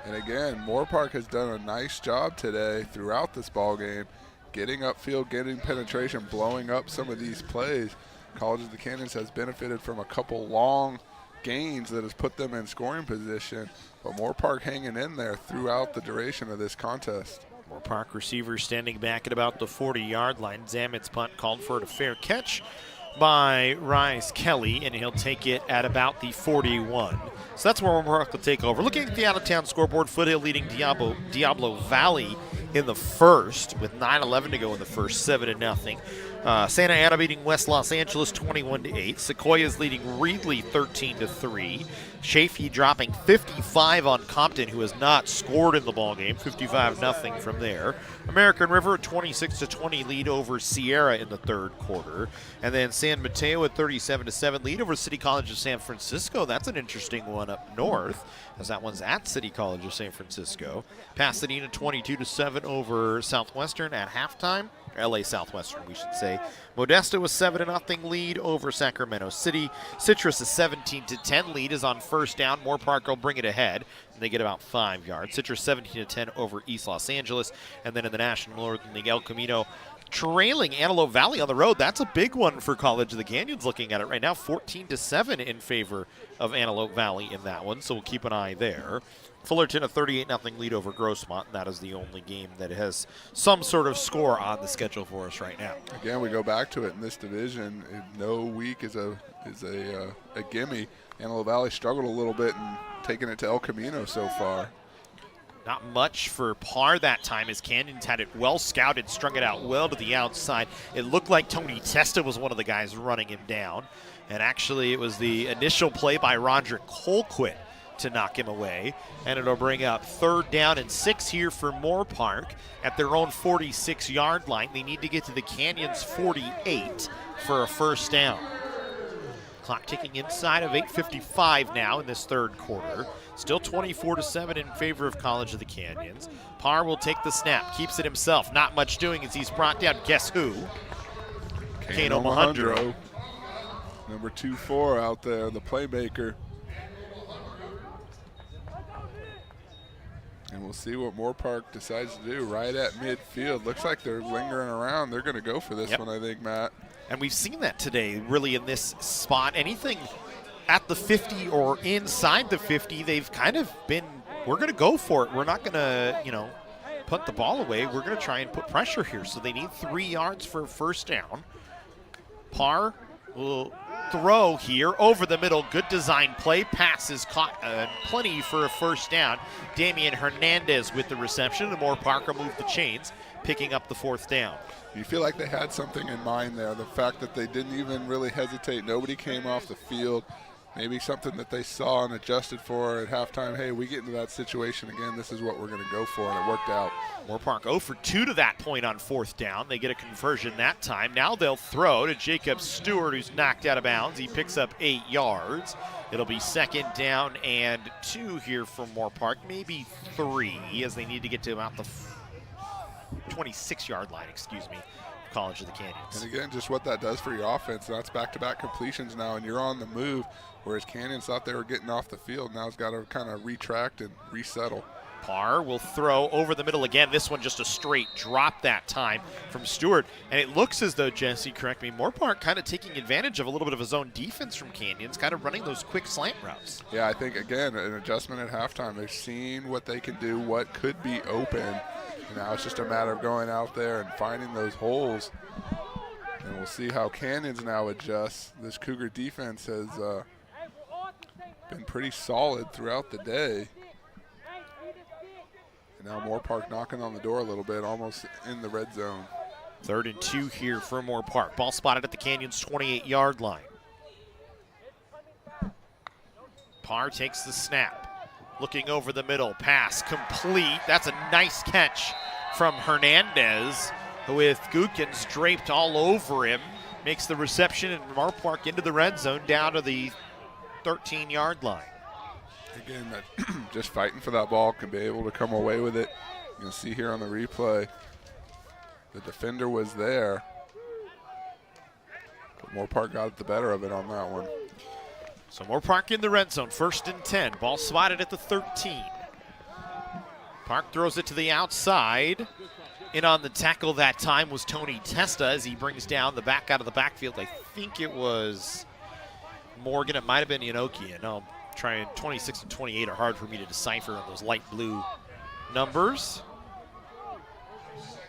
And again, Moorpark has done a nice job today throughout this ball game, getting upfield, getting penetration, blowing up some of these plays. College of the Canyons has benefited from a couple long gains that has put them in scoring position, but Moorpark hanging in there throughout the duration of this contest. Moorpark receivers standing back at about the 40-yard line. Zamet's punt called for a fair catch by Rice Kelly, and he'll take it at about the 41. So that's where Moorpark will take over. Looking at the out-of-town scoreboard, Foothill leading Diablo Valley in the first with 9:11 to go in the first, 7-0. Santa Ana beating West Los Angeles 21-8. Sequoia's leading Reedley 13-3. Chaffee dropping 55 on Compton, who has not scored in the ballgame, 55-0 from there. American River a 26-20 lead over Sierra in the 3rd quarter. And then San Mateo a 37-7 lead over City College of San Francisco. That's an interesting one up north, as that one's at City College of San Francisco. Pasadena 22-7 over Southwestern at halftime. LA Southwestern, we should say. Modesto a 7-0 lead over Sacramento City. Citrus a 17-10 lead is on first down. Moorpark will bring it ahead, and they get about 5 yards. Citrus 17-10 over East Los Angeles. And then in the National Northern League, El Camino trailing Antelope Valley on the road. That's a big one for College of the Canyons looking at it right now. 14-7 in favor of Antelope Valley in that one, so we'll keep an eye there. Fullerton a 38-0 lead over Grossmont, and that is the only game that has some sort of score on the schedule for us right now. Again, we go back to it in this division. No week is a gimme. Antelope Valley struggled a little bit in taking it to El Camino so far. Not much for Parr that time as Canyons had it well scouted, strung it out well to the outside. It looked like Tony Testa was one of the guys running him down. And actually it was the initial play by Roderick Colquitt to knock him away. And it'll bring up 3rd down and 6 here for Moorpark at their own 46-yard line. They need to get to the Canyons 48 for a 1st down. Clock ticking inside of 8:55 now in this 3rd quarter. Still 24-7 in favor of College of the Canyons. Parr will take the snap, keeps it himself. Not much doing as he's brought down. Guess who? Kano Mahundro. Number 2-4 out there, the playmaker. And we'll see what Moorpark decides to do right at midfield. Looks like they're lingering around. They're going to go for this one, I think, Matt. And we've seen that today, really, in this spot. Anything at the 50 or inside the 50, they've kind of been, we're going to go for it. We're not going to, put the ball away. We're going to try and put pressure here. So they need 3 yards for a 1st down. Parr will throw here over the middle. Good design play. Pass is caught. Plenty for a 1st down. Damian Hernandez with the reception. And Moorpark removed the chains, picking up the 4th down. You feel like they had something in mind there. The fact that they didn't even really hesitate. Nobody came off the field. Maybe something that they saw and adjusted for at halftime. Hey, we get into that situation again. This is what we're going to go for, and it worked out. Moorpark 0 for 2 to that point on 4th down. They get a conversion that time. Now they'll throw to Jacob Stewart, who's knocked out of bounds. He picks up 8 yards. It'll be 2nd down and 2 here for Moorpark, maybe 3, as they need to get to about the 26-yard line, College of the Canyons. And again, just what that does for your offense. That's back-to-back completions now, and you're on the move, whereas Canyons thought they were getting off the field. Now it's got to kind of retract and resettle. Parr will throw over the middle again. This one just a straight drop that time from Stewart. And it looks as though, Jesse, correct me, Moorpark kind of taking advantage of a little bit of a zone defense from Canyons, kind of running those quick slant routes. Yeah, I think, again, an adjustment at halftime. They've seen what they can do, what could be open. And now it's just a matter of going out there and finding those holes. And we'll see how Canyons now adjusts. This Cougar defense has been pretty solid throughout the day. And now Moorpark knocking on the door a little bit, almost in the red zone. 3rd and 2 here for Moorpark. Ball spotted at the Canyons 28-yard line. Parr takes the snap. Looking over the middle, pass complete. That's a nice catch from Hernandez with Gookins draped all over him. Makes the reception and Moorpark into the red zone down to the 13-yard line. Again, just fighting for that ball, can be able to come away with it. You can see here on the replay, the defender was there, but Moorpark got the better of it on that one. So Moorpark in the red zone, 1st and 10. Ball spotted at the 13. Park throws it to the outside. In on the tackle that time was Tony Testa as he brings down the back out of the backfield. I think it was Morgan. It might have been Yanokian. No, trying 26 and 28 are hard for me to decipher on those light blue numbers.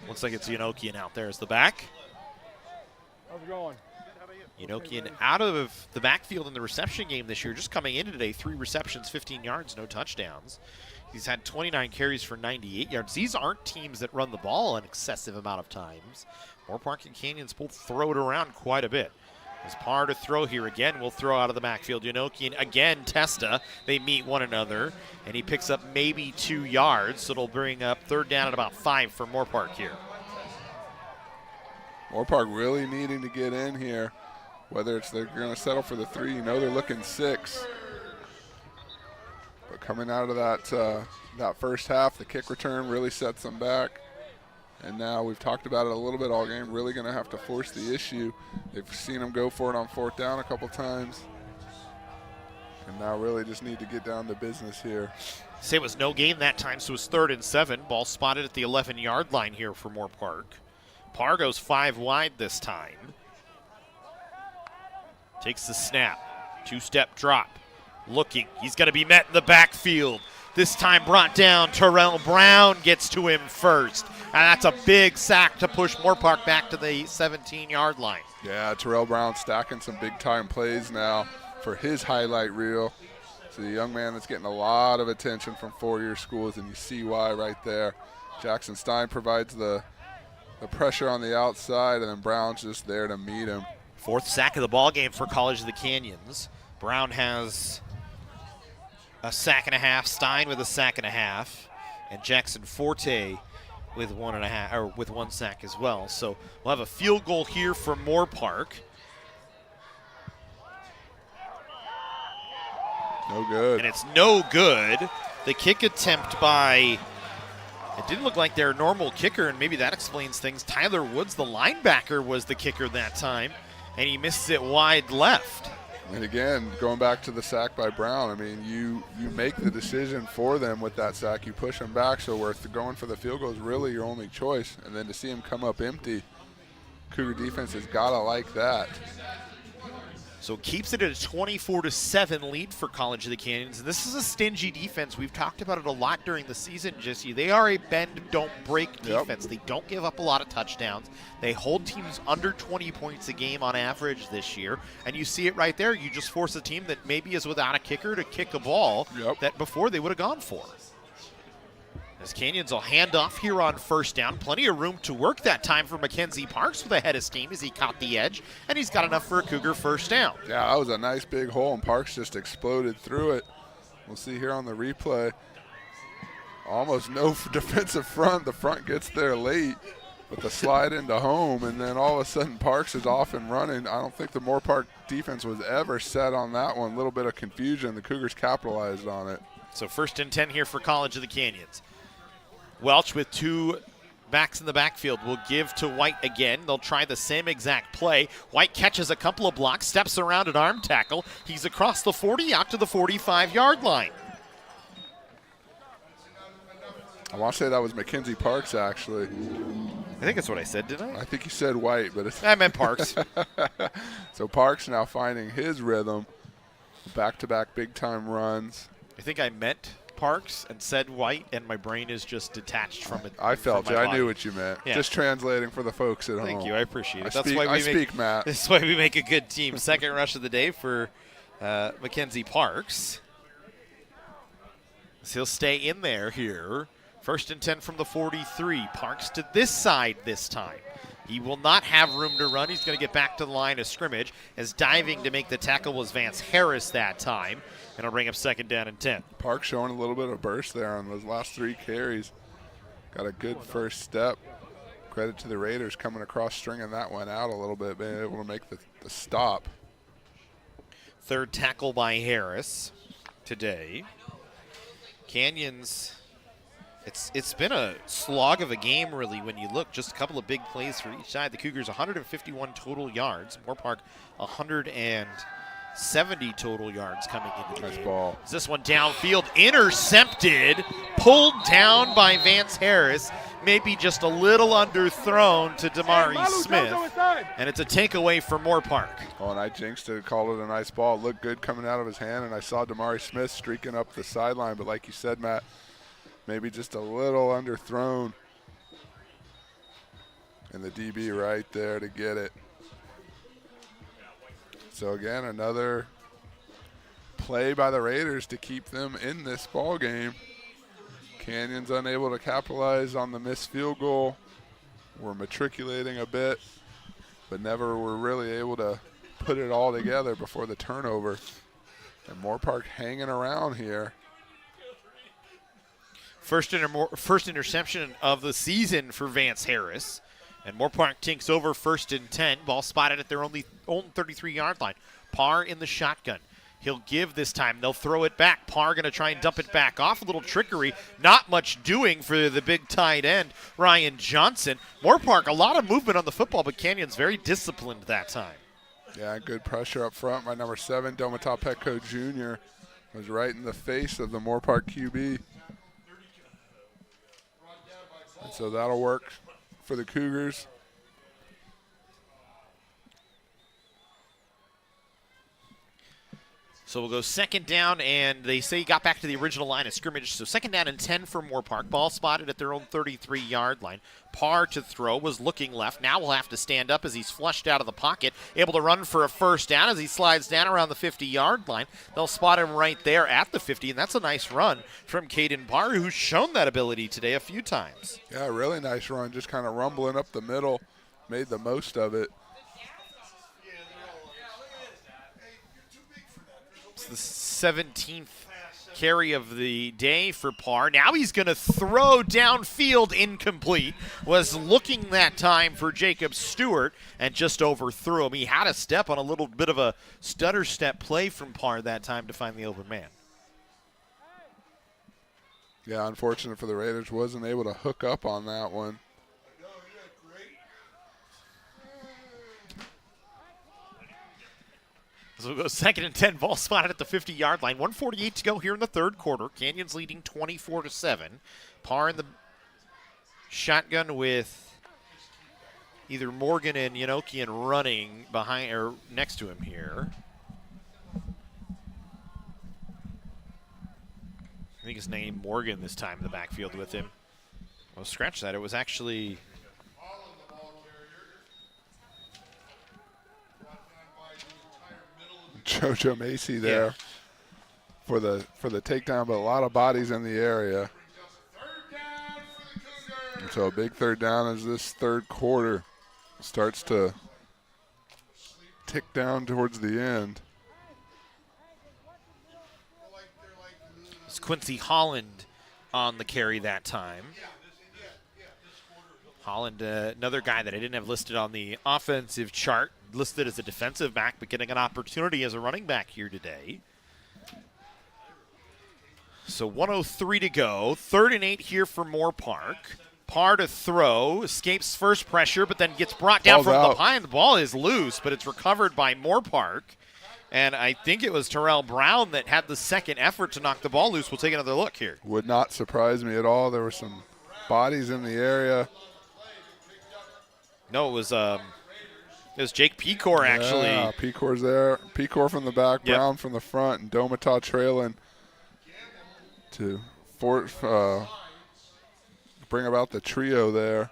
Looks like it's Yanokian out there as the back. How's it going? Yanokian out of the backfield in the reception game this year, just coming in today, 3 receptions, 15 yards, no touchdowns. He's had 29 carries for 98 yards. These aren't teams that run the ball an excessive amount of times. Moorpark and Canyons both throw it around quite a bit. As Parr to throw here again, will throw out of the backfield. Yanokian again, Testa. They meet one another, and he picks up maybe 2 yards, so it'll bring up 3rd down at about 5 for Moorpark here. Moorpark really needing to get in here. Whether it's they're going to settle for the 3, they're looking 6. But coming out of that first half, the kick return really sets them back. And now we've talked about it a little bit all game, really going to have to force the issue. They've seen them go for it on 4th down a couple times. And now really just need to get down to business here. Say it was no gain that time, so it was 3rd and 7. Ball spotted at the 11-yard line here for Moorpark. Parr goes 5 wide this time. Takes the snap. 2-step drop. Looking. He's going to be met in the backfield. This time brought down. Terrell Brown gets to him first. And that's a big sack to push Moorpark back to the 17-yard line. Yeah, Terrell Brown stacking some big-time plays now for his highlight reel. So the young man that's getting a lot of attention from four-year schools, and you see why right there. Jackson Stein provides the pressure on the outside, and then Brown's just there to meet him. 4th sack of the ball game for College of the Canyons. Brown has a sack and a half. Stein with a sack and a half, and Jackson Forte with 1.5, or with 1 sack as well. So we'll have a field goal here for Moorpark. No good. And it's no good. The kick attempt by, it didn't look like their normal kicker, and maybe that explains things. Tyler Woods, the linebacker, was the kicker that time, and he misses it wide left. And again, going back to the sack by Brown, I mean, you make the decision for them with that sack. You push them back, so where going for the field goal is really your only choice. And then to see him come up empty, Cougar defense has got to like that. So keeps it at a 24-7 lead for College of the Canyons. And this is a stingy defense. We've talked about it a lot during the season, Jesse. They are a bend-don't-break defense. They don't give up a lot of touchdowns. They hold teams under 20 points a game on average this year. And you see it right there. You just force a team that maybe is without a kicker to kick a ball that before they would have gone for. As Canyons will hand off here on 1st down. Plenty of room to work that time for Mackenzie Parks with a head of steam as he caught the edge, and he's got enough for a Cougar 1st down. Yeah, that was a nice big hole, and Parks just exploded through it. We'll see here on the replay. Almost no defensive front. The front gets there late with the slide into home, and then all of a sudden Parks is off and running. I don't think the Moorpark defense was ever set on that one. A little bit of confusion. The Cougars capitalized on it. So 1st and 10 here for College of the Canyons. Welch with 2 backs in the backfield will give to White again. They'll try the same exact play. White catches a couple of blocks, steps around an arm tackle. He's across the 40 out to the 45-yard line. I want to say that was Mackenzie Parks, actually. I think that's what I said, didn't I? I think you said White, but it's I meant Parks. So Parks now finding his rhythm. Back-to-back big-time runs. I think I meant Parks and said White, and my brain is just detached from it. I felt you. I knew what you meant. Yeah. Just translating for the folks at home. Thank you. I appreciate it. I speak, Matt. That's why we make a good team. 2nd rush of the day for Mackenzie Parks. So he'll stay in there here. 1st and 10 from the 43. Parks to this side this time. He will not have room to run. He's going to get back to the line of scrimmage, as diving to make the tackle was Vance Harris that time. And it'll bring up 2nd down and 10. Park showing a little bit of burst there on those last 3 carries. Got a good first step. Credit to the Raiders coming across, stringing that one out a little bit, being able to make the stop. 3rd tackle by Harris today. Canyons, it's been a slog of a game, really, when you look. Just a couple of big plays for each side. The Cougars 151 total yards. Moorpark 170 total yards coming into the game. Ball. Is this one downfield? Intercepted. Pulled down by Vance Harris. Maybe just a little underthrown to Damari Smith. And it's a takeaway for Moorpark. Oh, and I jinxed it, called it a nice ball. It looked good coming out of his hand, and I saw Damari Smith streaking up the sideline. But like you said, Matt, maybe just a little underthrown. And the DB right there to get it. So again, another play by the Raiders to keep them in this ball game. Canyons unable to capitalize on the missed field goal. We're matriculating a bit, but never were really able to put it all together before the turnover. And Moorpark hanging around here. First interception of the season for Vance Harris. And Moorpark tinks over 1st and 10. Ball spotted at their own 33-yard line. Parr in the shotgun. He'll give this time. They'll throw it back. Parr going to try and dump it back off. A little trickery. Not much doing for the big tight end, Ryan Johnson. Moorpark, a lot of movement on the football, but Canyons very disciplined that time. Yeah, good pressure up front by number 7, Domata Petco Jr. was right in the face of the Moorpark QB. And so that'll work for the Cougars. So we'll go second down, and they say he got back to the original line of scrimmage. So second down and 10 for Moorpark. Ball spotted at their own 33-yard line. Parr to throw, was looking left. Now we'll have to stand up as he's flushed out of the pocket. Able to run for a first down as he slides down around the 50-yard line. They'll spot him right there at the 50, and that's a nice run from Caden Parr, who's shown that ability today a few times. Yeah, really nice run, just kind of rumbling up the middle. Made the most of it. It's the 17th carry of the day for Parr. Now he's going to throw downfield, incomplete. Was looking that time for Jacob Stewart and just overthrew him. He had a step on a little bit of a stutter step play from Parr that time to find the open man. Yeah, unfortunate for the Raiders, wasn't able to hook up on that one. So we'll go second and 10, ball spotted at the 50-yard line. 1:48 to go here in the third quarter. Canyons leading 24-7. Parr in the shotgun with either Morgan and Yanokian running behind or next to him here. I think his name Morgan this time in the backfield with him. Well, scratch that. It was actually JoJo Macy there for the takedown, but a lot of bodies in the area. And so a big third down as this third quarter starts to tick down towards the end. It's Quincy Holland on the carry that time. Holland, another guy that I didn't have listed on the offensive chart, listed as a defensive back, but getting an opportunity as a running back here today. So 1:03 to go. 3rd and 8 here for Moorpark. Parr to throw, escapes first pressure, but then gets brought down from behind. The ball is loose, but it's recovered by Moorpark. And I think it was Terrell Brown that had the second effort to knock the ball loose. We'll take another look here. Would not surprise me at all. There were some bodies in the area. No, it was Jake Pecor, actually. Yeah, Pecor's there. Pecor from the back, Brown from the front, and Domata trailing to bring about the trio there.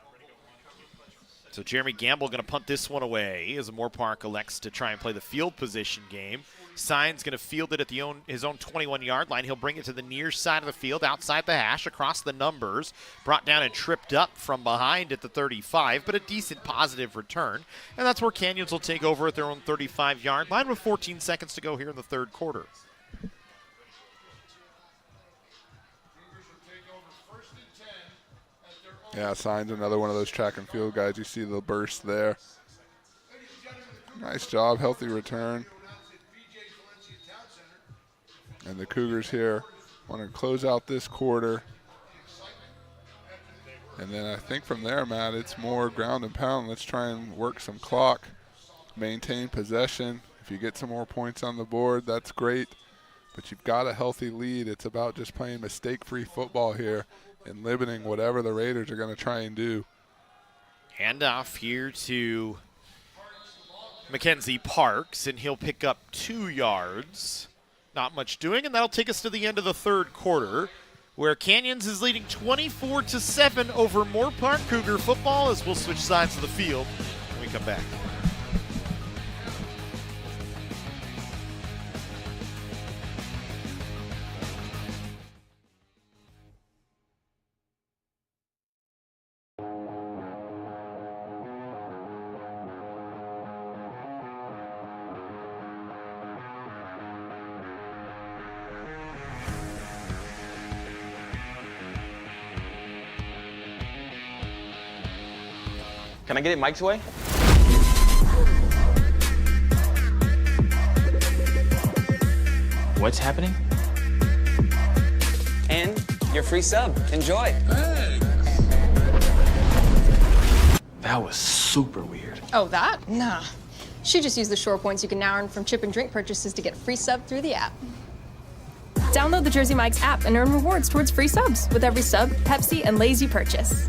So Jeremy Gamble going to punt this one away as Moorpark elects to try and play the field position game. Sign's going to field it at his own 21-yard line. He'll bring it to the near side of the field, outside the hash, across the numbers. Brought down and tripped up from behind at the 35, but a decent positive return. And that's where Canyons will take over at their own 35-yard line with 14 seconds to go here in the third quarter. Yeah, Sign's another one of those track and field guys. You see the burst there. Nice job, healthy return. And the Cougars here want to close out this quarter. And then I think from there, Matt, it's more ground and pound. Let's try and work some clock, maintain possession. If you get some more points on the board, that's great. But you've got a healthy lead. It's about just playing mistake-free football here and limiting whatever the Raiders are going to try and do. Handoff here to Mackenzie Parks, and he'll pick up 2 yards. Not much doing, and that'll take us to the end of the third quarter, where Canyons is leading 24-7 over Moorpark Cougar football, as we'll switch sides of the field when we come back. Can I get it Mike's way? What's happening? And your free sub. Enjoy. Hey. That was super weird. Oh, that? Nah. She just used the shore points you can now earn from chip and drink purchases to get free sub through the app. Download the Jersey Mike's app and earn rewards towards free subs with every sub, Pepsi, and Lay's you purchase.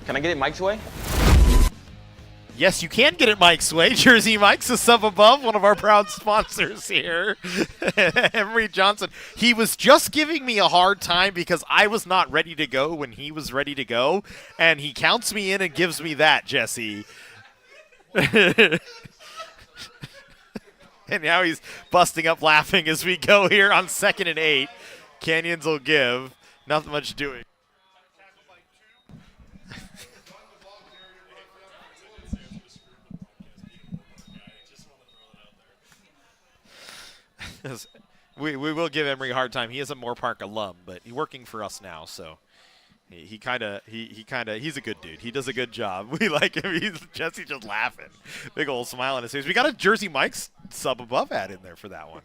Can I get it Mike's way? Yes, you can get it Mike's way. Jersey Mike's a sub above, one of our proud sponsors here. Emery Johnson. He was just giving me a hard time because I was not ready to go when he was ready to go, and he counts me in and gives me that, Jesse. And now he's busting up laughing as we go here on 2nd and 8. Canyons will give. Nothing much doing. We will give Emery a hard time. He is a Moorpark alum, but he's working for us now, so he's a good dude. He does a good job. We like him. Jesse just laughing, big old smile on his face. We got a Jersey Mike's sub above ad in there for that one.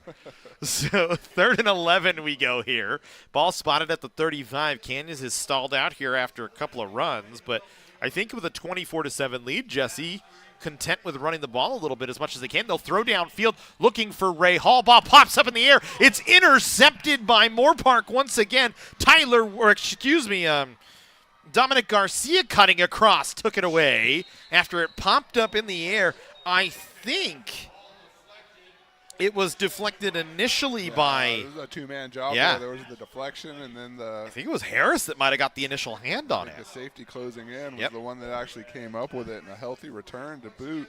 So 3rd and 11 we go here. Ball spotted at the 35. Canyons has stalled out here after a couple of runs, but I think with a 24-7 lead, Jesse content with running the ball a little bit as much as they can. They'll throw downfield looking for Ray Hall. Ball pops up in the air. It's intercepted by Moorpark once again. Dominic Garcia cutting across took it away after it popped up in the air. I think it was deflected initially by... It was a two-man job. Yeah. There was the deflection, and then I think it was Harris that might have got the initial hand on it. The safety closing in was the one that actually came up with it, and a healthy return to boot.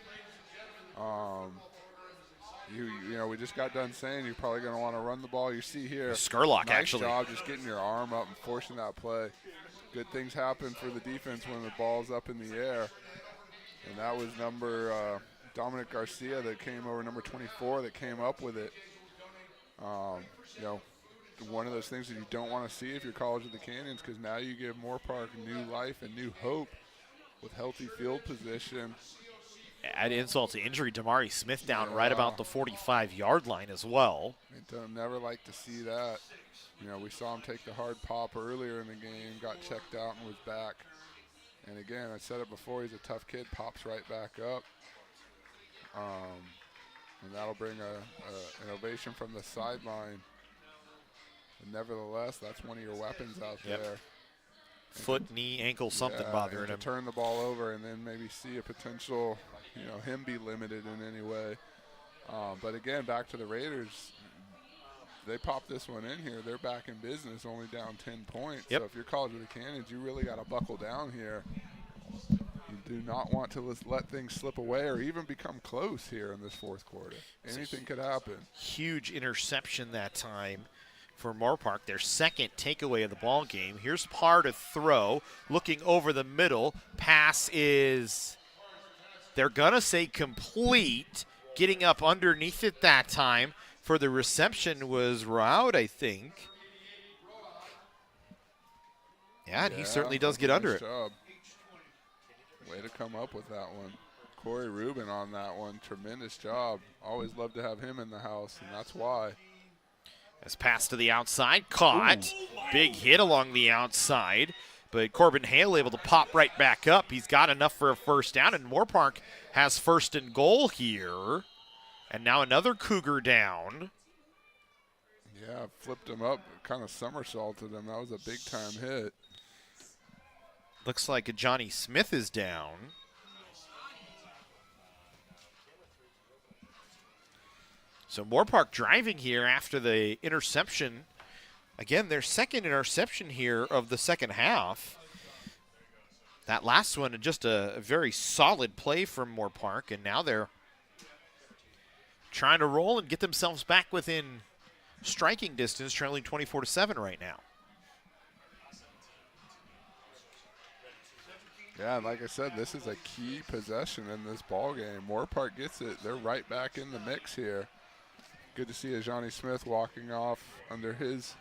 You know, we just got done saying you're probably going to want to run the ball. You see here, Skurlock nice actually. job just getting your arm up and forcing that play. Good things happen for the defense when the ball's up in the air. And that was number Dominic Garcia that came over, number 24 that came up with it. You know, one of those things that you don't want to see if you're College of the Canyons, because now you give Moorpark new life and new hope with healthy field position. Add insult to injury, Damari Smith down right about the 45-yard line as well. Never like to see that. You know, we saw him take the hard pop earlier in the game, got checked out and was back. And again, I said it before, he's a tough kid, pops right back up. And that'll bring an ovation from the sideline. But nevertheless, that's one of your weapons out there. Foot, knee, ankle, something bothering him. Turn the ball over and then maybe see a potential, you know, him be limited in any way. But again, back to the Raiders. They pop this one in here. They're back in business, only down 10 points. So if you're College of the Canyons, you really got to buckle down here. You do not want to let things slip away or even become close here in this fourth quarter. Anything could happen. Huge interception that time for Moorpark, their second takeaway of the ball game. Here's Parr to throw, looking over the middle. Pass is, they're going to say complete. Getting up underneath it that time for the reception was Roud, I think. Yeah, and he certainly does get under it. Job. Way to come up with that one. Corey Rubin on that one. Tremendous job. Always love to have him in the house, and that's why. As pass to the outside, caught. Ooh. Big hit along the outside. But Corbin Hale able to pop right back up. He's got enough for a first down, and Moorpark has 1st and goal here. And now another Cougar down. Yeah, flipped him up, kind of somersaulted him. That was a big-time hit. Looks like Johnny Smith is down. So Moorpark driving here after the interception. Again, their second interception here of the second half. That last one, just a very solid play from Moorpark, and now they're trying to roll and get themselves back within striking distance, trailing 24-7 right now. Yeah, like I said, this is a key possession in this ball game. Moorpark gets it. They're right back in the mix here. Good to see a Johnny Smith walking off under his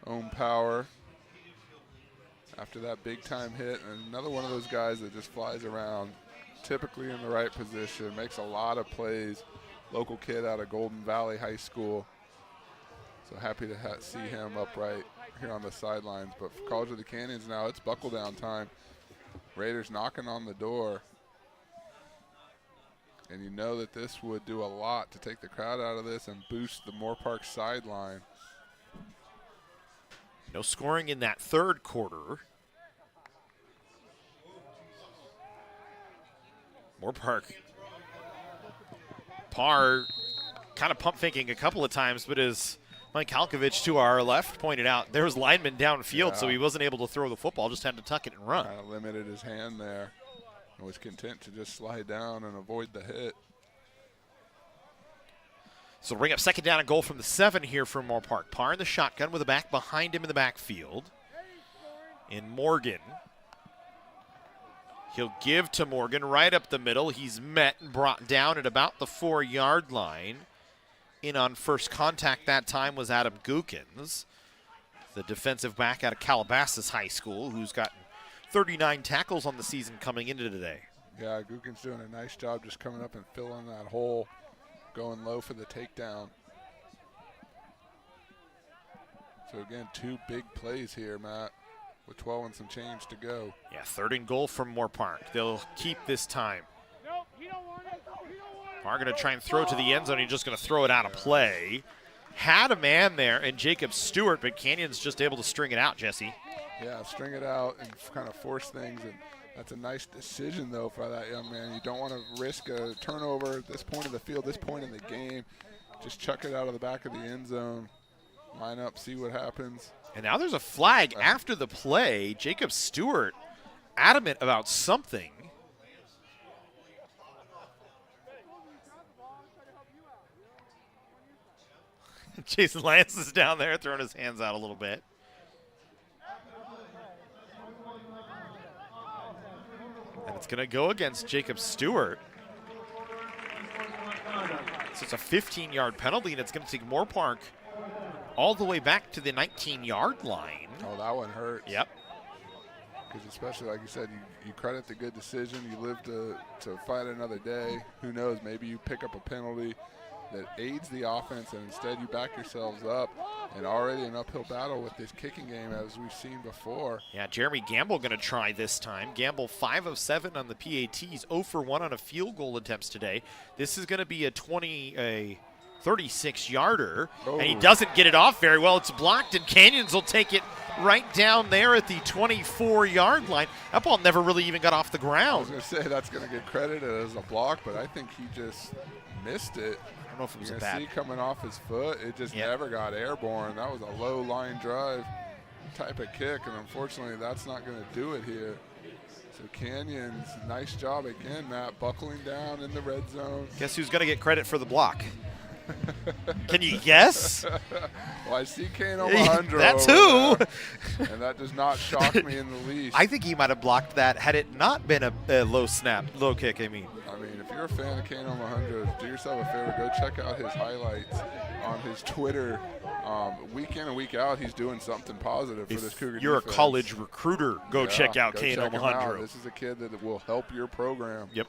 own power after that big-time hit. And another one of those guys that just flies around, typically in the right position, makes a lot of plays. Local kid out of Golden Valley High School. So happy to see him upright here on the sidelines. But for College of the Canyons now, it's buckle down time. Raiders knocking on the door. And you know that this would do a lot to take the crowd out of this and boost the Moorpark sideline. No scoring in that third quarter. Moorpark. Parr kind of pump faking a couple of times, but as Mike Halkovich to our left pointed out, there was linemen downfield, so he wasn't able to throw the football, just had to tuck it and run. Kind of limited his hand there and was content to just slide down and avoid the hit. So bring up second down and goal from the 7 here from Moorpark. Parr in the shotgun with a back behind him in the backfield. In Morgan. He'll give to Morgan right up the middle. He's met and brought down at about the 4-yard line. In on first contact that time was Adam Gookins, the defensive back out of Calabasas High School, who's gotten 39 tackles on the season coming into today. Yeah, Gookins doing a nice job just coming up and filling that hole, going low for the takedown. So again, 2 big plays here, Matt, with 12 and some change to go. Yeah, 3rd and goal from Moorpark. They'll keep this time. Parr going to try and throw to the end zone. He's just going to throw it out of play. Had a man there in Jacob Stewart, but Canyon's just able to string it out, Jesse. Yeah, string it out and kind of force things, and that's a nice decision, though, for that young man. You don't want to risk a turnover at this point of the field, this point in the game. Just chuck it out of the back of the end zone, line up, see what happens. And now there's a flag after the play. Jacob Stewart adamant about something. Jason Lance is down there throwing his hands out a little bit. And it's going to go against Jacob Stewart. So it's a 15-yard penalty, and it's going to take Moorpark all the way back to the 19-yard line. Oh, that one hurts. Yep. Because especially, like you said, you credit the good decision. You live to fight another day. Who knows, maybe you pick up a penalty that aids the offense, and instead you back yourselves up, and already an uphill battle with this kicking game as we've seen before. Yeah, Jeremy Gamble going to try this time. Gamble 5 of 7 on the PATs, 0 for 1 on a field goal attempts today. This is going to be a 36-yarder, and he doesn't get it off very well. It's blocked, and Canyons will take it right down there at the 24-yard line. That ball never really even got off the ground. I was going to say that's going to get credited as a block, but I think he just missed it. I don't know if it was you a can bad. see coming off his foot, it just never got airborne. That was a low line drive type of kick, and unfortunately that's not going to do it here. So Canyons, nice job again, Matt, buckling down in the red zone. Guess who's going to get credit for the block? Can you guess? Well, I see Kane Alejandro. That's who. And that does not shock me in the least. I think he might have blocked that had it not been a low kick, I mean. If you're a fan of Kane Alejandro, do yourself a favor, go check out his highlights on his Twitter. Week in and week out, he's doing something positive for this Cougar You're defense. A college recruiter, go check out Kane Alejandro. This is a kid that will help your program. Yep.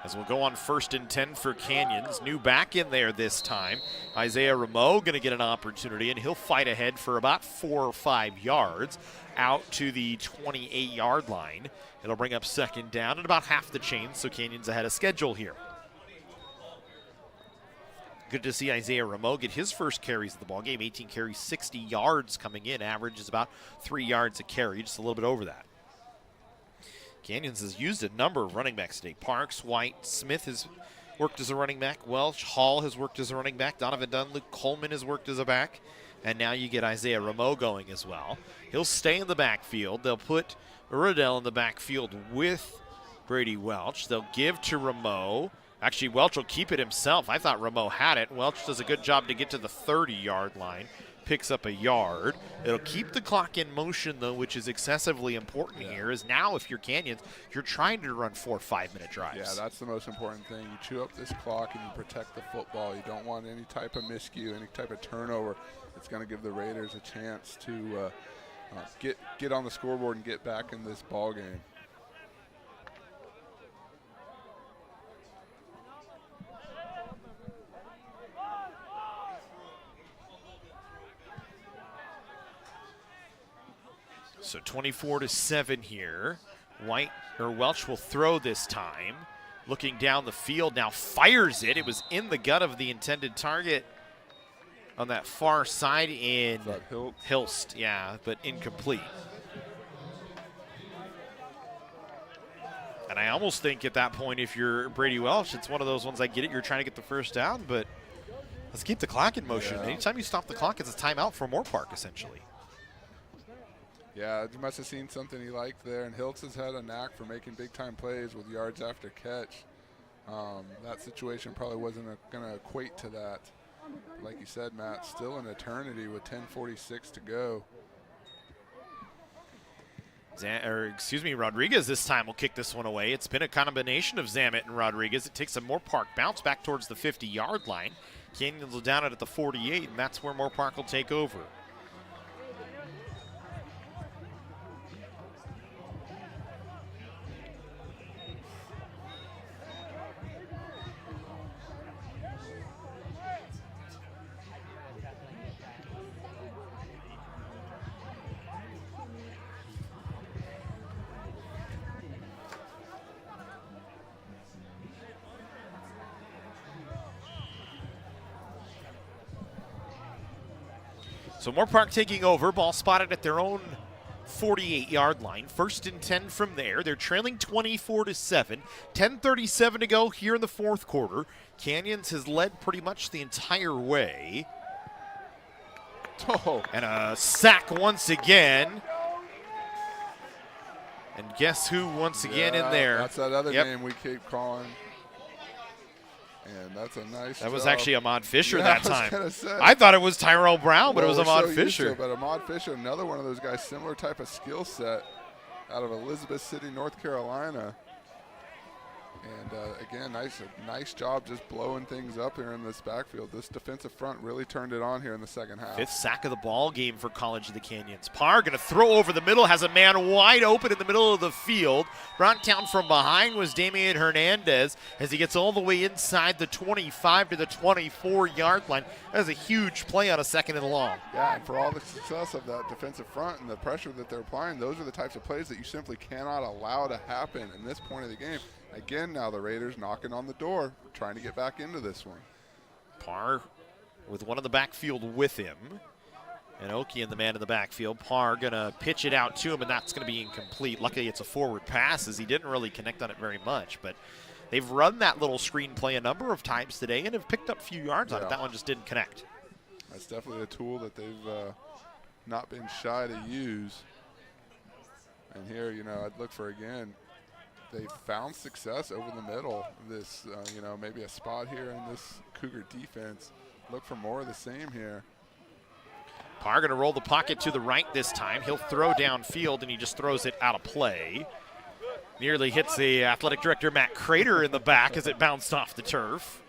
As we'll go on 1st and 10 for Canyons. New back in there this time. Isaiah Rameau going to get an opportunity, and he'll fight ahead for about 4 or 5 yards out to the 28-yard line. It'll bring up 2nd down at about half the chain, so Canyons ahead of schedule here. Good to see Isaiah Rameau get his first carries of the ball game. 18 carries, 60 yards coming in. Average is about 3 yards a carry, just a little bit over that. Canyons has used a number of running backs today. Parks, White, Smith has worked as a running back. Welch, Hall has worked as a running back. Donovan Dunn, Luke Coleman has worked as a back. And now you get Isaiah Rameau going as well. He'll stay in the backfield. They'll put Uradell in the backfield with Brady Welch. They'll give to Rameau. Actually, Welch will keep it himself. I thought Rameau had it. Welch does a good job to get to the 30-yard line. Picks up a yard. It'll keep the clock in motion, though, which is excessively important here, is now if you're Canyons, you're trying to run 4 5-minute drives. Yeah, that's the most important thing. You chew up this clock and you protect the football. You don't want any type of miscue, any type of turnover. It's going to give the Raiders a chance to get on the scoreboard and get back in this ball game. So 24-7 here. Welch will throw this time. Looking down the field now, fires it. It was in the gut of the intended target on that far side in Hilst. Yeah, but incomplete. And I almost think at that point, if you're Brady Welsh, it's one of those ones, I get it, you're trying to get the first down, but let's keep the clock in motion. Yeah. Anytime you stop the clock, it's a timeout for Moorpark, essentially. Yeah, you must have seen something he liked there, and Hiltz has had a knack for making big-time plays with yards after catch. That situation probably wasn't going to equate to that. Like you said, Matt, still an eternity with 10:46 to go. Rodriguez this time will kick this one away. It's been a combination of Zamet and Rodriguez. It takes a Moorpark bounce back towards the 50-yard line. Canyons will down it at the 48, and that's where Moorpark will take over. So Moorpark taking over, ball spotted at their own 48-yard line. 1st and 10 from there. They're trailing 24-7. 10:37 to go here in the fourth quarter. Canyons has led pretty much the entire way. Oh. And a sack once again. And guess who once again in there? That's that other name we keep calling. And that's a nice That was job. actually Ahmad Fisher Yeah, that I was time. gonna say. I thought it was Tyrell Brown, but it was Well, Ahmad we're so used Fisher. to it, but Ahmad Fisher, another one of those guys, similar type of skill set out of Elizabeth City, North Carolina. And again, nice job just blowing things up here in this backfield. This defensive front really turned it on here in the second half. 5th sack of the ball game for College of the Canyons. Parr going to throw over the middle, has a man wide open in the middle of the field. Brought down from behind was Damian Hernandez as he gets all the way inside the 25 to the 24-yard line. That is a huge play on a 2nd and long. Yeah, and for all the success of that defensive front and the pressure that they're applying, those are the types of plays that you simply cannot allow to happen in this point of the game. Again, now the Raiders knocking on the door, trying to get back into this one. Parr with one in the backfield with him. And Okian, the man in the backfield. Parr going to pitch it out to him, and that's going to be incomplete. Luckily, it's a forward pass, as he didn't really connect on it very much. But they've run that little screen play a number of times today and have picked up a few yards on it. That one just didn't connect. That's definitely a tool that they've not been shy to use. And here, I'd look for, again, they found success over the middle. This, maybe a spot here in this Cougar defense. Look for more of the same here. Parr going to roll the pocket to the right this time. He'll throw downfield, and he just throws it out of play. Nearly hits the athletic director, Matt Crater, in the back as it bounced off the turf.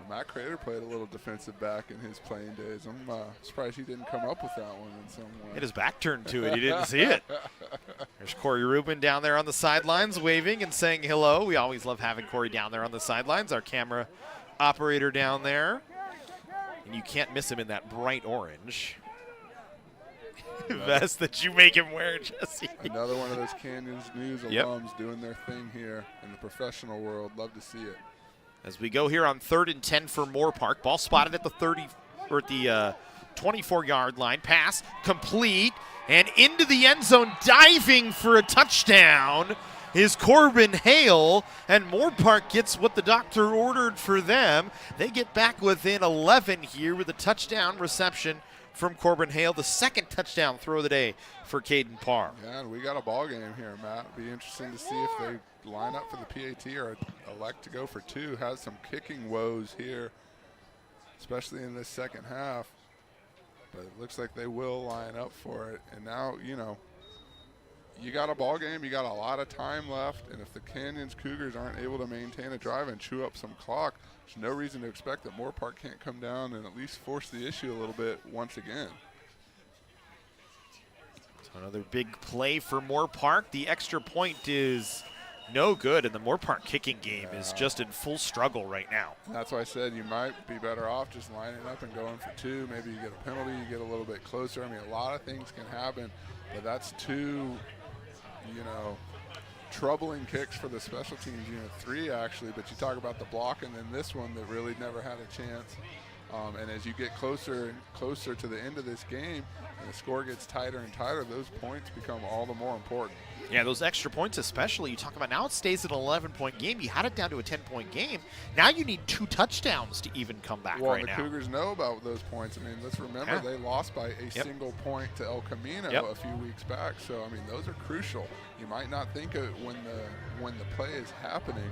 Matt Crater played a little defensive back in his playing days. I'm surprised he didn't come up with that one in some way. Hit his back turned to it. He didn't see it. There's Corey Rubin down there on the sidelines waving and saying hello. We always love having Corey down there on the sidelines, our camera operator down there. And you can't miss him in that bright orange vest that you make him wear, Jesse. Another one of those Canyons News alums doing their thing here in the professional world. Love to see it. As we go here on 3rd and 10 for Moorpark. Ball spotted at the 30 or at the 24-yard line. Pass complete and into the end zone, diving for a touchdown is Corbin Hale, and Moorpark gets what the doctor ordered for them. They get back within 11 here with a touchdown reception from Corbin Hale, the 2nd touchdown throw of the day for Caden Parr. Yeah, and we got a ball game here, Matt. It'll be interesting to see if they line up for the PAT or elect to go for 2. Has some kicking woes here, especially in this second half. But it looks like they will line up for it. And now, you got a ball game. You got a lot of time left. And if the Canyons Cougars aren't able to maintain a drive and chew up some clock, there's no reason to expect that Moorpark can't come down and at least force the issue a little bit once again. So another big play for Moorpark. The extra point is no good, and the Moorpark kicking game is just in full struggle right now. And that's why I said you might be better off just lining up and going for 2. Maybe you get a penalty, you get a little bit closer. I mean, a lot of things can happen, but that's 2, troubling kicks for the special teams unit. 3 actually, but you talk about the block and then this one that really never had a chance. And as you get closer and closer to the end of this game, and the score gets tighter and tighter, those points become all the more important. Yeah, those extra points especially, you talk about now it stays at an 11-point game. You had it down to a 10-point game. Now you need 2 touchdowns to even come back well, right the now. Cougars know about those points. I mean, let's remember they lost by a single point to El Camino a few weeks back. So, I mean, those are crucial. You might not think of it when the play is happening,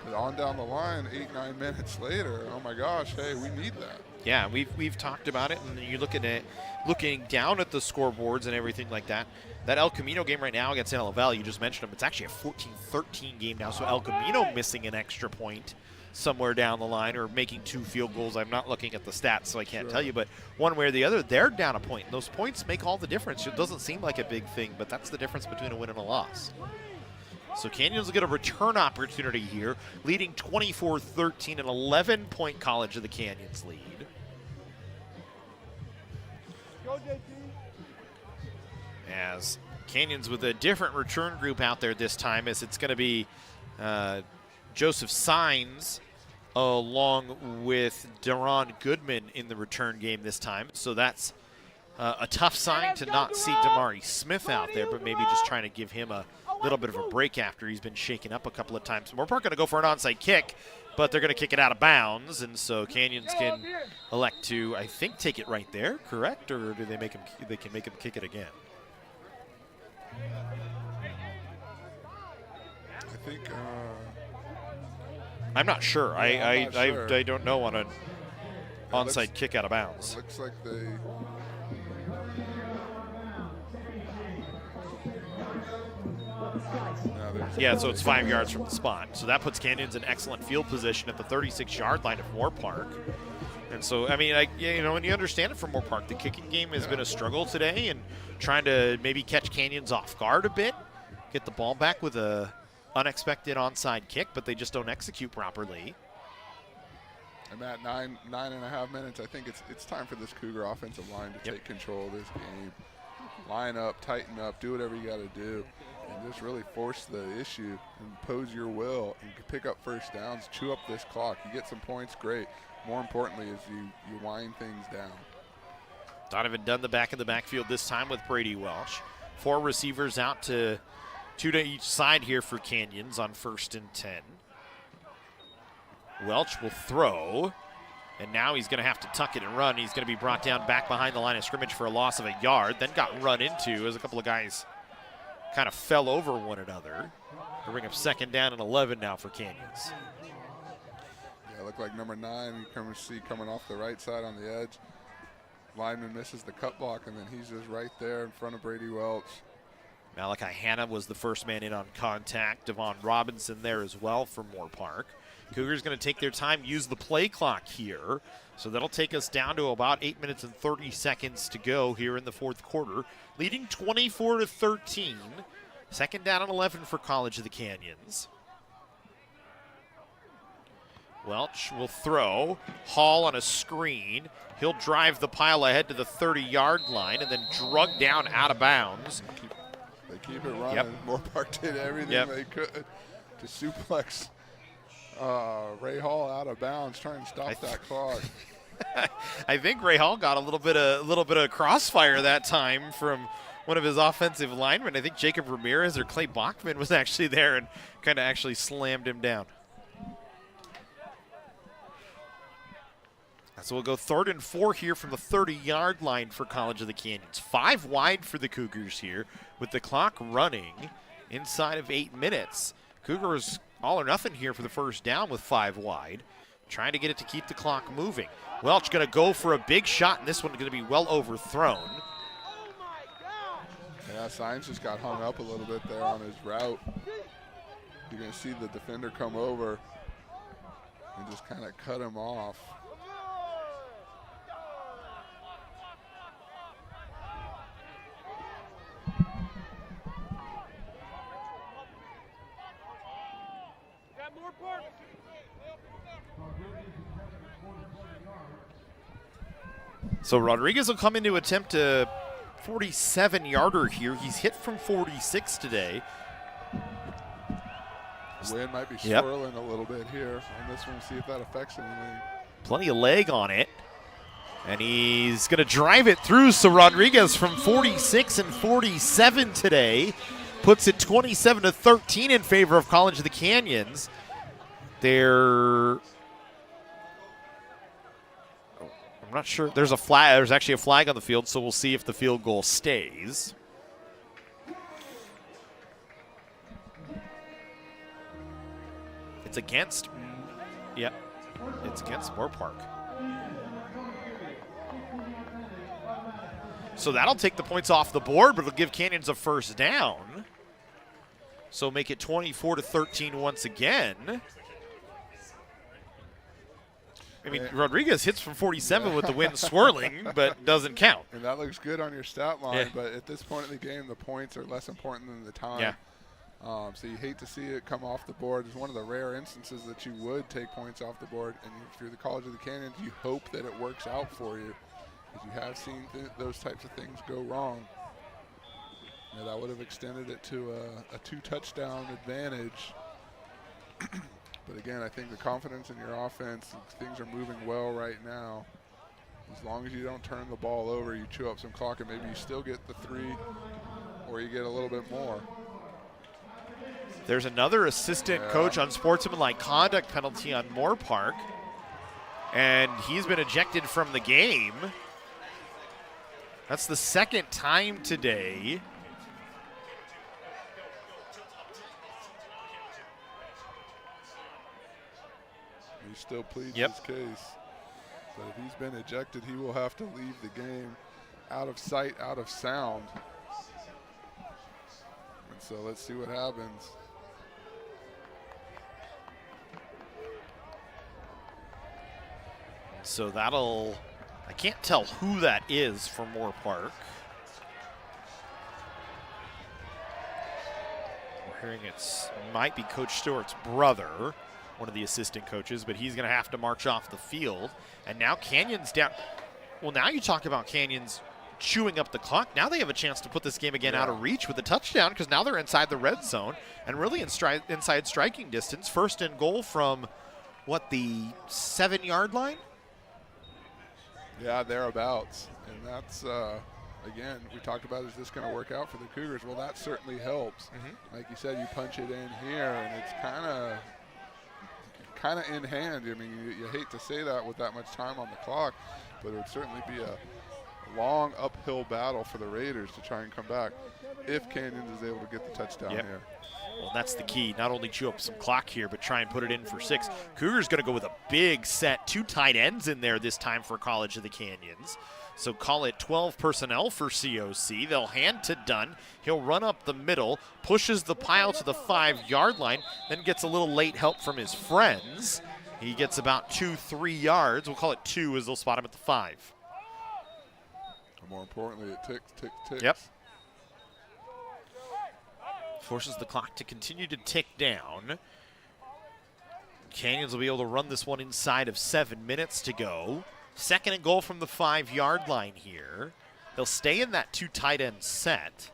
but on down the line, 8-9 minutes later, oh my gosh, hey, we need that. Yeah, we've talked about it, and you look at it, looking down at the scoreboards and everything like that. That El Camino game right now against San Val, you just mentioned them, it's actually a 14-13 game now, so El Camino missing an extra point somewhere down the line or making 2 field goals. I'm not looking at the stats, so I can't tell you, but one way or the other, they're down a point. And those points make all the difference. It doesn't seem like a big thing, but that's the difference between a win and a loss. So Canyons will get a return opportunity here, leading 24-13, an 11-point College of the Canyons lead. Go, JT. As Canyons with a different return group out there this time, as it's going to be Joseph Sines along with Deron Goodman in the return game this time. So that's a tough sign to not see Damari Smith out there, but maybe just trying to give him a little bit of a break after he's been shaken up a couple of times. Moorpark going to go for an onside kick, but they're going to kick it out of bounds, and so Canyons can elect to, I think, take it right there, correct? Or do they make him? They can make him kick it again. I think. I'm not sure. I'm not sure. I don't know on an onside kick out of bounds. It looks like they. Yeah, so it's 5 yards from the spot. So that puts Canyons in excellent field position at the 36-yard line of Moorpark. And so, I mean, when you understand it from Moorpark, the kicking game has been a struggle today, and trying to maybe catch Canyons off guard a bit, get the ball back with a unexpected onside kick, but they just don't execute properly. And at 9.5 minutes, I think it's time for this Cougar offensive line to take control of this game. Line up, tighten up, do whatever you got to do, and just really force the issue, impose your will, and pick up first downs, chew up this clock. You get some points, great. More importantly is you wind things down. Donovan Dunn the back of the backfield this time with Brady Welch. 4 receivers out to 2 to each side here for Canyons on 1st and 10. Welch will throw, and now he's going to have to tuck it and run. He's going to be brought down back behind the line of scrimmage for a loss of a yard, then got run into as a couple of guys kind of fell over one another. To bring up 2nd down and 11 now for Canyons. Yeah, look like number 9, you see coming off the right side on the edge. Lineman misses the cut block, and then he's just right there in front of Brady Welch. Malachi Hanna was the first man in on contact. Devon Robinson there as well for Moorpark. Cougars going to take their time, use the play clock here. So that'll take us down to about 8 minutes and 30 seconds to go here in the 4th quarter. Leading 24-13. 2nd down and 11 for College of the Canyons. Welch will throw. Hall on a screen. He'll drive the pile ahead to the 30-yard line and then drug down out of bounds. They keep it running. Moorpark did everything they could to suplex Ray Hall out of bounds, trying to stop that clock. I think Ray Hall got a little bit of crossfire that time from one of his offensive linemen. I think Jacob Ramirez or Clay Bachman was actually there and kind of actually slammed him down. So we'll go 3rd and 4 here from the 30-yard line for College of the Canyons. 5 wide for the Cougars here with the clock running inside of 8 minutes. Cougars all or nothing here for the first down with 5 wide. Trying to get it to keep the clock moving. Welch going to go for a big shot, and this one's going to be well overthrown. Yeah, Sines just got hung up a little bit there on his route. You're going to see the defender come over and just kind of cut him off. So Rodriguez will come in to attempt a 47-yarder here. He's hit from 46 today. Wind might be swirling a little bit here on this one. See if that affects anything. Plenty of leg on it. And he's going to drive it through. So Rodriguez from 46 and 47 today puts it 27-13 in favor of College of the Canyons. I'm not sure. There's a flag. There's actually a flag on the field, so we'll see if the field goal stays. It's against. Yep. It's against Moorpark. So that'll take the points off the board, but it'll give Canyons a first down. So make it 24-13 once again. I mean, Rodriguez hits from 47 with the wind swirling, but doesn't count. And that looks good on your stat line, but at this point in the game, the points are less important than the time. Yeah. So you hate to see it come off the board. It's one of the rare instances that you would take points off the board. And if you're the College of the Canyons, you hope that it works out for you, because you have seen those types of things go wrong. You know, that would have extended it to a 2-touchdown advantage. But again, I think the confidence in your offense, things are moving well right now. As long as you don't turn the ball over, you chew up some clock, and maybe you still get the 3, or you get a little bit more. There's another assistant coach on sportsmanlike conduct penalty on Moorpark, and he's been ejected from the game. That's the second time today. He still pleads his case. But if he's been ejected, he will have to leave the game out of sight, out of sound. And so let's see what happens. So that'll, I can't tell who that is for Moorpark. We're hearing it might be Coach Stewart's brother, one of the assistant coaches, but he's going to have to march off the field. And now Canyons down. Well, now you talk about Canyons chewing up the clock. Now they have a chance to put this game again out of reach with a touchdown, because now they're inside the red zone and really inside striking distance. First and goal from, what, the 7-yard line? Yeah, thereabouts. And that's, again, we talked about, is this going to work out for the Cougars? Well, that certainly helps. Like you said, you punch it in here, and it's kind of in hand. I mean, you hate to say that with that much time on the clock, but it would certainly be a long uphill battle for the Raiders to try and come back if Canyons is able to get the touchdown here. Well, that's the key. Not only chew up some clock here, but try and put it in for 6. Cougars going to go with a big set. 2 tight ends in there this time for College of the Canyons. So call it 12 personnel for COC. They'll hand to Dunn. He'll run up the middle, pushes the pile to the 5-yard line, then gets a little late help from his friends. He gets about 2-3 yards. We'll call it 2 as they'll spot him at the 5. More importantly, it ticks. Yep. Forces the clock to continue to tick down. Canyons will be able to run this one inside of 7 minutes to go. Second and goal from the 5-yard line here. They'll stay in that 2 tight end set.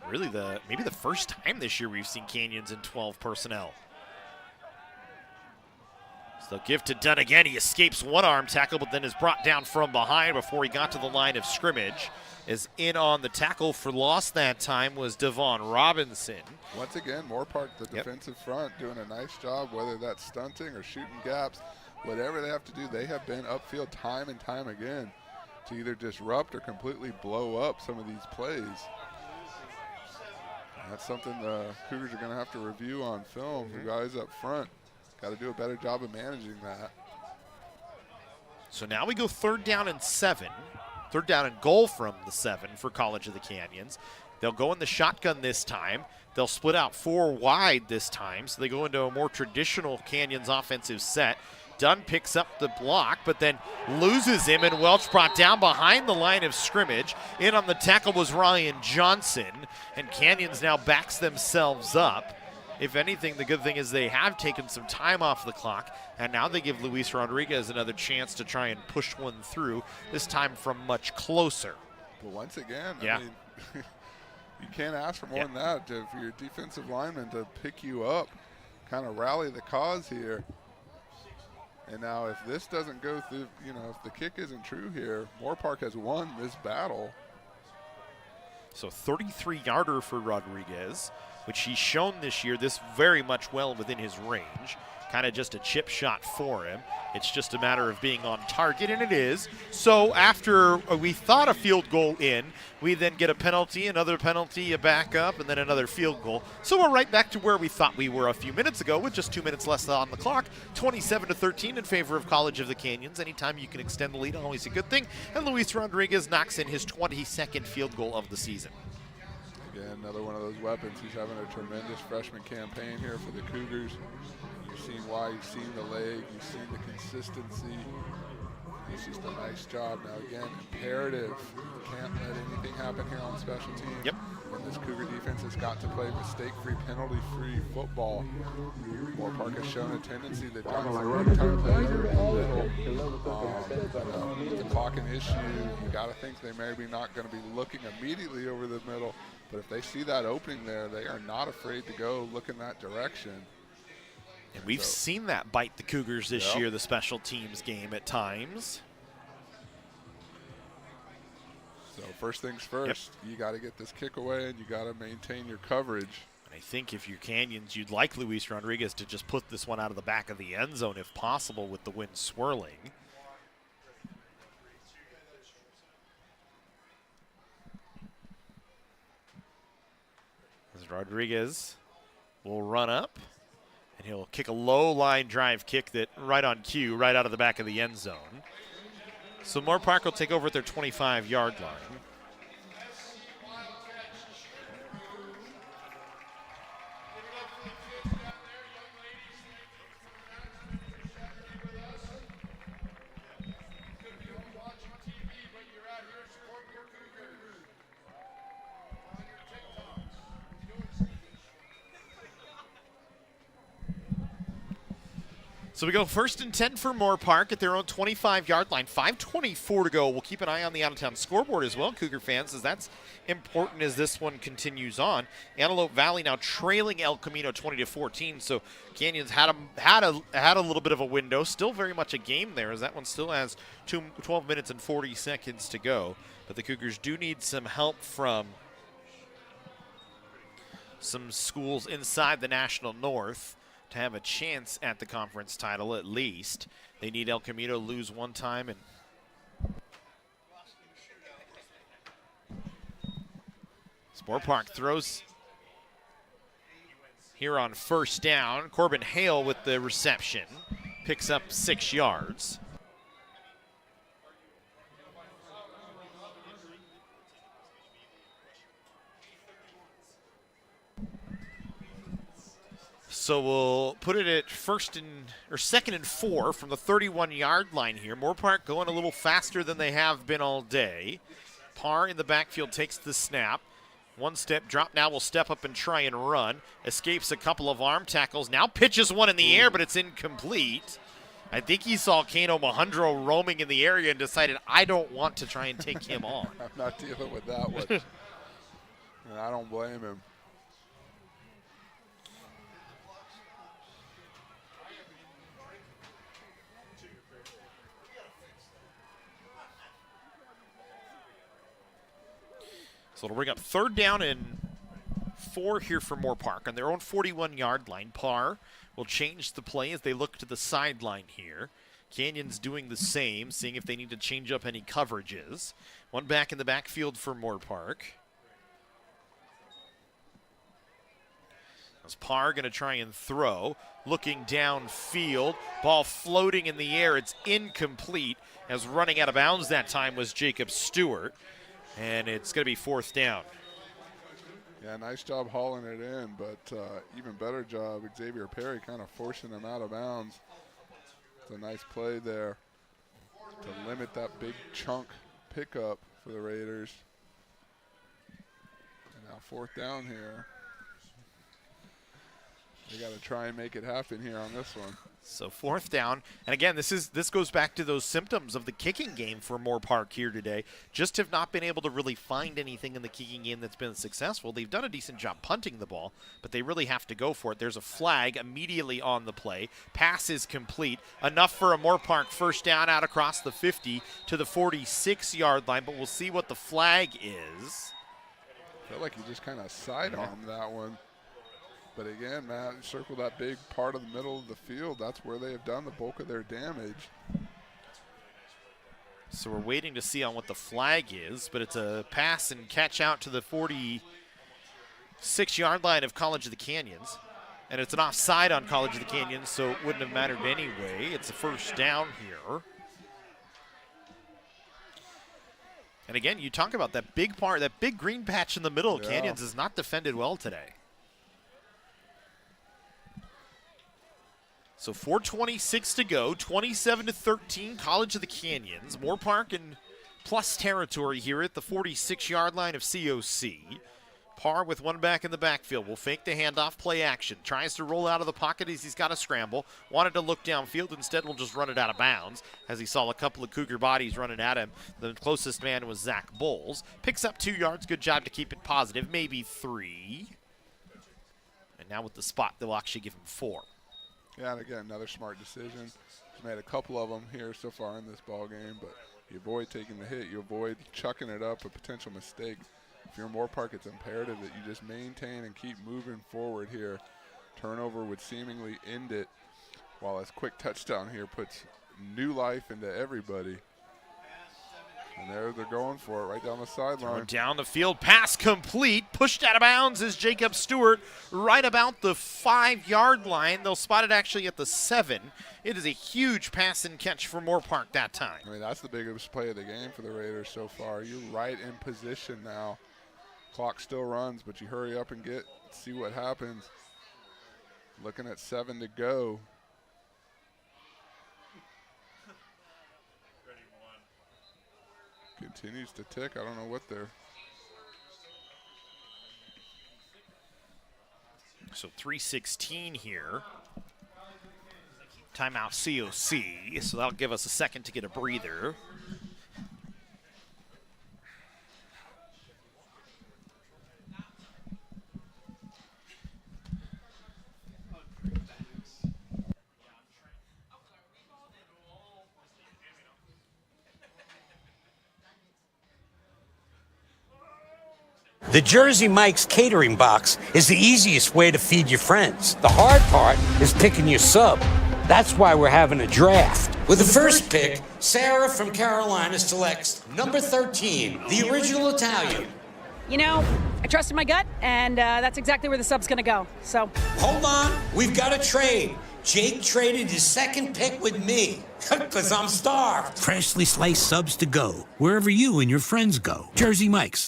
Really maybe the first time this year we've seen Canyons in 12 personnel. So they'll give to Dunn again. He escapes one arm tackle, but then is brought down from behind before he got to the line of scrimmage. Is in on the tackle for loss that time was Devon Robinson. Once again, Moorpark, the defensive front, doing a nice job, whether that's stunting or shooting gaps, whatever they have to do. They have been upfield time and time again to either disrupt or completely blow up some of these plays. That's something the Cougars are going to have to review on film. The guys up front got to do a better job of managing that. So now we go 3rd down and 7. 3rd down and goal from the 7 for College of the Canyons. They'll go in the shotgun this time. They'll split out 4 wide this time, so they go into a more traditional Canyons offensive set. Dunn picks up the block, but then loses him, and Welch brought down behind the line of scrimmage. In on the tackle was Ryan Johnson, and Canyons now backs themselves up. If anything, the good thing is they have taken some time off the clock, and now they give Luis Rodriguez another chance to try and push one through, this time from much closer. But once again, Yeah. I mean, you can't ask for more than that for your defensive lineman to pick you up, kind of rally the cause here. And now if this doesn't go through, if the kick isn't true here, Moorpark has won this battle. So 33-yarder for Rodriguez, which he's shown this year, this very much well within his range. Kind of just a chip shot for him. It's just a matter of being on target, and it is. So after we thought a field goal in, we then get a penalty, another penalty, a backup, and then another field goal. So we're right back to where we thought we were a few minutes ago with just 2 minutes less on the clock. 27-13 in favor of College of the Canyons. Anytime you can extend the lead, always a good thing. And Luis Rodriguez knocks in his 22nd field goal of the season. Again, another one of those weapons. He's having a tremendous freshman campaign here for the Cougars. You've seen why, you've seen the leg, you've seen the consistency. It's just a nice job. Now again, imperative. Can't let anything happen here on special teams. Yep. And this Cougar defense has got to play mistake-free, penalty-free football. Moorpark has shown a tendency. They've done some big-time plays in the middle. With the clock an issue, you got to think they maybe not going to be looking immediately over the middle. But if they see that opening there, they are not afraid to go look in that direction. And we've seen that bite the Cougars this year, the special teams game at times. So first things first, you got to get this kick away and you got to maintain your coverage. I think if you're Canyons, you'd like Luis Rodriguez to just put this one out of the back of the end zone if possible with the wind swirling. As Rodriguez will run up. And he'll kick a low line drive kick that right on cue, right out of the back of the end zone. So Moorpark will take over at their 25-yard line. So we go 1st and 10 for Moorpark at their own 25-yard line. 5:24 to go. We'll keep an eye on the out-of-town scoreboard as well, Cougar fans, as that's important as this one continues on. Antelope Valley now trailing El Camino 20-14. So Canyons had a little bit of a window. Still very much a game there, as that one still has 12 minutes and 40 seconds to go. But the Cougars do need some help from some schools inside the National North to have a chance at the conference title at least. They need El Camino to lose one time. And Moorpark throws here on 1st down. Corbin Hale with the reception. Picks up 6 yards. So we'll put it at 2nd and 4 from the 31-yard line here. Moorpark going a little faster than they have been all day. Parr in the backfield takes the snap. One step drop, now will step up and try and run. Escapes a couple of arm tackles. Now pitches one in the air, but it's incomplete. I think he saw Kano Mahundro roaming in the area and decided, I don't want to try and take him on. I'm not dealing with that one. And I don't blame him. So it'll bring up 3rd down and 4 here for Moorpark on their own 41-yard line. Parr will change the play as they look to the sideline here. Canyons doing the same, seeing if they need to change up any coverages. One back in the backfield for Moorpark. As Parr going to try and throw, looking downfield, ball floating in the air. It's incomplete, as running out of bounds that time was Jacob Stewart. And it's going to be 4th down. Yeah, nice job hauling it in, but even better job, Xavier Perry kind of forcing him out of bounds. It's a nice play there to limit that big chunk pickup for the Raiders. And now 4th down here. They got to try and make it happen here on this one. So 4th down, and again, this goes back to those symptoms of the kicking game for Moorpark here today. Just have not been able to really find anything in the kicking game that's been successful. They've done a decent job punting the ball, but they really have to go for it. There's a flag immediately on the play. Pass is complete, enough for a Moorpark first down out across the 50 to the 46-yard line, but we'll see what the flag is. I feel like you just kind of sidearmed that one. But again, Matt, circle that big part of the middle of the field. That's where they have done the bulk of their damage. So we're waiting to see on what the flag is, but it's a pass and catch out to the 46-yard line of College of the Canyons. And it's an offside on College of the Canyons, so it wouldn't have mattered anyway. It's a first down here. And again, you talk about that big part, that big green patch in the middle of Canyons is not defended well today. So 4:26 to go, 27-13, College of the Canyons. Moorpark in plus territory here at the 46-yard line of COC. Parr with one back in the backfield. Will fake the handoff, play action. Tries to roll out of the pocket as he's got to scramble. Wanted to look downfield. Instead, will just run it out of bounds as he saw a couple of Cougar bodies running at him. The closest man was Zach Bowles. Picks up 2 yards. Good job to keep it positive. Maybe 3. And now with the spot, they'll actually give him 4. Yeah, and again, another smart decision. He's made a couple of them here so far in this ball game, but you avoid taking the hit. You avoid chucking it up, a potential mistake. If you're Moorpark, it's imperative that you just maintain and keep moving forward here. Turnover would seemingly end it, while this quick touchdown here puts new life into everybody. And there they're going for it right down the sideline. Down the field, pass complete, pushed out of bounds is Jacob Stewart right about the 5-yard line. They'll spot it actually at the 7. It is a huge pass and catch for Moorpark that time. I mean, that's the biggest play of the game for the Raiders so far. You're right in position now. Clock still runs, but you hurry up and see what happens. Looking at 7 to go. Continues to tick. I don't know what they're. So 3:16 here. Timeout COC. So that'll give us a second to get a breather. The Jersey Mike's catering box is the easiest way to feed your friends. The hard part is picking your sub. That's why we're having a draft. With the first pick, Sarah from Carolina selects number 13, the original Italian. You know, I trusted my gut, and that's exactly where the sub's going to go. So Hold on, we've got a trade. Jake traded his second pick with me, because I'm starved. Freshly sliced subs to go, wherever you and your friends go. Jersey Mike's.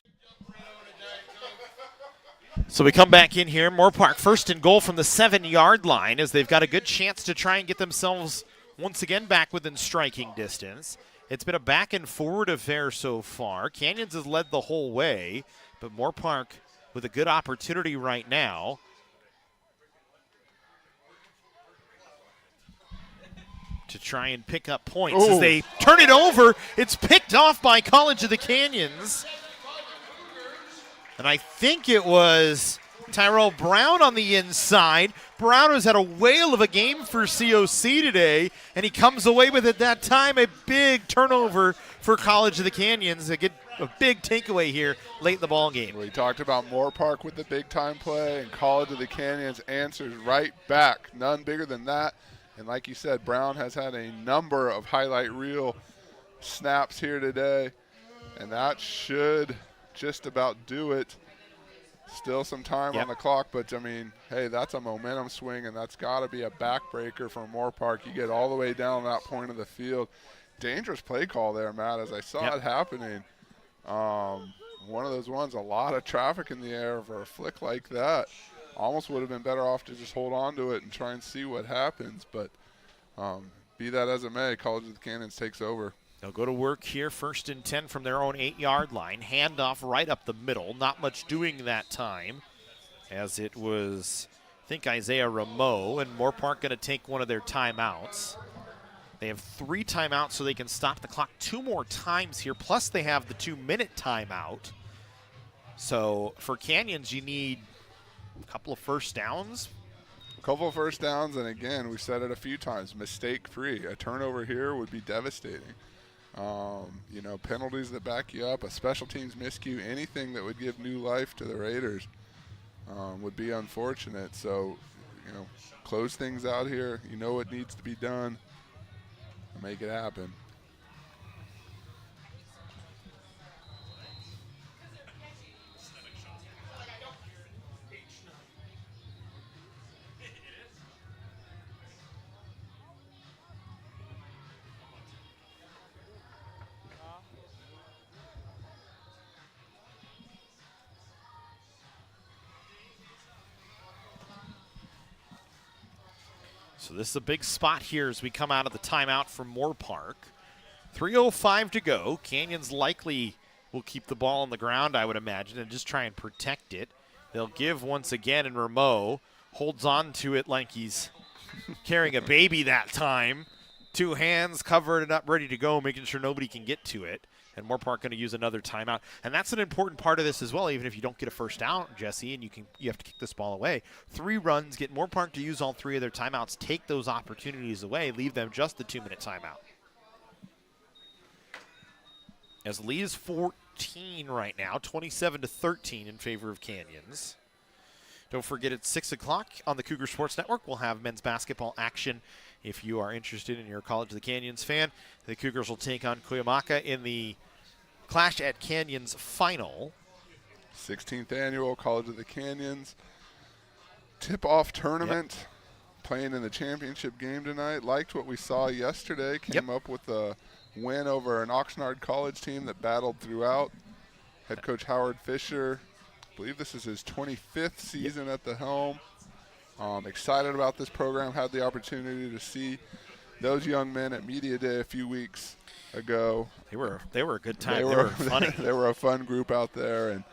So we come back in here. Moorpark first and goal from the 7-yard line as they've got a good chance to try and get themselves once again back within striking distance. It's been a back and forward affair so far. Canyons has led the whole way, but Moorpark with a good opportunity right now. To try and pick up points as they turn it over. It's picked off by College of the Canyons. And I think it was Tyrell Brown on the inside. Brown has had a whale of a game for COC today, and he comes away with it that time. A big turnover for College of the Canyons. A big takeaway here late in the ball game. We talked about Moorpark with the big-time play, and College of the Canyons answers right back. None bigger than that. And like you said, Brown has had a number of highlight reel snaps here today, and that should just about do it. Still some time on the clock, but I mean, hey, that's a momentum swing, and that's got to be a backbreaker for Moorpark. You get all the way down that point of the field. Dangerous play call there, Matt, as I saw it happening. One of those ones, a lot of traffic in the air for a flick like that. Almost would have been better off to just hold on to it and try and see what happens, but be that as it may, College of the Canyons takes over. They'll go to work here, 1st and 10 from their own 8-yard line. Handoff right up the middle. Not much doing that time, as it was think Isaiah Rameau, and Moorpark going to take one of their timeouts. They have 3 timeouts so they can stop the clock 2 more times here, plus they have the 2-minute timeout. So for Canyons, you need a couple of first downs. A couple of first downs, and again, we said it a few times, mistake-free. A turnover here would be devastating. You know, penalties that back you up, a special teams miscue, anything that would give new life to the Raiders would be unfortunate. So, you know, close things out here. You know what needs to be done. Make it happen. So this is a big spot here as we come out of the timeout from Moorpark. 3:05 to go. Canyons likely will keep the ball on the ground, I would imagine, and just try and protect it. They'll give once again, and Rameau holds on to it like he's carrying a baby that time. 2 hands covered and up, ready to go, making sure nobody can get to it. And Moorpark going to use another timeout. And that's an important part of this as well, even if you don't get a first down, Jesse, and you have to kick this ball away. 3 runs, get Moorpark to use all 3 of their timeouts, take those opportunities away, leave them just the 2-minute timeout. As the lead is 14 right now, 27-13 in favor of Canyons. Don't forget, it's 6 o'clock on the Cougar Sports Network. We'll have men's basketball action. If you are interested and you're a College of the Canyons fan, the Cougars will take on Cuyamaca in the Clash at Canyons final. 16th annual College of the Canyons tip-off tournament. Yep. Playing in the championship game tonight. Liked what we saw yesterday. Came up with a win over an Oxnard College team that battled throughout. Head coach Howard Fisher, I believe this is his 25th season at the helm. Excited about this program. Had the opportunity to see those young men at Media Day a few weeks ago. They were a good time. They were funny. They were a fun group out there, and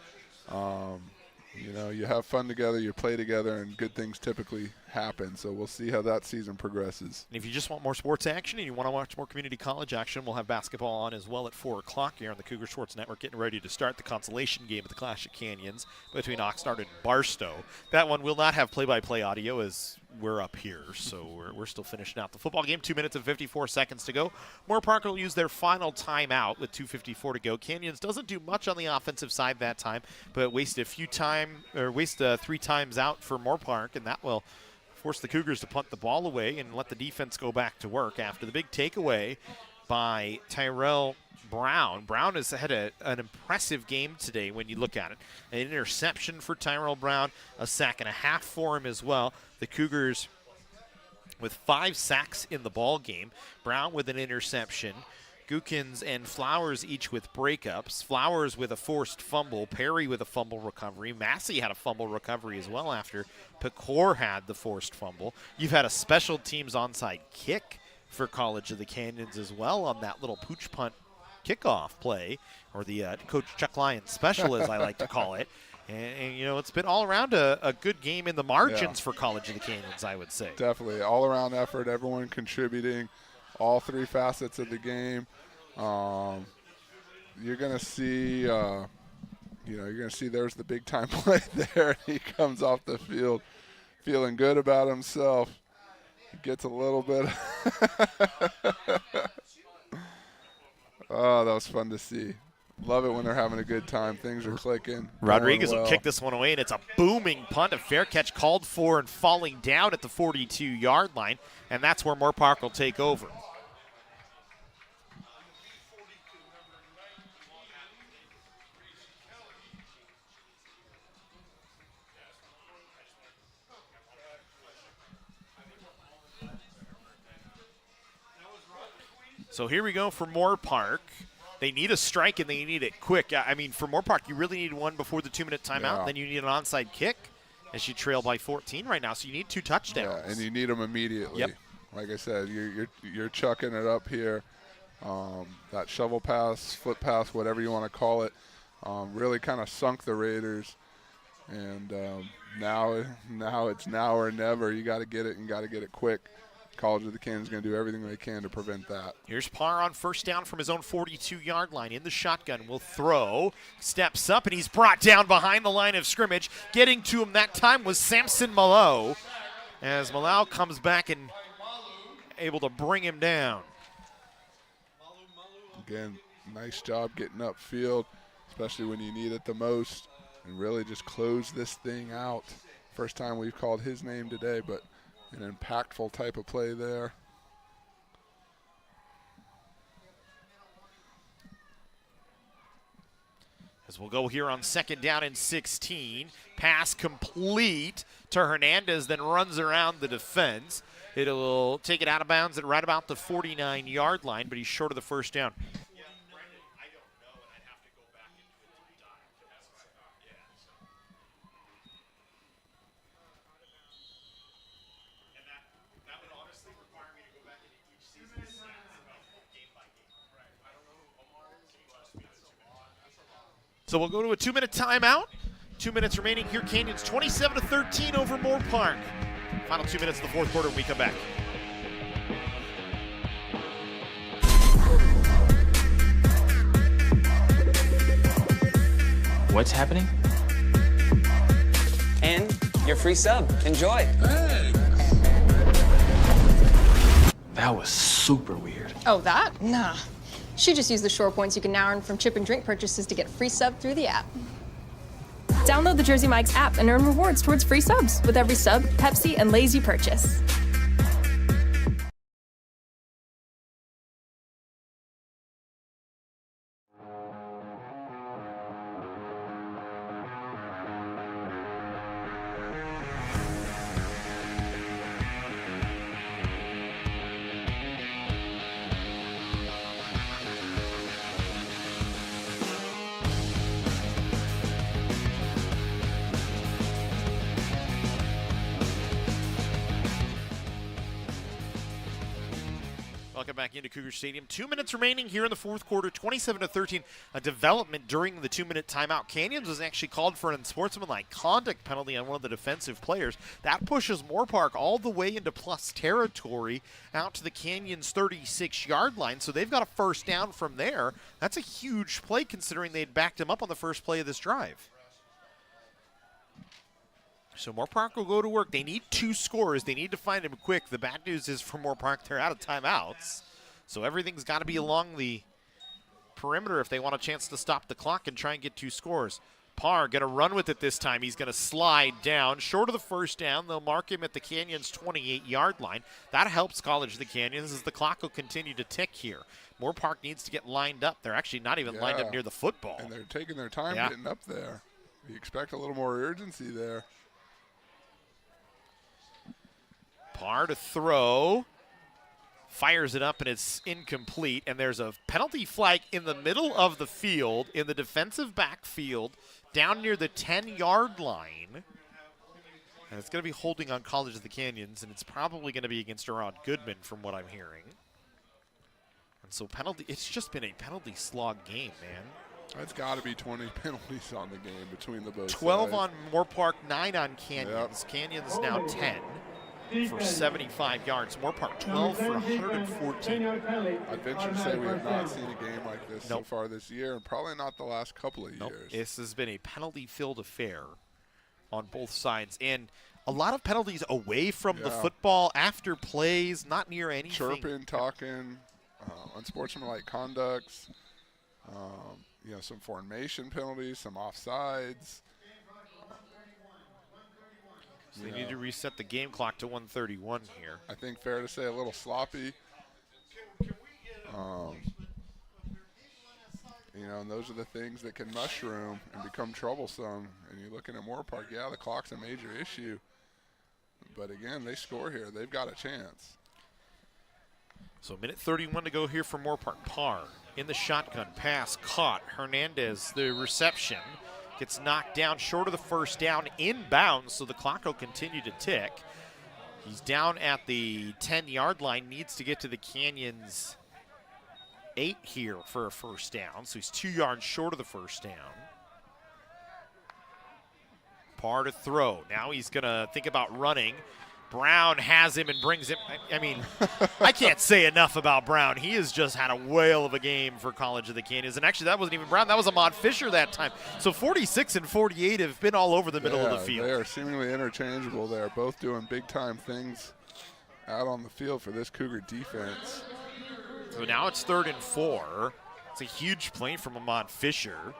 you know, you have fun together, you play together, and good things typically happen. So we'll see how that season progresses. And if you just want more sports action and you want to watch more community college action, we'll have basketball on as well at 4 o'clock here on the Cougar Sports Network, getting ready to start the consolation game of the Clash of Canyons between Oxnard and Barstow. That one will not have play-by-play audio as we're up here, so we're still finishing out the football game. 2 minutes and 54 seconds to go. Moorpark will use their final timeout with 2:54 to go. Canyons doesn't do much on the offensive side that time, but waste 3 times out for Moorpark, and that will force the Cougars to punt the ball away and let the defense go back to work after the big takeaway by Tyrell Brown. Brown has had an impressive game today when you look at it. An interception for Tyrell Brown, a sack and a half for him as well. The Cougars with 5 sacks in the ball game. Brown with an interception. Gookins and Flowers each with breakups. Flowers with a forced fumble. Perry with a fumble recovery. Massey had a fumble recovery as well after Pecor had the forced fumble. You've had a special teams onside kick for College of the Canyons as well on that little pooch punt kickoff play, or the Coach Chuck Lyons special, as I like to call it. And, you know, it's been all around a good game in the margins for College of the Canyons, I would say. Definitely. All-around effort, everyone contributing, all 3 facets of the game. You're going to see, there's the big-time play there. He comes off the field feeling good about himself. He gets a little bit. Oh, that was fun to see. Love it when they're having a good time. Things are clicking. Rodriguez will kick this one away, and it's a booming punt. A fair catch called for and falling down at the 42-yard line, and that's where Moorpark will take over. So here we go for Moorpark. They need a strike, and they need it quick. I mean, for Moorpark, you really need one before the 2-minute timeout. Yeah. Then you need an onside kick as you trail by 14 right now. So you need 2 touchdowns. Yeah, and you need them immediately. Yep. Like I said, you're chucking it up here. That shovel pass, foot pass, whatever you want to call it, really kind of sunk the Raiders. And now it's now or never. You got to get it and got to get it quick. College of the Canyons is going to do everything they can to prevent that. Here's Parr on first down from his own 42-yard line. In the shotgun, will throw, steps up, and he's brought down behind the line of scrimmage. Getting to him that time was Samson Malo, as Malo comes back and able to bring him down. Again, nice job getting upfield, especially when you need it the most, and really just close this thing out. First time we've called his name today, but an impactful type of play there. As we'll go here on second down and 16. Pass complete to Hernandez, then runs around the defense. It'll take it out of bounds at right about the 49-yard line, but he's short of the first down. So we'll go to a 2-minute timeout. 2 minutes remaining here. Canyons 27-13 over Moorpark. Final 2 minutes of the fourth quarter when we come back. What's happening? And your free sub. Enjoy. That was super weird. Oh, that? Nah. She just used the shore points you can now earn from chip and drink purchases to get free sub through the app. Download the Jersey Mike's app and earn rewards towards free subs with every sub, Pepsi, and Lay's you purchase. Welcome back into Cougar Stadium. 2 minutes remaining here in the fourth quarter, 27-13. A development during the 2-minute timeout. Canyons was actually called for an unsportsmanlike conduct penalty on one of the defensive players. That pushes Moorpark all the way into plus territory out to the Canyons 36-yard line. So they've got a first down from there. That's a huge play considering they'd backed him up on the first play of this drive. So Moorpark will go to work. They need 2 scores. They need to find him quick. The bad news is for Moorpark, they're out of timeouts. So everything's got to be along the perimeter if they want a chance to stop the clock and try and get 2 scores. Parr going to run with it this time. He's going to slide down. Short of the first down, they'll mark him at the Canyons 28-yard line. That helps College of the Canyons as the clock will continue to tick here. Moorpark needs to get lined up. They're actually not even lined up near the football. And they're taking their time getting up there. You expect a little more urgency there. Parr to throw, fires it up, and it's incomplete. And there's a penalty flag in the middle of the field, in the defensive backfield, down near the 10-yard line. And it's going to be holding on College of the Canyons, and it's probably going to be against Rod Goodman from what I'm hearing. And so penalty, it's just been a penalty slog game, man. That's got to be 20 penalties on the game between the both 12 sides. on Moorpark, 9 on Canyons. Yep. Canyons now 10. For 75 yards. Moorpark 12 for 114. I'd venture to say we have not seen a game like this so far this year, and probably not the last couple of years. This has been a penalty-filled affair on both sides, and a lot of penalties away from the football, after plays, not near anything. Chirping, talking, unsportsmanlike conducts, some formation penalties, some offsides. So they need to reset the game clock to 1:31 here. I think fair to say a little sloppy. And those are the things that can mushroom and become troublesome. And you're looking at Moorpark, the clock's a major issue. But again, they score here. They've got a chance. So 1:31 to go here for Moorpark. Parr in the shotgun, pass caught. Hernandez, the reception. Gets knocked down short of the first down, inbounds, so the clock will continue to tick. He's down at the 10-yard line, needs to get to the Canyons 8 here for a first down, so he's 2 yards short of the first down. Parr to throw. Now he's going to think about running. Brown has him and brings him. I mean, I can't say enough about Brown. He has just had a whale of a game for College of the Canyons. And actually, that wasn't even Brown. That was Ahmad Fisher that time. So 46 and 48 have been all over the middle of the field. They are seemingly interchangeable. They are both doing big-time things out on the field for this Cougar defense. So now it's 3rd and 4. It's a huge play from Ahmad Fisher.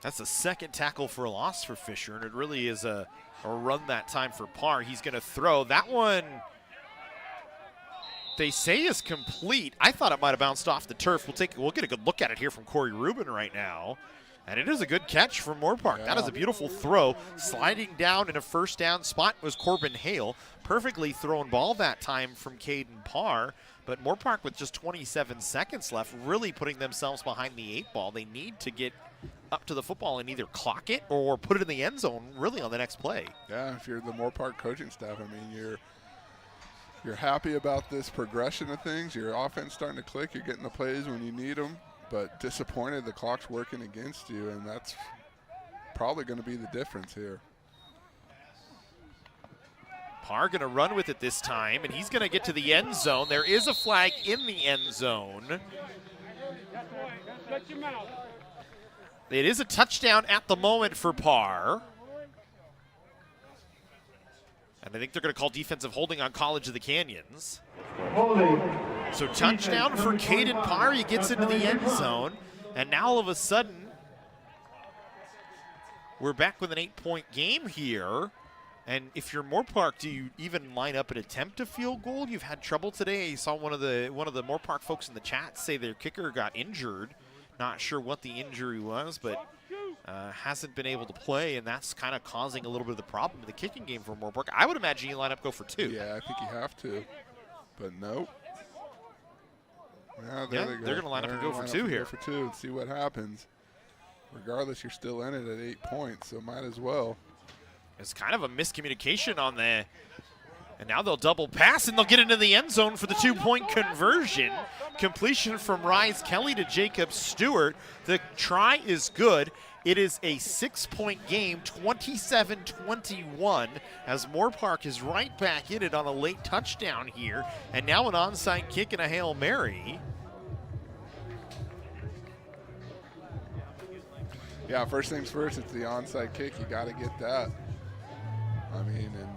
That's the 2nd tackle for a loss for Fisher, and it really is a run that time for Parr. He's going to throw. That one, they say is complete. I thought it might have bounced off the turf. We'll get a good look at it here from Corey Rubin right now. And it is a good catch from Moorpark. That is a beautiful throw. Sliding down in a 1st down spot was Corbin Hale. Perfectly thrown ball that time from Caden Parr. But Moorpark with just 27 seconds left, really putting themselves behind the 8 ball. They need to get up to the football and either clock it or put it in the end zone really on the next play. Yeah, if you're the Moorpark coaching staff, I mean, you're happy about this progression of things. Your offense starting to click. You're getting the plays when you need them, but disappointed the clock's working against you, and that's probably going to be the difference here. Parr going to run with it this time, and he's going to get to the end zone. There is a flag in the end zone. It is a touchdown at the moment for Parr. And I think they're going to call defensive holding on College of the Canyons. So touchdown for Caden Parr. He gets into the end zone. And now all of a sudden, we're back with an 8-point game here. And if you're Moorpark, do you even line up and attempt a field goal? You've had trouble today. I saw one of the Moorpark folks in the chat say their kicker got injured. Not sure what the injury was, but hasn't been able to play, and that's kind of causing a little bit of the problem in the kicking game for Moorpark. I would imagine you line up, go for 2. Yeah, I think you have to, but nope. Yeah, they're going to line up and go for 2 here. Go for 2 and see what happens. Regardless, you're still in it at 8 points, so might as well. It's kind of a miscommunication on the, and now they'll double pass and they'll get into the end zone for the 2-point conversion. Completion from Rise Kelly to Jacob Stewart. The try is good. It is a 6-point game, 27-21, as Moorpark is right back in it on a late touchdown here. And now an onside kick and a Hail Mary. Yeah, first things first, it's the onside kick. You got to get that. I mean, and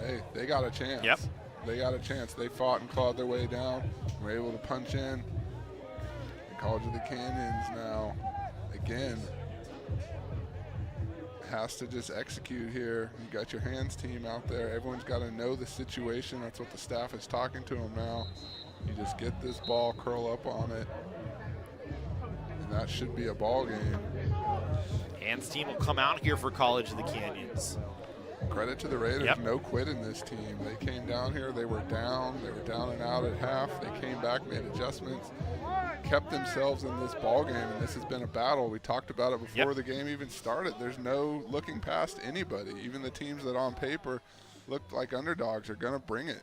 hey, they got a chance. Yep. They got a chance. They fought and clawed their way down, were able to punch in. And College of the Canyons now, again, has to just execute here. You got your hands team out there. Everyone's got to know the situation. That's what the staff is talking to them now. You just get this ball, curl up on it, and that should be a ball game. Hands team will come out here for College of the Canyons. Credit to the Raiders, Yep. no quit in this team. They came down here, they were down and out at half. They came back, made adjustments, kept themselves in this ball game, and this has been a battle. We talked about it before the game even started. There's no looking past anybody. Even the teams that on paper looked like underdogs are going to bring it.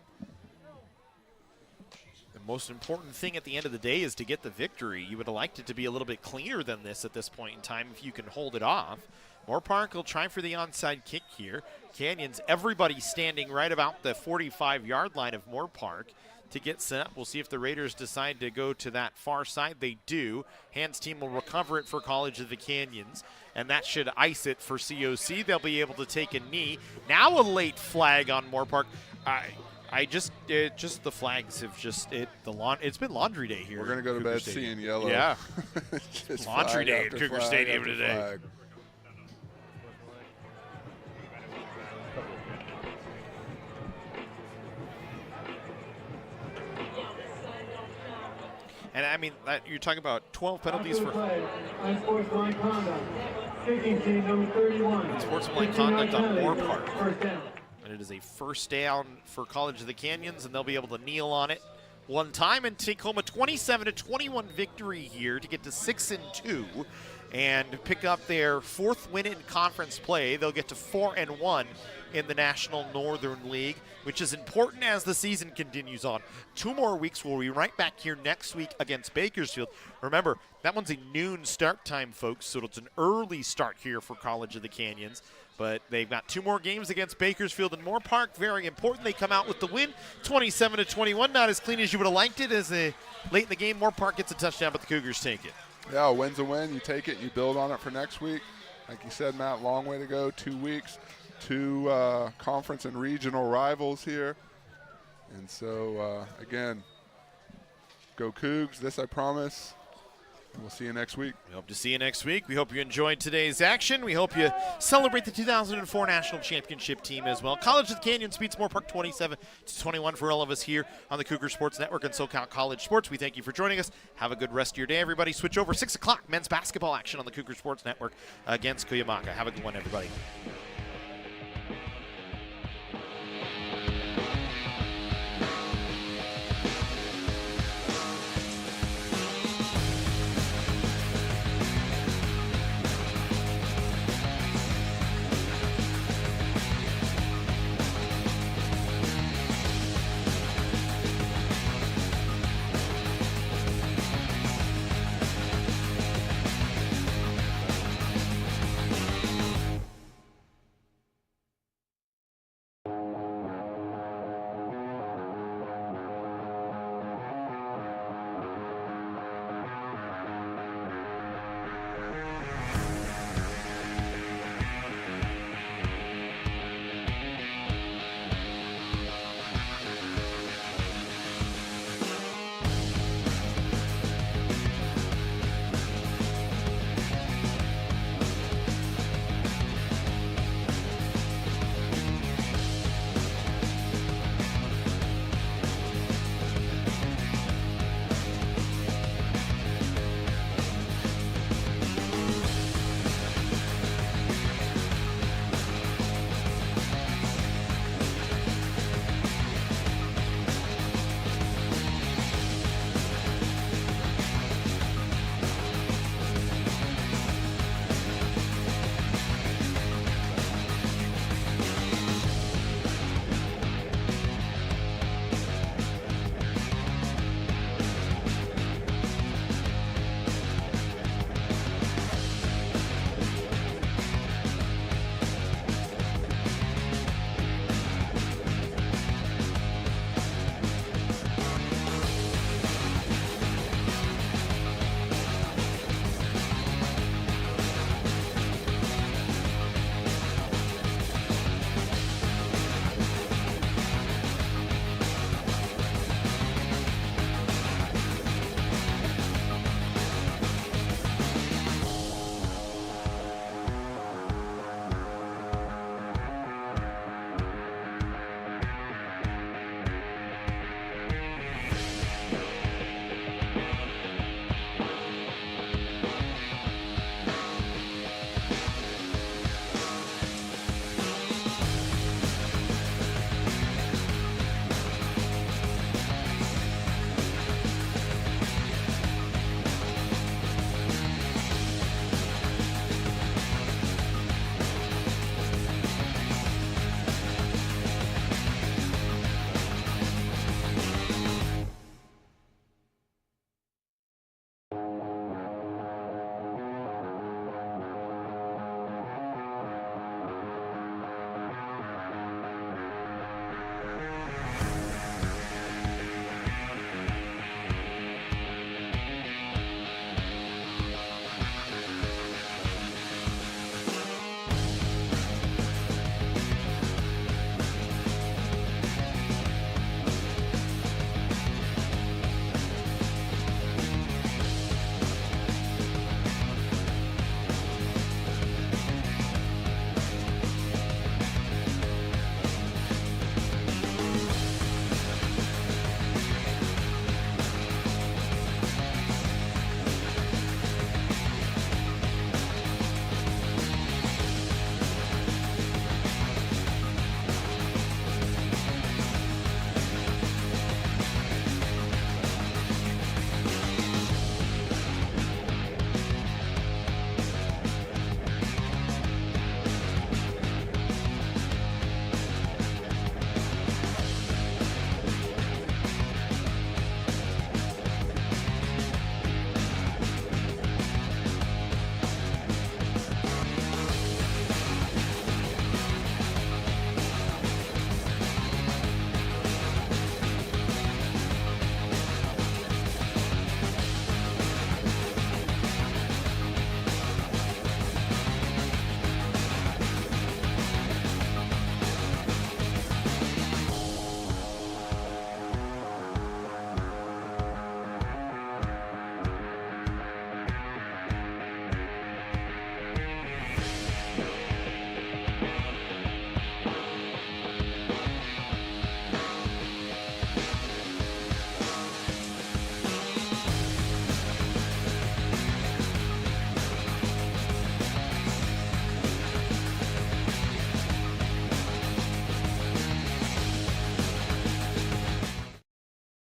The most important thing at the end of the day is to get the victory. You would have liked it to be a little bit cleaner than this at this point in time if you can hold it off. Moorpark will try for the onside kick here. Canyons, everybody standing right about the 45-yard line of Moorpark to get set up. We'll see if the Raiders decide to go to that far side. They do. Hands team will recover it for College of the Canyons, and that should ice it for COC. They'll be able to take a knee. Now a late flag on Moorpark. The flags have it's been laundry day here. We're going to go to bed seeing yellow. Yeah. Just laundry day at after Cougar flag Stadium after today. flag. And I mean, you're talking about 12 penalties for unsportsmanlike conduct. Kicking team number 31. Unsportsmanlike conduct on Moorpark. And it is a first down for College of the Canyons, and they'll be able to kneel on it one time and take home a 27-21 victory here to get to 6-2 and pick up their 4th win in conference play. They'll get to 4-1 in the National Northern League, which is important as the season continues on. 2 more weeks. We'll be right back here next week against Bakersfield. Remember, that one's a noon start time, folks, so it's an early start here for College of the Canyons. But they've got 2 more games against Bakersfield and Moorpark. Very important. They come out with the win, 27-21. Not as clean as you would have liked it, as late in the game, Moorpark gets a touchdown, but the Cougars take it. Yeah, a win's a win. You take it, you build on it for next week. Like you said, Matt, long way to go. 2 weeks, 2 conference and regional rivals here. And so, again, go Cougs. This I promise. We'll see you next week. We hope to see you next week. We hope you enjoyed today's action. We hope you celebrate the 2004 National Championship team as well. College of the Canyons beats Moorpark 27-21 for all of us here on the Cougar Sports Network and SoCal College Sports. We thank you for joining us. Have a good rest of your day, everybody. Switch over 6 o'clock, men's basketball action on the Cougar Sports Network against Cuyamaca. Have a good one, everybody.